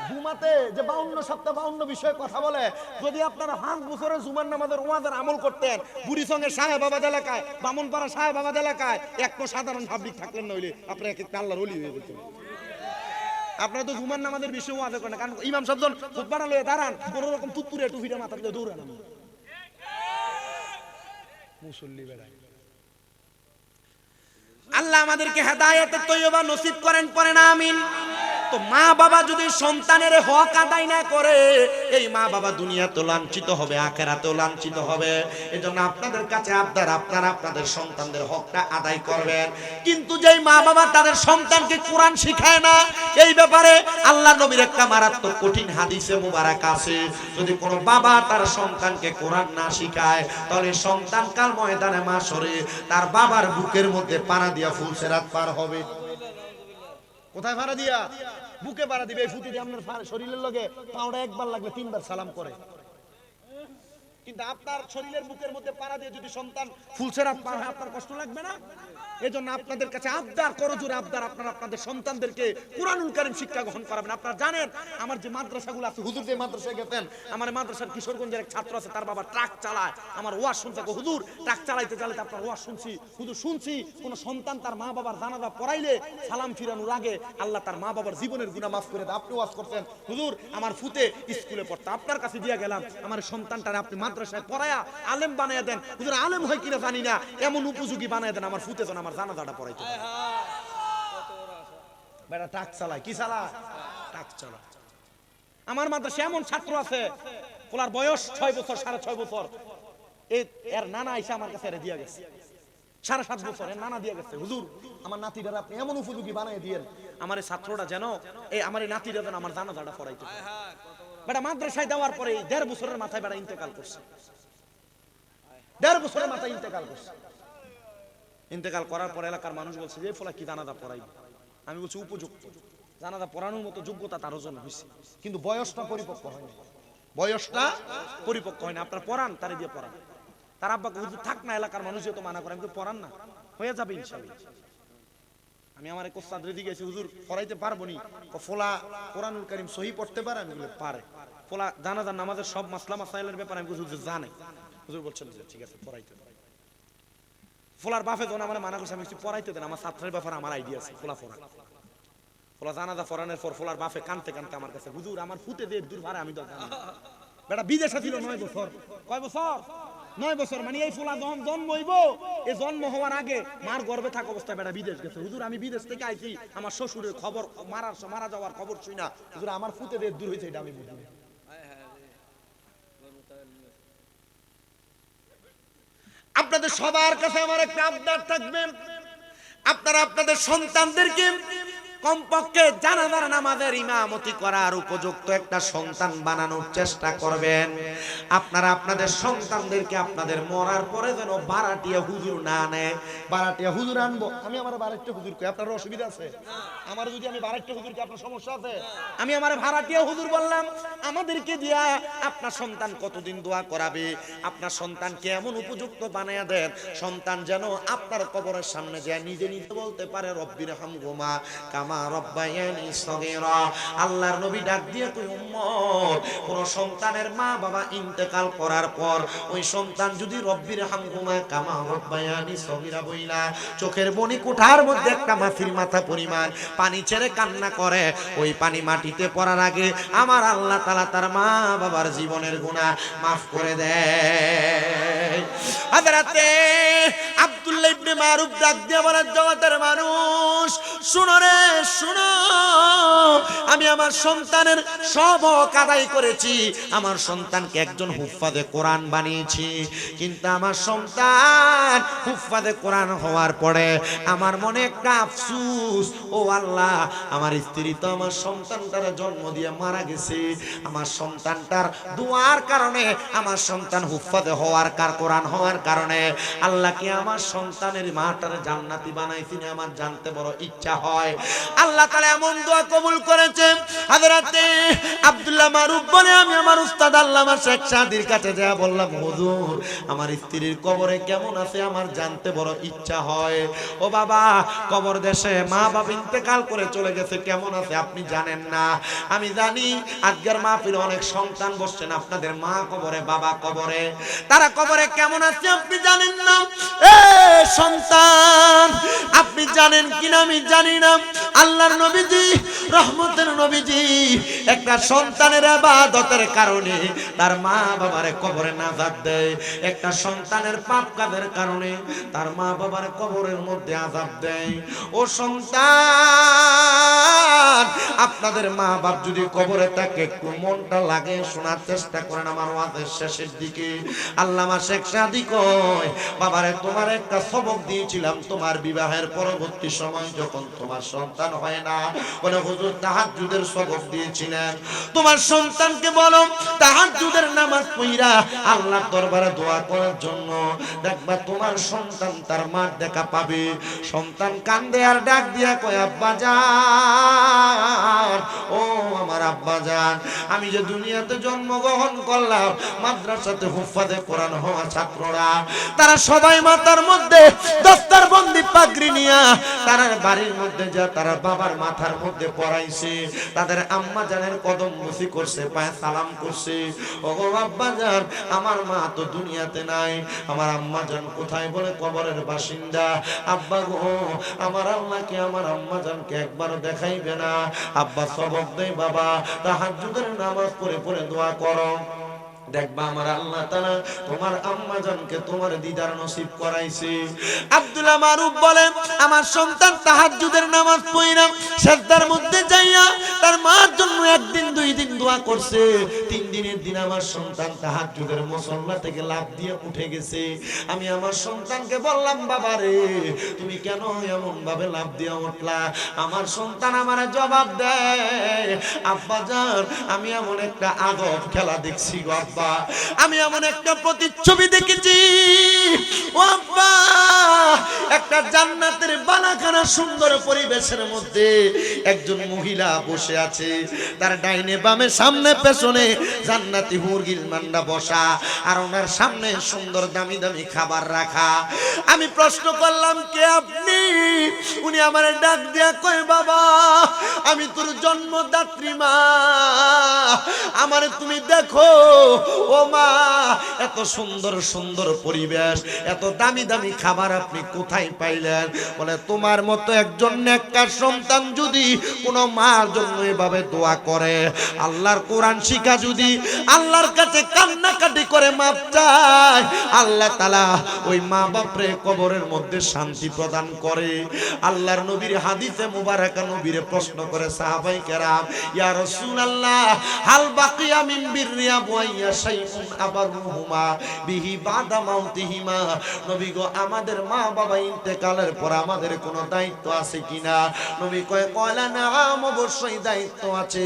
জুমাতে যে 52 সপ্তাহ 52 বিষয়ে কথা বলে, যদি আপনারা 5 বছরে জুমার নামাজের ওয়াজের আমল করতেন, বুড়িসঙ্গের সাহেবাবাদ এলাকায়, বামনপাড়া সাহেবাবাদ এলাকায় একটা সাধারণ পাবলিক থাকলেন, নইলে আপনারা এক আল্লাহর ওলি হয়ে যেতেন। আপনারা তো জুমার নামাজের বিষয়ে ওয়াজ করেন না, কারণ ইমাম সাহেব খুতবা লয়ে দাঁড়ান, কোন রকম তুত্তুরে টুপিটা মাথা দিয়ে দৌড়ান, মুসল্লি বেড়ায়। আল্লাহ আমাদেরকে হেদায়েতের তৈয়বা নসিব করেন, পড়েন আমিন। তো মা বাবা যদি সন্তানের হক আদায় না করে, এই মা বাবা দুনিয়াতেও লাঞ্ছিত হবে, আখিরাতেও লাঞ্ছিত হবে। এজন্য আপনাদের কাছে আবদার, আপনারা আপনাদের সন্তানদের হকটা আদায় করবেন। কিন্তু যেই মা বাবা তাদের সন্তানকে কোরআন শিখায় না, এই ব্যাপারে আল্লাহ নবীর একটা মারাত্মক কঠিন হাদিসে মুবারক আছে, যদি কোনো বাবা তার সন্তানকে কোরআন না শিখায়, তাহলে সন্তান কাল ময়দানে মাশরে তার বাবার বুকের মধ্যে পাড়া দিয়া ফুলসেরাত পার হবে। কোথায় ভাড়া দিয়া? বুকে ভাড়া দিবে। এই ফুটি দিয়ে আপনার শরীরের লগে পাওটা একবার লাগবে 3 বার সালাম করে। কিন্তু আপনার শরীরের বুকের মধ্যে পাড়া দিয়ে যদি সন্তান ফুলসেরাত পার হয়, আপনার কষ্ট লাগবে না? এজন্য আপনাদের কাছে আবদার, করজোরে আবদার, আপনারা আপনাদের সন্তানদেরকে কোরআনুল কারীম শিক্ষা গ্রহণ করাবেন। আপনারা জানেন আমার যে মাদ্রাসাগুলো আছে, হুজুর যে মাদ্রাসায় গেছেন, আমার মাদ্রাসার কিশোরগঞ্জের এক ছাত্র আছে, তার বাবা ট্রাক চালায়। আমার ওয়াজ শুনছে, হুজুর ট্রাক চালাইতে চালাইতে আপনার ওয়াজ শুনছি, হুজুর শুনছি কোন সন্তান তার মা বাবার জানাজা পড়াইলে সালাম ফিরানোর আগে আল্লাহ তার মা বাবার জীবনের গুনাহ মাফ করে দেয়। আপনি ওয়াজ করছেন, হুজুর আমার ফুতে স্কুলে পড়তে, আপনার কাছে দিয়া গেলাম, আমার সন্তানটারে আপনি মাদ্রাসায় পড়ায়া আলেম বানায় দেন। হুজুর আলেম হয় কিনা জানি না, এমন উপযোগী বানায় দেন আমার ফুতে যেন আমার জানাজাটা পড়াইতে পারে। বেটা ট্রাক চালায়, কি চালায়? ট্রাক চালায়। আমার মাদ্রাসায় এমন ছাত্র আছে, ওনার বয়স 6 বছর, 6.5 বছর, এর নানা আইসা আমার কাছে দিয়া গেছে, 7.5 বছরে নানা দিয়ে গেছে, হুজুর আমার নাতিটার আপনি এমন উপযোগী বানিয়ে দিয়েন, আমার এই ছাত্রটা যেন এই আমার এই নাতিটা যেন আমার জানাজাটা পড়াইতে পারে। বেটা মাদ্রাসায় দেওয়ার পরে 1.5 বছরের মাথায় বেটা ইন্তেকাল করছে, 1.5 বছরের মাথায় ইন্তেকাল করছে। ইন্তেকাল করার পর এলাকার মানুষ বলছে যে ফলা কি জানাজা পড়াইবে, আমি বলছি উপযুক্ত, জানাজা পড়ানোর মতো যোগ্যতা তার জন্য হয়েছে, কিন্তু বয়সটা পরিপক্ক হয়নি, বয়সটা পরিপক্ক হয়নি। আপনার পড়ান, তারে দিয়ে পড়ান। তার আব্বাকে হুজুর থাক না, এলাকার মানুষ যেহেতু মানা করে, আমি তো পড়ান না, হয়ে যাবে ইনশাআল্লাহ। আমি আমার এক ওস্তাদ রেডি গেছি, হুজুর পড়াইতে পারবো নি, ফোলা কোরআনুল কারীম সহি পড়তে পারে, আমি বলে পারে। ফোলা জানাজার নামাজের সব মাসলা মাসাইলের ব্যাপারে আমি হুজুর জানে, হুজুর বলছেন যে ঠিক আছে পড়াইতে। ফোলার বাপে যখন আমার মানা করছে, আমি পড়াইতে দেন, আমার ছাত্রের ব্যাপারে আমার আইডিয়া আছে, ফোলা ফোরা ফোলা জানাজা ফরানোর পর ফোলার বাপে কানতে কানতে আমার কাছে, হুজুর আমার ফুটে দিয়ে দূর ভাড়া, আমি তো জানি বেটা বিদেশে ছিল 9 বছর, কয় বছর 9 বছর, মানে এই ফোলা যখন জন্ম হইব, এই জন্ম হওয়ার আগে মার গর্ভে থাকা অবস্থায় বেটা বিদেশ গেছে। হুজুর আমি বিদেশ থেকে আইছি, আমার শ্বশুরের খবর মারা যাওয়ার খবর শুই না, হুজুর আমার ফুটে দিয়ে দূর হয়েছে, এটা আমি বুঝি না। আপনাদের সবার কাছে আমার একটা আবদার থাকবে, আপনারা আপনাদের সন্তানদেরকে কমপক্ষে জানাজার নামাজের ইমামতি করার উপযুক্ত একটা সন্তান বানানোর চেষ্টা করবেন। আপনারা আপনাদের সন্তানদেরকে আপনাদের মরার পরে যেন বারাটিয়া হুজুর না নেয়। বারাটিয়া হুজুর আনবো, আমি আমার বারাটিয়া হুজুরকে, আপনার অসুবিধা আছে? আমার যদি আমি বারাটিয়া হুজুরকে, আপনার সমস্যা আছে? আমি আমার ভাড়াটিয়া হুজুর বললাম, আমাদেরকে দিয়া আপনার সন্তান কতদিন দোয়া করাবে? আপনার সন্তানকে এমন উপযুক্ত বানায়া দেন, সন্তান যেন আপনার কবরের সামনে যায় নিজে নিজে বলতে পারে রব্বির হামহুমা কামা রব্বায়ানি সগীরা। আল্লাহর নবী ডাক দিয়ে কই উম্মত, কোন সন্তানের মা বাবা ইন্তেকাল করার পর ওই সন্তান যদি রব্বির হামহুমা কামা রব্বায়ানি সগীরা বইলা চোখের বনি কোঠার মধ্যে একটা মাছির মাথা পরিমাণ পানি ছেড়ে কান্না করে, ওই পানি মাটিতে পড়ার আগে আমার আল্লাহ তাআলা তার মা বাবার জীবনের গুনাহ মাফ করে দেয়। হযরতে আব্দুল্লাহ ইবনে মারুফ ডাক দিয়ে বলেন, জগতের মানুষ শুনো রে শুনো, আমি আমার সন্তানের সব হক আদায় করেছি, আমার সন্তানকে একজন হুফাজে কোরআন বানিয়েছি, কিন্তু আমার সন্তান হুফাজে কোরআন হওয়ার পরে আমার মনে একটা আফসোস, ও আল্লাহ আমার স্ত্রী তো আমার সন্তানটার জন্ম দিয়ে মারা গেছে, আমার সন্তানটার দোয়ার কারণে আমার সন্তান হুফাজে হওয়ার কোরআন হওয়ার কারণে আল্লাহ কি আমার সন্তানের মাটার জান্নাতি বানাইছি না, আমার জানতে বড় ইচ্ছা হয়। আল্লাহ তাআলা এমন দোয়া কবুল করেছে। হযরতে আব্দুল্লাহ মারুফ বলে, আমি আমার উস্তাদ আল্লামা শেখ সাদির কাছে যা বললাম, হুজুর আমার স্ত্রীর কবরে কেমন আছে আমার জানতে বড় ইচ্ছা হয়। ও বাবা, কবর দেশে মা বাবা ইন্তেকাল করে চলে গেছে, কেমন আছে আপনি জানেন না? আমি জানি আজকের মাহফিলে অনেক সন্তান বসছেন, আপনাদের মা কবরে বাবা কবরে, তারা কবরে কেমন আছে আপনি জানেন না। এ সন্তান, আপনি জানেন কিনা আমি জানি না, আল্লাহর নবীজি রহমতের নবীজি একটা সন্তানের ইবাদতের কারণে তার মা বাবারে কবরে নাজাত দেয়, একটা সন্তানের পাপ কাজের কারণে তার মা বাবার কবরের মধ্যে আযাব দেয়। ও সন্তান, আপনাদের মা বাপ যদি কবরে থাকে একটু মনটা লাগে শোনার চেষ্টা করেন আমার ওয়াজের শেষের দিকে। আল্লামা শেখ সাদি কয়, বাবারে তোমার একটা সবক দিয়েছিলাম তোমার বিবাহের পরবর্তী সময় যখন তোমার সন্তান হয় না, বলে হুজুর তাহাজ্জুদের সবক দিয়েছিলেন, তোমার সন্তানকে বলো তাহাজ্জুদের নামাজ পড়া আল্লাহর দরবারে দোয়া করার জন্য, দেখবা তোমার সন্তান তার মার দেখা পাবে। সন্তান কান্দে আর ডাক দিয়া কয়, আব্বা জান, ও আমার আব্বা জান, আমি যে দুনিয়াতে জন্মগ্রহণ করলাম, মাদ্রাসাতে হুফাজে কোরআন হওয়া ছাত্ররা তারা সবাই মাথার মধ্যে দস্তার বন্দি পাগড়ি নিয়া তারা বাড়ির মধ্যে যা তারা বাবার মাথার মধ্যে পড়াইছে, তাদের আম্মা জানের কদম মুসি করছে, পায়ে সালাম করছে। ওগো আব্বা জান, আমার মা তো দুনিয়াতে নাই, আমার আম্মা জান কোথায়? বলে কবরের বাসিন্দা। আব্বা গো, আমার আল্লাহকে আমার আম্মা জানকে একবার দেখাইবে না? আব্বা সবক দেয়, বাবা তাহাজ্জুদের নামাজ পড়ে পড়ে দোয়া করো। দেখবা আমার আল্লাহ তাআলা তোমার আম্মা জানকে তোমার দিদার নসিব করাইছে। আব্দুল্লাহ মারুফ বলে আমার সন্তান তাহাজ্জুদের নামাজ পড়া সিজদার মধ্যে যাইয়া তার মার জন্য একদিন দুই দিন দোয়া করছে, তিন দিনের দিন আমার সন্তান তাহাজ্জুদের মুসল্লা থেকে লাফ দিয়ে উঠে গেছে। আমি আমার সন্তানকে বললাম বাবা রে তুমি কেন এমন ভাবে লাফ দিয়ে উঠলা? আমার সন্তান আমারে জবাব দেয় আব্বা জান আমি এমন একটা আদব খেলা দেখছি গো আব্বা, আমি এমন একটা প্রতিচ্ছবি দেখেছি ও আব্বা, একটা জান্নাতের বালাখানা সুন্দর পরিবেশের মধ্যে একজন মহিলা বসে আছে, তার ডাইনে বামে সামনে পেছনে জান্নাতি হুর গিলমানরা বসা, আর ওনার সামনে সুন্দর দামি দামি খাবার রাখা। আমি প্রশ্ন করলাম কে আপনি? উনি আমারে ডাক দিয়া কয় বাবা আমি তোর জন্মদাত্রী মা, আমারে তুমি দেখো ও মা, এত সুন্দর সুন্দর পরিবেশ, এত দামি দামি খাবার আপনি কোথায় পাইলেন? বলে তোমার মতো একজন নেককার সন্তান যদি কোনো মার জন্য এভাবে দোয়া করে, আল্লাহর কোরআন শিখা যদি আল্লাহর কাছে কান্নাকাটি করে মাপ চায়, আল্লাহ তাআলা ওই মা বাপরে কবরের মধ্যে শান্তি প্রদান করে। আল্লাহর নবীর হাদিসে মুবারাকা নবীরে প্রশ্ন করে সাহাবায়ে কেরাম ইয়া রাসূলুল্লাহ হাল বাকিয়া মিন বিররিয়া ওয়া শাইউন আবারুহুমা বিহি বাদা মাউতিহিমা, নবী গো আমাদের মা বাবা ইন্তেকালের পর আমাদের কোনো দায়িত্ব আছে কিনা? নবী কয় কয়লা নাম অবশ্যই দায়িত্ব আছে,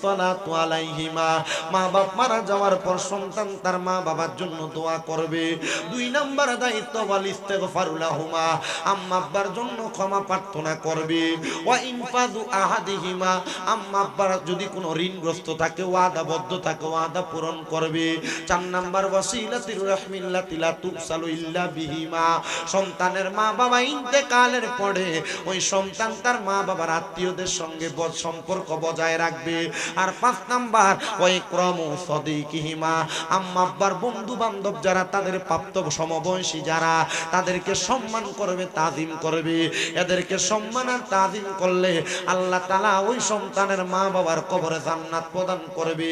সালাতু আলাইহিমা, মা বাপ মারা যাওয়ার পর সন্তান তার মা বাবার জন্য দোয়া করবে। দুই নাম্বার দায়িত্ব ওয়াল ইস্তিগফারু লাহুমা, আম্মা আব্বার জন্য ক্ষমা প্রার্থনা করবে। ওয়া ইনফাযু আহাদিহিমা, আম্মা আব্বার যদি কোনো ঋণগ্রস্ত থাকে ওয়াদাবদ্ধ থাকে ওয়াদা পূরণ করবে। চার নাম্বার ওয়াসিলাতুর রাহমিল্লাতি লা তুসালু ইল্লা বিহিমা, সন্তানের মা বাবা ইন্তেকালের পরে ওই সন্তান তার মা বাবার আত্মীয়দের সঙ্গে সম্পর্ক বজায় রাখবে। আর পাঁচ নাম্বার ওই ইকরামু সাদিকিহিমা, আম্মা আব্বার বন্ধু বান্ধব যারা তাদের প্রাপ্ত সমবয়সী যারা তাদেরকে সম্মান করবে তাজিম করবে। এদেরকে সম্মান আর তাজিম করলে আল্লাহ তাআলা ওই সন্তানের মা বাবার কবরে জান্নাত প্রদান করবে।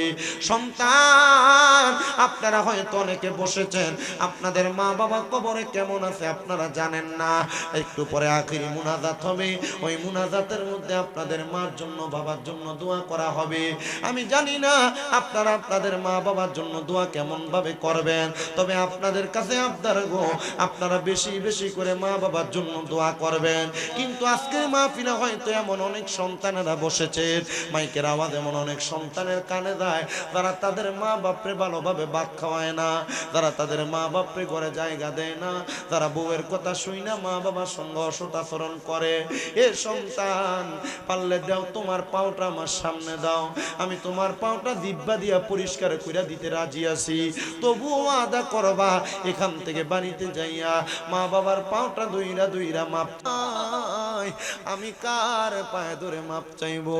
সন্তান আপনারা হয়তো অনেকে বসেছেন আপনাদের মা বাবা কবরে কেমন আছে আপনারা জানেন না, একটু পরে আখিরি মুনাজাত হবে, ওই মুনাজাতের মধ্যে আপনাদের মার জন্য বাবার জন্য দোয়া করা হবে। আমি জানি না আপনারা আপনাদের মা বাবার জন্য দোয়া কেমন ভাবে করবেন, তবে আপনাদের কাছে আবদার গো আপনারা বেশি বেশি করে মা বাবার জন্য দোয়া করবেন। কিন্তু আজকের মাহফিলে হয়তো এমন অনেক সন্তানেরা বসেছে, মাইকের আওয়াজ এমন অনেক সন্তানের কানে যায় যারা তাদের মা বাপরে ভালোভাবে ভাত খাওয়ায় না, যারা তাদের মা বাপরে ঘরে জায়গা দেয় না, যারা বউয়ের কথা শুই না মা বাবার সঙ্গে অসৎ আচরণ করে। এ সন্তান পারলে দাও তোমার পাওটা আমার সামনে দাও, আমি তোমার পাওটা জিহ্বা দিয়া পরিষ্কার কইরা দিতে রাজি আছি, তবুও আদা করবা এখান থেকে বাড়িতে যাইয়া মা বাবার পাওটা দুইরা দুইরা মাপ চাই। আমি কার পায়ে ধরে মাপ চাইবো?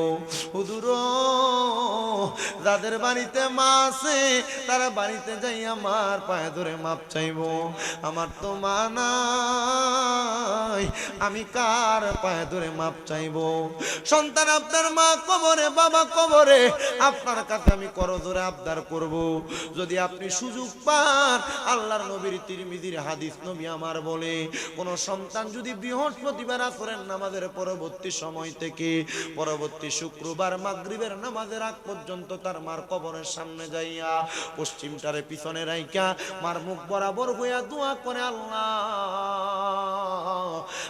হুজুর যাদের বাড়িতে মা আছে তারা বাড়িতে যাইয়া মার পায়ে ধরে মাপ চাইবো। আমার তো মা নাই, আমি কার পায়ে ধরে মাপ চাইবো? সন্তান আপনার মা কবরে বাবা কবরে, আপনার কাছে আমি করজোরে আবদার করব, যদি আপনি সুযোগ পান, আল্লাহর নবীর তিরমিজির হাদিস নবী আমার বলে কোন সন্তান যদি বৃহস্পতিবার আসরের নামাজের পরবর্তী সময় থেকে পরবর্তী শুক্রবার মাগরিবের নামাজের আগ পর্যন্ত তার মার কবরের সামনে যাইয়া পশ্চিমটারে পিছনে রাইখা মার মুখ বরাবর হইয়া দোয়া করে আল্লাহ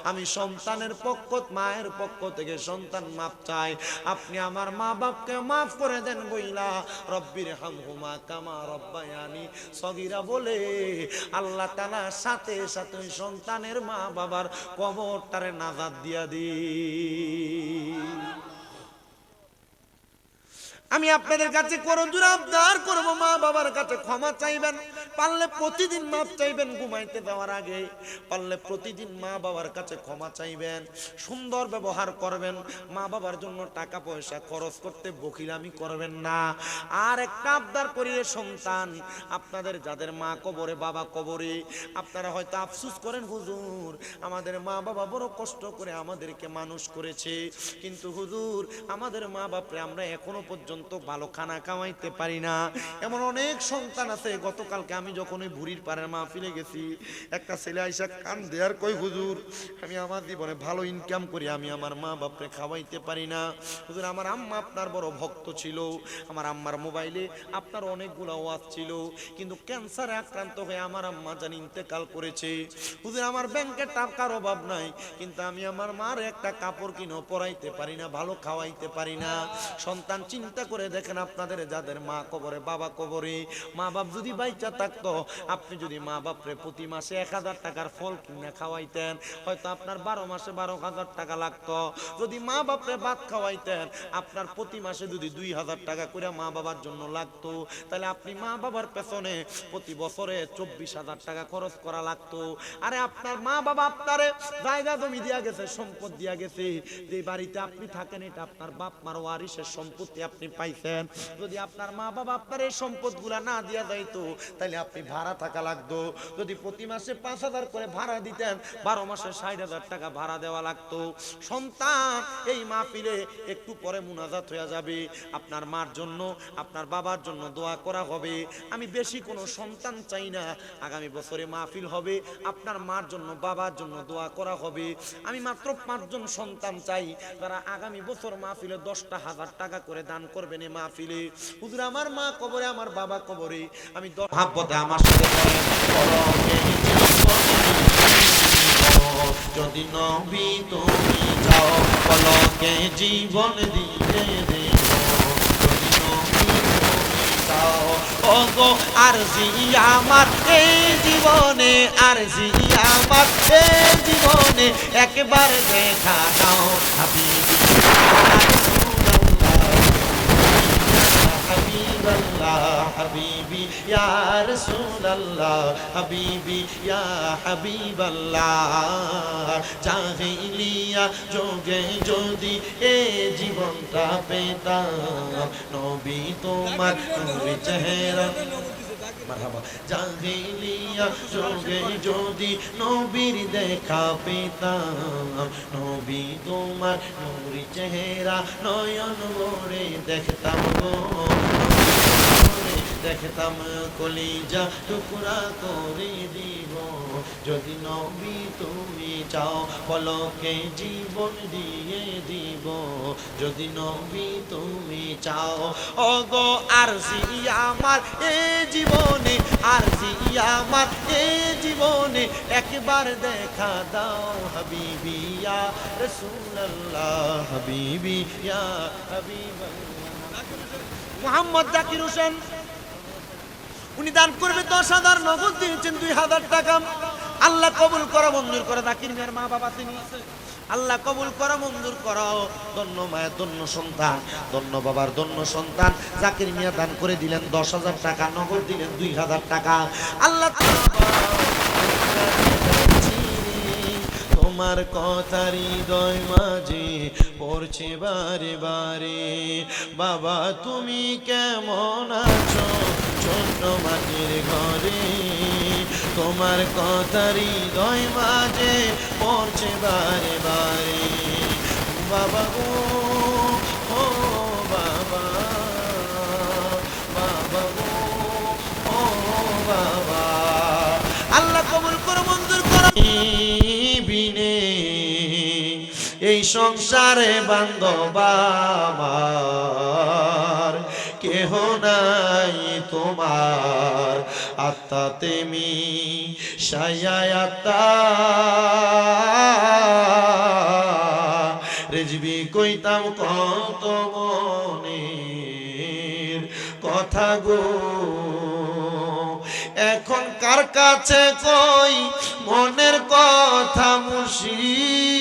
আমি সন্তানের পক্ষ মায়ের পক্ষ থেকে সন্তান মাপ চাই, আপনি আমার মা বাপকে মাফ করে দেন বইলা রব্বির হামহুমা কামা রব্বায়ানি সগীরা বলে আল্লাহ তাআলা সাথে সাথে ওই সন্তানের মা বাবার কবরটারে নাজাত দিয়া দি। আমি আপনাদের কাছে করজোড়ে আবদার করব, মা বাবার কাছে ক্ষমা চাইবেন, পারলে প্রতিদিন মাপ চাইবেন ঘুমাইতে যাওয়ার আগে, পারলে প্রতিদিন মা বাবার কাছে ক্ষমা চাইবেন, সুন্দর ব্যবহার করবেন, মা বাবার জন্য টাকা পয়সা খরচ করতে বকিরামি করবেন না। আর একটা আবদার করিয়ে সন্তান, আপনাদের যাদের মা কবরে বাবা কবরে, আপনারা হয়তো আফসোস করেন হুজুর আমাদের মা বাবা বড় কষ্ট করে আমাদেরকে মানুষ করেছে, কিন্তু হুজুর আমাদের মা বাপরে আমরা এখনো পর্যন্ত ভালো খানা খাওয়াইতে পারি না। এমন অনেক সন্তান আছে। গতকালকে আমি যখন ওই বুড়ির পাড়ের মাহফিলে গেছি, একটা ছেলে আইসা কান দেয়ার কই হুজুর আমি আমার জীবনে ভালো ইনকাম করি, আমি আমার মা বাপরে খাওয়াইতে পারি না। হুজুর আমার আম্মা আপনার বড় ভক্ত ছিল, আমার আম্মার মোবাইলে আপনার অনেকগুলো ওয়াজ ছিল, কিন্তু ক্যান্সারে আক্রান্ত হয়ে আমার আম্মা জানি ইন্তেকাল করেছে। হুজুর আমার ব্যাংকে টাকার অভাব নাই, কিন্তু আমি আমার মার একটা কাপড় কিনে পরাইতে পারি না, ভালো খাওয়াইতে পারি না। সন্তান চিন্তা করে দেখেন, আপনাদের যাদের মা কবরে বাবা কবরে, মা বাপ যদি বাইচা থাকতো, আপনি যদি মা বাপরে প্রতি মাসে 1000 টাকার ফল কিনে খাওয়াইতেন, হয়তো আপনার 12 মাসে 12,000 টাকা লাগতো। যদি মা বাপরে ভাত খাওয়াইতেন, আপনার প্রতি মাসে যদি 2000 টাকা করে মা বাবার জন্য লাগতো, তাহলে আপনি মা বাবার পেছনে প্রতি বছরে 24,000 টাকা খরচ করা লাগতো। আরে আপনার মা বাবা আপনারে জায়গা জমি দিয়া গেছে, সম্পদ দিয়া গেছে, যে বাড়িতে আপনি থাকেন এটা আপনার বাপ মার ওয়ারিসের সম্পত্তি আপনি পাইছেন। যদি আপনার মা বাবা আপনার এই সম্পদগুলা না দিয়া যাইতো, তাহলে আপনি ভাড়া থাকা লাগতো। যদি প্রতি মাসে 5,000 করে ভাড়া দিতেন, 12 মাসে 60,000 টাকা ভাড়া দেওয়া লাগতো। সন্তান এই মাহফিলে একটু পরে মুনাজাত হয়ে যাবে, আপনার মার জন্য আপনার বাবার জন্য দোয়া করা হবে। আমি বেশি কোনো সন্তান চাই না, আগামী বছরে মাহফিল হবে, আপনার মার জন্য বাবার জন্য দোয়া করা হবে। আমি মাত্র 5 জন সন্তান চাই, যারা আগামী বছর মাহফিলে 10,000 টাকা করে দান করবেন এই মাহফিলে। হুজুর আমার মা কবরে আমার বাবা কবরে, আমি মহাব্বতে আমার সাথে যদি নবী তুমি যাও পলকে জীবন দিয়ে দেব, যদি নবী তুমি যাও ওগো আরজি আমার এই জীবনে, আরজি আমার এই জীবনে একবার দেখা দাও হাবিবি হাবিবি ইয়া রাসূলুল্লাহ, হাবিবি ইয়া হাবিবাল্লাহ। জাহিলিয়া যোগে যদি এই জীবনটা পেতাম, নবী তোমার নূরে চেহারা মারহাবা। জাহিলিয়া যোগে যদি নবীর দেখা পেতাম, নবী তোমার নূরে চেহারা নয়ন ভরে দেখতাম গো, দেখতাম কলিজা টুকরা করে দিব। যদি নবী তুমি চাও পলকে জীবন দিয়ে দিব, যদি নবী তুমি চাও ওগো আরজি আমার এ জীবনে, আরজি আমার এ জীবনে একবার দেখা দাও হাবিবি ইয়া রাসূলুল্লাহ, হাবিবি ইয়া হাবিবাল্লাহ। মোহাম্মদ জাকির হোসেন উনি দান করবে 10,000, নগদ দিয়েছেন 2,000 টাকা। আল্লাহ কবুল করো মঞ্জুর করো। জাকির মিয়ার মা বাবা তিনি, আল্লাহ কবুল করো মঞ্জুর করো। ধন্য মায়ের ধন্য সন্তান, ধন্য বাবার ধন্য সন্তান। জাকির মিয়া দান করে দিলেন 10,000 টাকা, নগদ দিলেন 2,000 টাকা। আল্লাহ তোমার কথা হৃদয় মাঝে পড়ছে বারে বারে, বাবা তুমি কেমন আছো ছোট্ট মাটির ঘরে, তোমার কথা হৃদয় মাঝে পড়ছে বারে বারে, বাবা গো ও বাবা, বাবা গো ও বাবা। আল্লাহ কবুল করো মঞ্জুর করো। বিনে এই সংসারে বান্ধব আমার কেহ নাই তোমার, আত্মা তেমি সায়াতা রেজবি কইতাম কত মনের কথা গো, এখন কার কাছে কই মনের কথা মুর্শিদ,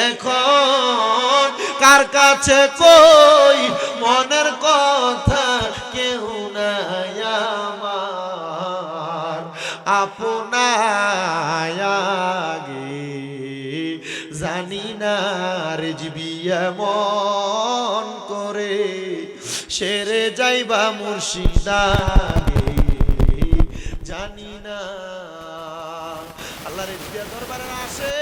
এখন কার কাছে কই মনের কথা কেউ রিজবি এমন করে সেরে যাইবা মুর্শিদারে জানি না। আল্লাহ রিজবি দরবারে আসে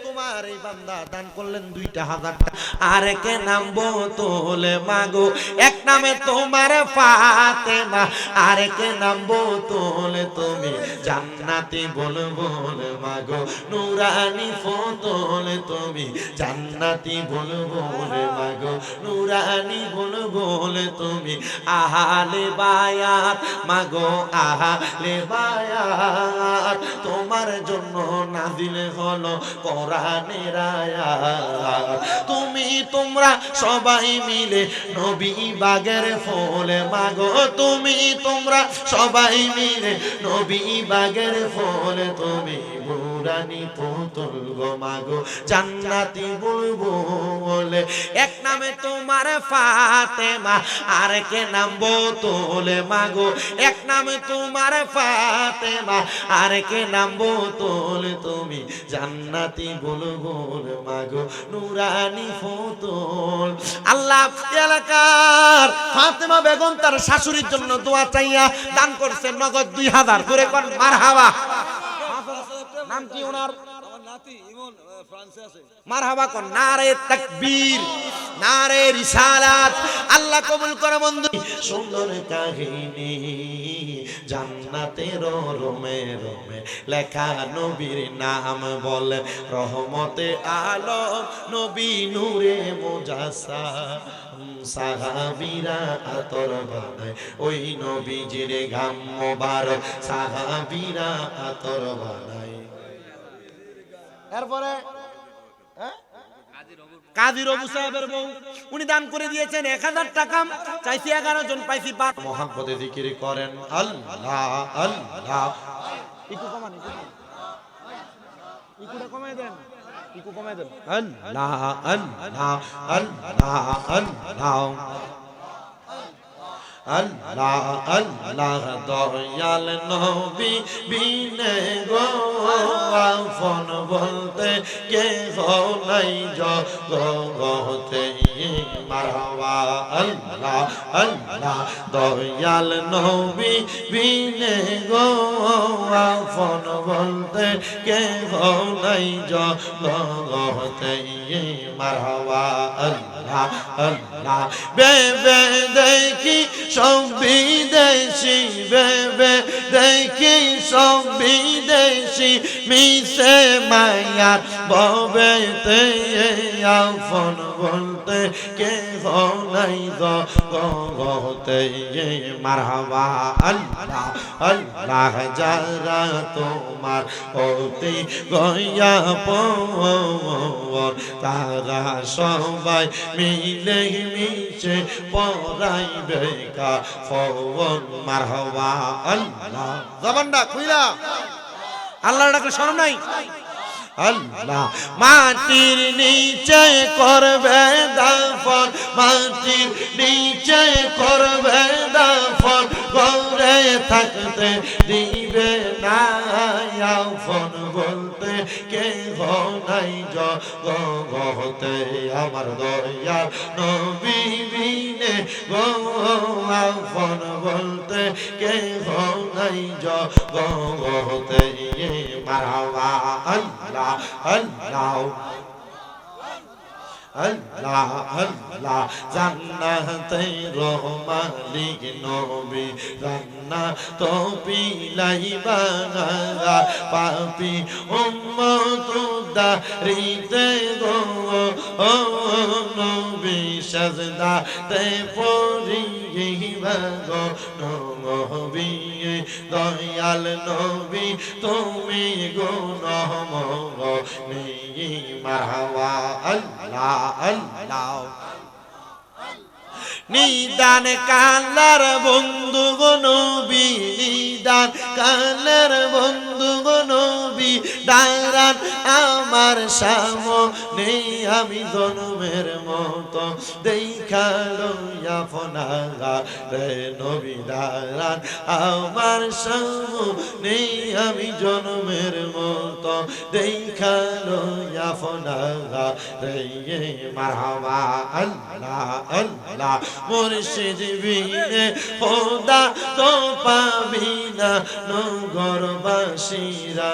তোমার এই বান্দা দান করলেন 2,000 টাকা, আর কে নাম বোতলে মাগো, এক নামে তোমার ফাতেমা, আর কে নাম বোতলে তুমি জান্নাতি বল বল মাগো, নুরানি ফোতলে তুমি জান্নাতি বল বল মাগো, নুরানি বল বল তুমি আহালে বায়াত মাগো, আহালে বায়াত তোমার জন্য নাজিল হলো কোরআনের আয়াত। তুমি তোমরা সবাই মিলে নবী বাগের ফলে মাগো, তুমি তোমরা সবাই মিলে নবী বাগের ফলে তুমি নুরানি পুতুল গো মাগো, জান্নাতি বলবো বলে। এক নামে তোমার ফাতেমা, আর কে নাম বোতলে মাগো, এক নামে তোমার ফাতেমা, আর কে নাম বোতলে তুমি জান্নাতি বলবো মাগো, নুরানি ফুতুল। আল্লাহ এলাকার ফাতেমা বেগম তার শাশুড়ির জন্য দোয়া চাইয়া দান করছে নগদ 2,000। করে কোন মারহাবা। নাম কি ওনার? মারহাবা কোন, নারে তাকবীর, নারে রিসালাত। আল্লাহ কবুল করে বন্ধু। সুন্দর কাহিনী জান্নাতের রোমে রোমে লেখা নবীর নাম বলে রহমতে আলম নবী নূরে মুজাসসাম, সাহাবীরা আতর বানায় ওই নবীজির ঘাম মোবারক, সাহাবীরা আতর বানায়। এরপরে কাজী রবু সাহেবের বউ, উনি দান করে দিয়েছেন 1,000 টাকা, চাইছি 11 জন, পাইছি 5। মোহাম্মদে জিকির করেন আল্লাহ আল্লাহ। ইকু কমান, ইকুটা কমাই দেন, ইকু কমাই দেন। আল্লাহ আল্লাহ আল্লাহ আল্লাহ আল্লাহ আল্লাহ। দয়াল নবী বিনে গো আপন বলতে কে নাই জগতে, মারহাবা। আল্লাহ আল্লাহ। দয়াল নবী বিনে গো আপন বলতে কে নাই জগতে, মারহাবা। আল্লাহ আল্লাহ। বেবে দেখি সব বিদেশি, বেবে দেখি সব বিদেশি, মিশে মায়ার ববেতে আপন বলতে কে নাই জগতে, মারহাবা। আল্লাহ আল্লাহ। যারা তোমার অতি গয়া পর, তারা সবাই মিলে মিশে পড়াইবে কাফন, মারহাবা। আল্লাহ। জবানটা খুইলা আল্লাহর ডাকলে শরম নাই। আল্লাহ। মাটির নিচে করবে দাফন, মাটির নিচে করবে দাফন, ঘরে থাকতে দিবে না আপন বলতে কে নাই জগতে, আমার দয়া নবী বিনে গো আপন বলতে কে নাই জগতে, মারহাবা। আল্লাহ আল্লাহ আল্লাহ আল্লাহ। জান্নাতে রহমালিক নবী জান্নাত বিলাইবা, পাপী উম্মত দারিতে গো নবী সাজদাতে পড়িবা গো নবী, দয়াল নবী তুমি গো নবী, মারহাবা। আল্লাহ আল্লাহ। নিদান কালার বন্ধু গো নবী, নিদান কালার বন্ধু গো নবী, দাঁড়ান আমার সামনে আমি জন্মের মতো দেখা লইয়া ফোনাগা রে নবী দাঁড়ান আমার সামনে আমি জন্মের মতো দেখা লইয়া ফোনাগা রে মারহাবা আল্লাহ আল্লাহ মুর্শিদ বিনে খোদা তো পাবি না নগরবাসীরা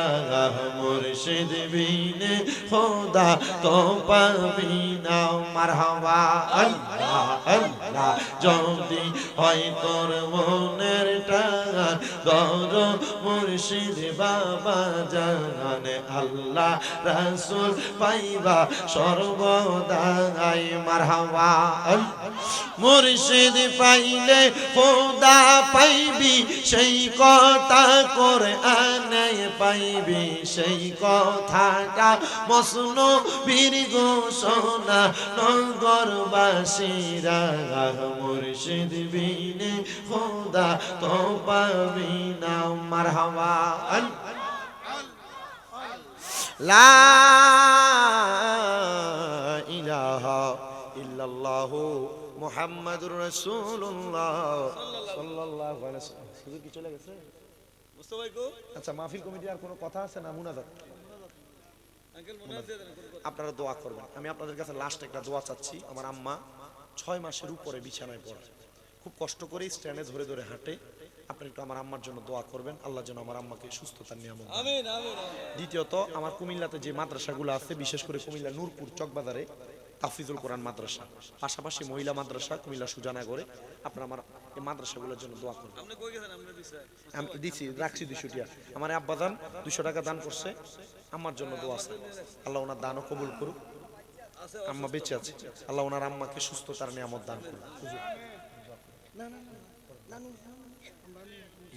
মুর্শিদ বিনে খোদা তো পাবি না মারহাবা আল্লাহ আল্লাহ যদি হয় তোর মনের টান দর মুর্শিদ বাবা জানে আল্লাহ রাসূল পাইবা সর্বদাই মারহাবা মুর্শিদ পাইলে খোদা পাইবি সেই কথা করে আনে পাইবি সেই কথাটা মসনো বীর ঘোষণা নগরবাসীরা মুর্শিদ বিনে খোদা তো পাবি না মারহাবা লা ইলাহা ইল্লাল্লাহু মুহাম্মাদুর রাসূলুল্লাহ সাল্লাল্লাহু আলাইহি ওয়াসাল্লাম। হুজুর কি চলে গেছে? মুস্তাফা ভাই কো? আচ্ছা মাহফিল কমিটির আর কোনো কথা আছে না? মুনাজাত আঙ্কেল মুনাজাত দেন। আপনারা দোয়া করবেন। আমি আপনাদের কাছে লাস্ট একটা দোয়া চাচ্ছি। আমার আম্মা 6 মাসের উপরে বিছানায় পড়ে, খুব কষ্ট করে স্ট্যান্ডে ধরে ধরে হাঁটে। আপনি একটু আমার আম্মার জন্য দোয়া করবেন, আল্লাহ যেন আমার আম্মাকে সুস্থতার নিয়ামত দেন। আমিন আমিন। দ্বিতীয়ত আমার কুমিল্লাতে যে মাদ্রাসাগুলো আছে, বিশেষ করে কুমিল্লা নূরপুর চকবাজারে তাফিজুল কোরআন মাদ্রাসা, পাশাপাশি মহিলা মাদ্রাসা কুমিল্লা সুজানাগরে, আপনারা আমার এই মাদ্রাসাগুলোর জন্য দোয়া করবেন। আপনি কই গেছেন? আমি দিছি, রাখছি 200 টাকা। আমার আব্বাজান 200 টাকা দান করছে, আমার জন্য দোয়া আছে। আল্লাহ ওনার দানও কবুল করুক। আম্মা বেঁচে আছে, আল্লাহ ওনার আম্মাকে সুস্থতার নিয়ামত দান করুক। না না না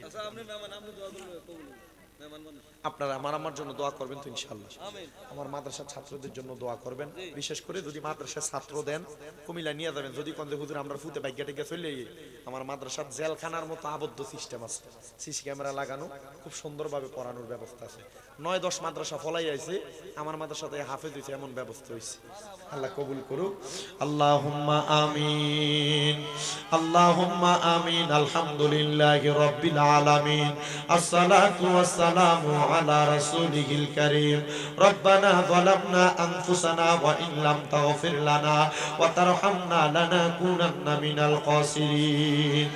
আচ্ছা আপনি মেহমান, আপনি দোয়া করবেন কবুল। আপনারা আমার জন্য দোয়া করবেন তো ইনশাআল্লাহ। আমার মাদ্রাসার ছাত্রদের জন্য দোয়া করবেন, বিশেষ করে যদি মাদ্রাসার ছাত্র দেন কুমিল্লা নিয়ে যাবেন। যদি কোন হুজুর আমরা ফুতে বাইক গেটে চলে আমার মাদ্রাসার জেলখানার মতো আবদ্ধ সিস্টেম আছে, সিসি ক্যামেরা লাগানো, খুব সুন্দরভাবে পড়ানোর ব্যবস্থা আছে। 9-10 মাদ্রাসা ফলাই আইছে, আমার মাদ্রাসাতে হাফেজ হইছে, এমন ব্যবস্থা হইছে। আল্লাহ কবুল করুক। আল্লাহুম্মা আমিন আল্লাহুম্মা আমিন। আলহামদুলিল্লাহি রাব্বিল আলামিন। আসসালাতু ওয়াসসালামু আলা রাসূলিল কারীম। রব্বানা যালামনা আনফুসানা ওয়া ইন লাম তাগফির লানা ওয়া তারহামনা লানাকুনান্না মিনাল খাসিরিন।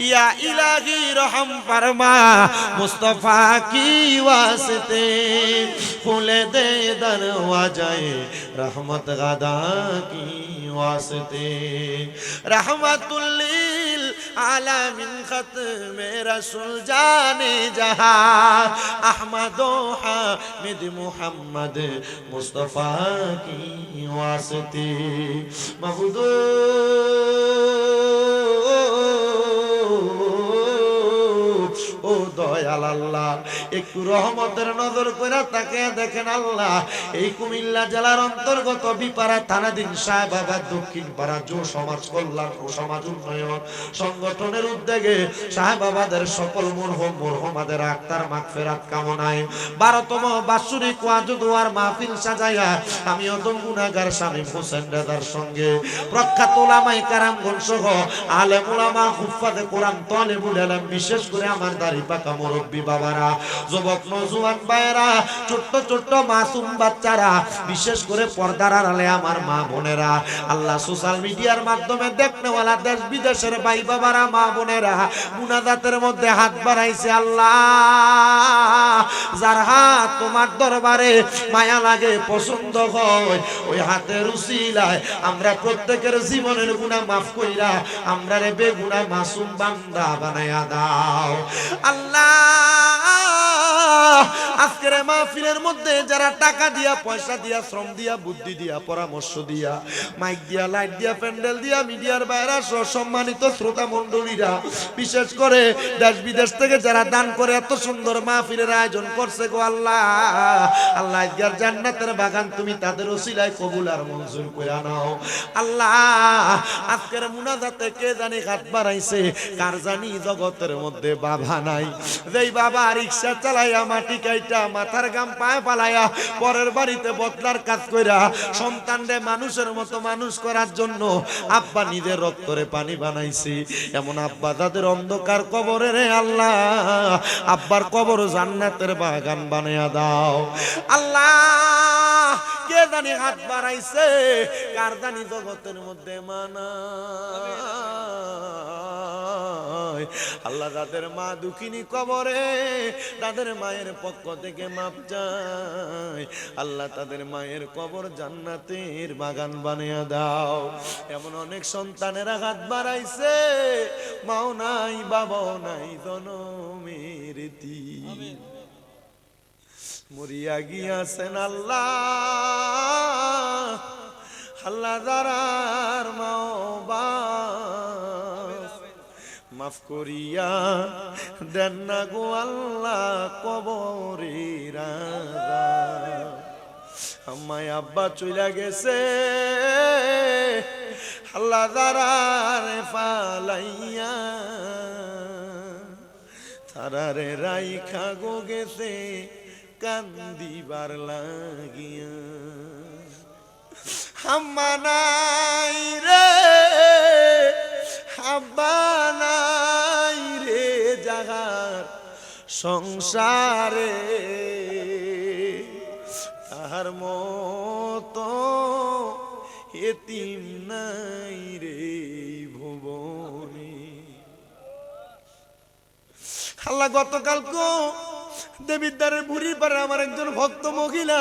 ইয়া ইলাহি রহম ফরমা মুস্তাফা কি ওয়াস্তে, খুলে দে দরওয়াজায়ে रहमत गदा की वास्ते। रहमतुल लिल आलमीन खत्म रसूल जाने जहां अहमद व हामिद मुहम्मद मुस्तफा की वास्ते। महमूद ও দয়াল আল্লাহ, একটু রহমতের নজর করে তাকে দেখেন আল্লাহ। এই কুমিল্লা জেলার অন্তর্গত বিপাড়া থানাধীন সাহেবাবাদ দক্ষিণ পাড়া যুব সমাজ কল্যাণ ও সমাজ উন্নয়ন সংগঠনের উদ্যোগে সাহেবাবাদের সকল মরহুমাদের আত্মার মাগফিরাত কামনায় 12তম বাৎসরিক ওয়াজ দোয়ার মাহফিল সাজাইয়া আমি অদম গুনাহগার শামীম হোসেন দাদার সঙ্গে প্রখ্যাত উলামায়ে কেরামগণ সহ আলেম উলামা হুফাজে কোরআন তালিবুল ইলম, বিশেষ করে আমার দাড়ি পাকা মুরব্বি বাবারা, যুবক নওজোয়ান ভাইয়েরা, ছোট্ট ছোট্ট মাসুম বাচ্চারা, বিশেষ করে পর্দার আড়ালে আমার মা বোনেরা, আল্লাহ সোশ্যাল মিডিয়ার মাধ্যমে দেখনেওয়ালা দেশ বিদেশের ভাই বাবারা, মা বোনেরা মুনাজাতের মধ্যে হাত বাড়াইছে। আল্লাহ যার হাত তোমার দরবারে মায়া লাগে, পছন্দ হয়, ওই হাতের উসিলায় আমরা প্রত্যেকের জীবনের গুনাহ মাফ কইরা আমরা রে বেগুনাহ মাসুম বান্দা বানায়া দাও আল্লাহ। আজকের মাহফিলের মধ্যে যারা টাকা দিয়া, পয়সা দিয়া, শ্রম দিয়া, বুদ্ধি দিয়া, পরামর্শ দিয়া, মাইক দিয়া, লাইট দিয়া, প্যান্ডেল দিয়া, মিডিয়ার বাইরে সহ সম্মানিত শ্রোতা মণ্ডলীরা, বিশেষ করে দেশ বিদেশ থেকে যারা দান করে এত সুন্দর মাহফিলের আয়োজন করছে গো আল্লাহ, আল্লাহ আজকের জান্নাতের বাগান তুমি তাদের ওসিলায় কবুল আর মঞ্জুর করে নাও আল্লাহ। আজকের মুনাজাতে কে জানি হাত বাড়াইছে, কার জানি জগতের মধ্যে বাবা নাই, যেই বাবা রিকশা চালায় জড়াইয়া মাটি কাইটা মাথার গাম পায়ে পালাইয়া পরের বাড়িতে বদলার কাজ কইরা সন্তানরে মানুষের মতো মানুষ করার জন্য আব্বা নিজের রক্তরে পানি বানাইছি। এমন আব্বা তাদের অন্ধকার কবরে রে আল্লাহ আব্বার কবর জান্নাতের বাগান বানাইয়া দাও আল্লাহ। কে জানি হাত বাড়াইছে, কার জানি জগতের মধ্যে মানা আল্লাহ তাদের মা দুঃখিনী কবরে তাদের মায়ের পক্ষ থেকে মাপ চায় আল্লাহ তাদের মায়ের কবর জান্নাতের বাগান বানিয়ে দাও। এমন অনেক সন্তানেরা হাত বাড়াইছে, মাও নাই বাবাও নাই জনমের তিন মরিয়া গিয়াছেন আল্লাহ আল্লাহ যারার মাও বা মাফ করিয়া দেন না গো আল্লাহ কবরের আযাব। আম্মাই আব্বা চইলা গেছে আল্লাহ যারারে ফালাইয়া তারারে রাইখা গো গেছে কান্দিবার লাগিয়া। আম্মা নাই রে আব্বা নাই রে জাগার সংসারে তাহার মতো এতিম নাই রে ভুবনে। আল্লাহ গতকালকে দেবিদ্বারের বুড়ির পারে আমার একজন ভক্ত মহিলা,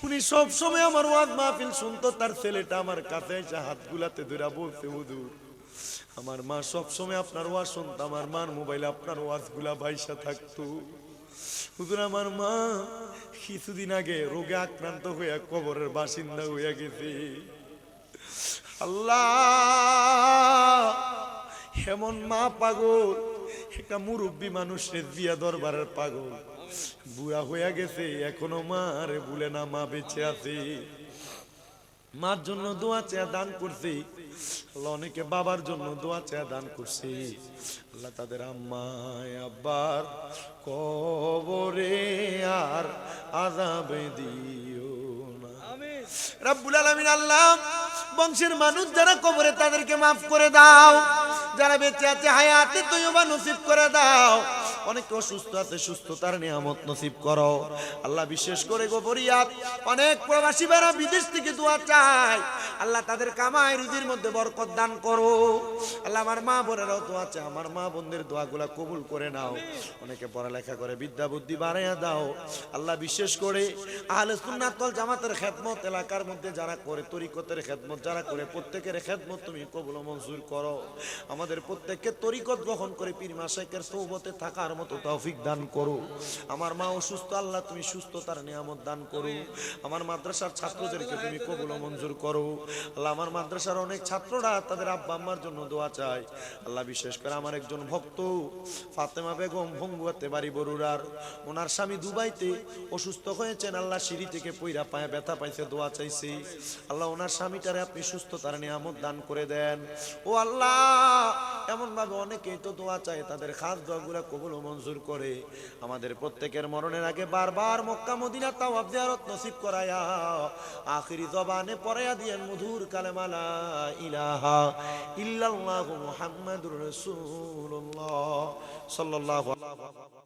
উনি সব সময় আমার ওয়াজ মাহফিল শুনতো। তার ছেলেটা আমার কাছে এসে হাত গুলাতে ধরে বলছে হুজুর আমার মা সব সময় আপনার ওয়াজ শুনতো, আমার মার মোবাইলে আপনার ওয়াজ গুলা ভাইসা থাকতো। হুজুর আমার মা কিছুদিন আগে রোগে আক্রান্ত হইয়া কবরের বাসিন্দা হইয়া গেছে। আল্লাহ এমন মা পাগল, একটা মুরব্বী মানুষের দিয়া দরবারের পাগল, বুড়া হইয়া গেছে এখনো মা আরে ভুলে না, মা বেঁচে আছে। মার জন্য দোয়া চেয়ে দান করছি আল্লাহ, অনেকে বাবার জন্য দোয়া চেয়ে দান করছি আল্লাহ তাদের আম্মায় আব্বার কবরে আর আযাবে দিও না রব্বুল আলামিন। আল্লাহ বংশের মানুষ যারা কবরে তাদেরকে মাফ করে দাও, যারা বেঁচে আছে হায়াতে তৈয়বা নসিব করে দাও। অনেকে অসুস্থ আছে সুস্থতার নিয়ামত নসিব করো আল্লাহ। বিশেষ করে গোবরিয়াত অনেক প্রবাসী ভাইরা বিদেশ থেকে দোয়া চায় আল্লাহ, তাদের কামাই রুজির মধ্যে বরকত দান করো আল্লাহ। আমার মা বোনেরাও দোয়া চায়, আমার মা বোনদের দোয়াগুলা কবুল করে নাও। অনেকে পড়ালেখা করে বিদ্যা বুদ্ধি বাড়াইয়া দাও আল্লাহ। বিশেষ করে আহলে সুন্নাত ওয়াল জামাতের খেদমত এলাকার মধ্যে যারা করে, তরিকতের খেদমত যারা করে, প্রত্যেকের খেদমত তুমি কবুল ও মঞ্জুর করো। আমাদের প্রত্যেককে তরিকত গ্রহণ করে পীর মাশায়েখের সোহবতে থাকার মতো তৌফিক দান করো। আমার মা অসুস্থ আল্লাহ তুমি সুস্থতার নিয়ামত দান করো। আমার মাদ্রাসার ছাত্রদেরকে তুমি কবুল ও মঞ্জুর করো আল্লাহ। আমার মাদ্রাসার অনেক ছাত্ররা তাদের আব্বা আম্মার জন্য দোয়া চায় আল্লাহ। বিশেষ করে আমার একজন ভক্ত ফাতেমা বেগম ভঙ্গুয়াতে বাড়ি বরুড়ার, ওনার স্বামী দুবাইতে অসুস্থ হয়েছেন আল্লাহ। সিঁড়ি থেকে পইরা পায়ে ব্যথা পাইছে, দোয়া চাইছি আল্লাহ। ওনার স্বামীটারে আপনি সুস্থতার নিয়ামত দান করে দেন ও আল্লাহ। এমন ভাবে অনেকেই তো দোয়া চায়, তাদের খাস দোয়াগুলা কবুল ও মঞ্জুর করে। আমাদের প্রত্যেকের মরণের আগে বারবার মক্কা মদিনা তাওয়াফ জিয়ারত নসিব করায়া আখিরি জবানে পড়ায়া দিয়েন মধুর কালেমা লা ইলাহা ইল্লাল্লাহু মুহাম্মাদুর রাসূলুল্লাহ সাল্লাল্লাহু আলাইহি ওয়া সাল্লাম।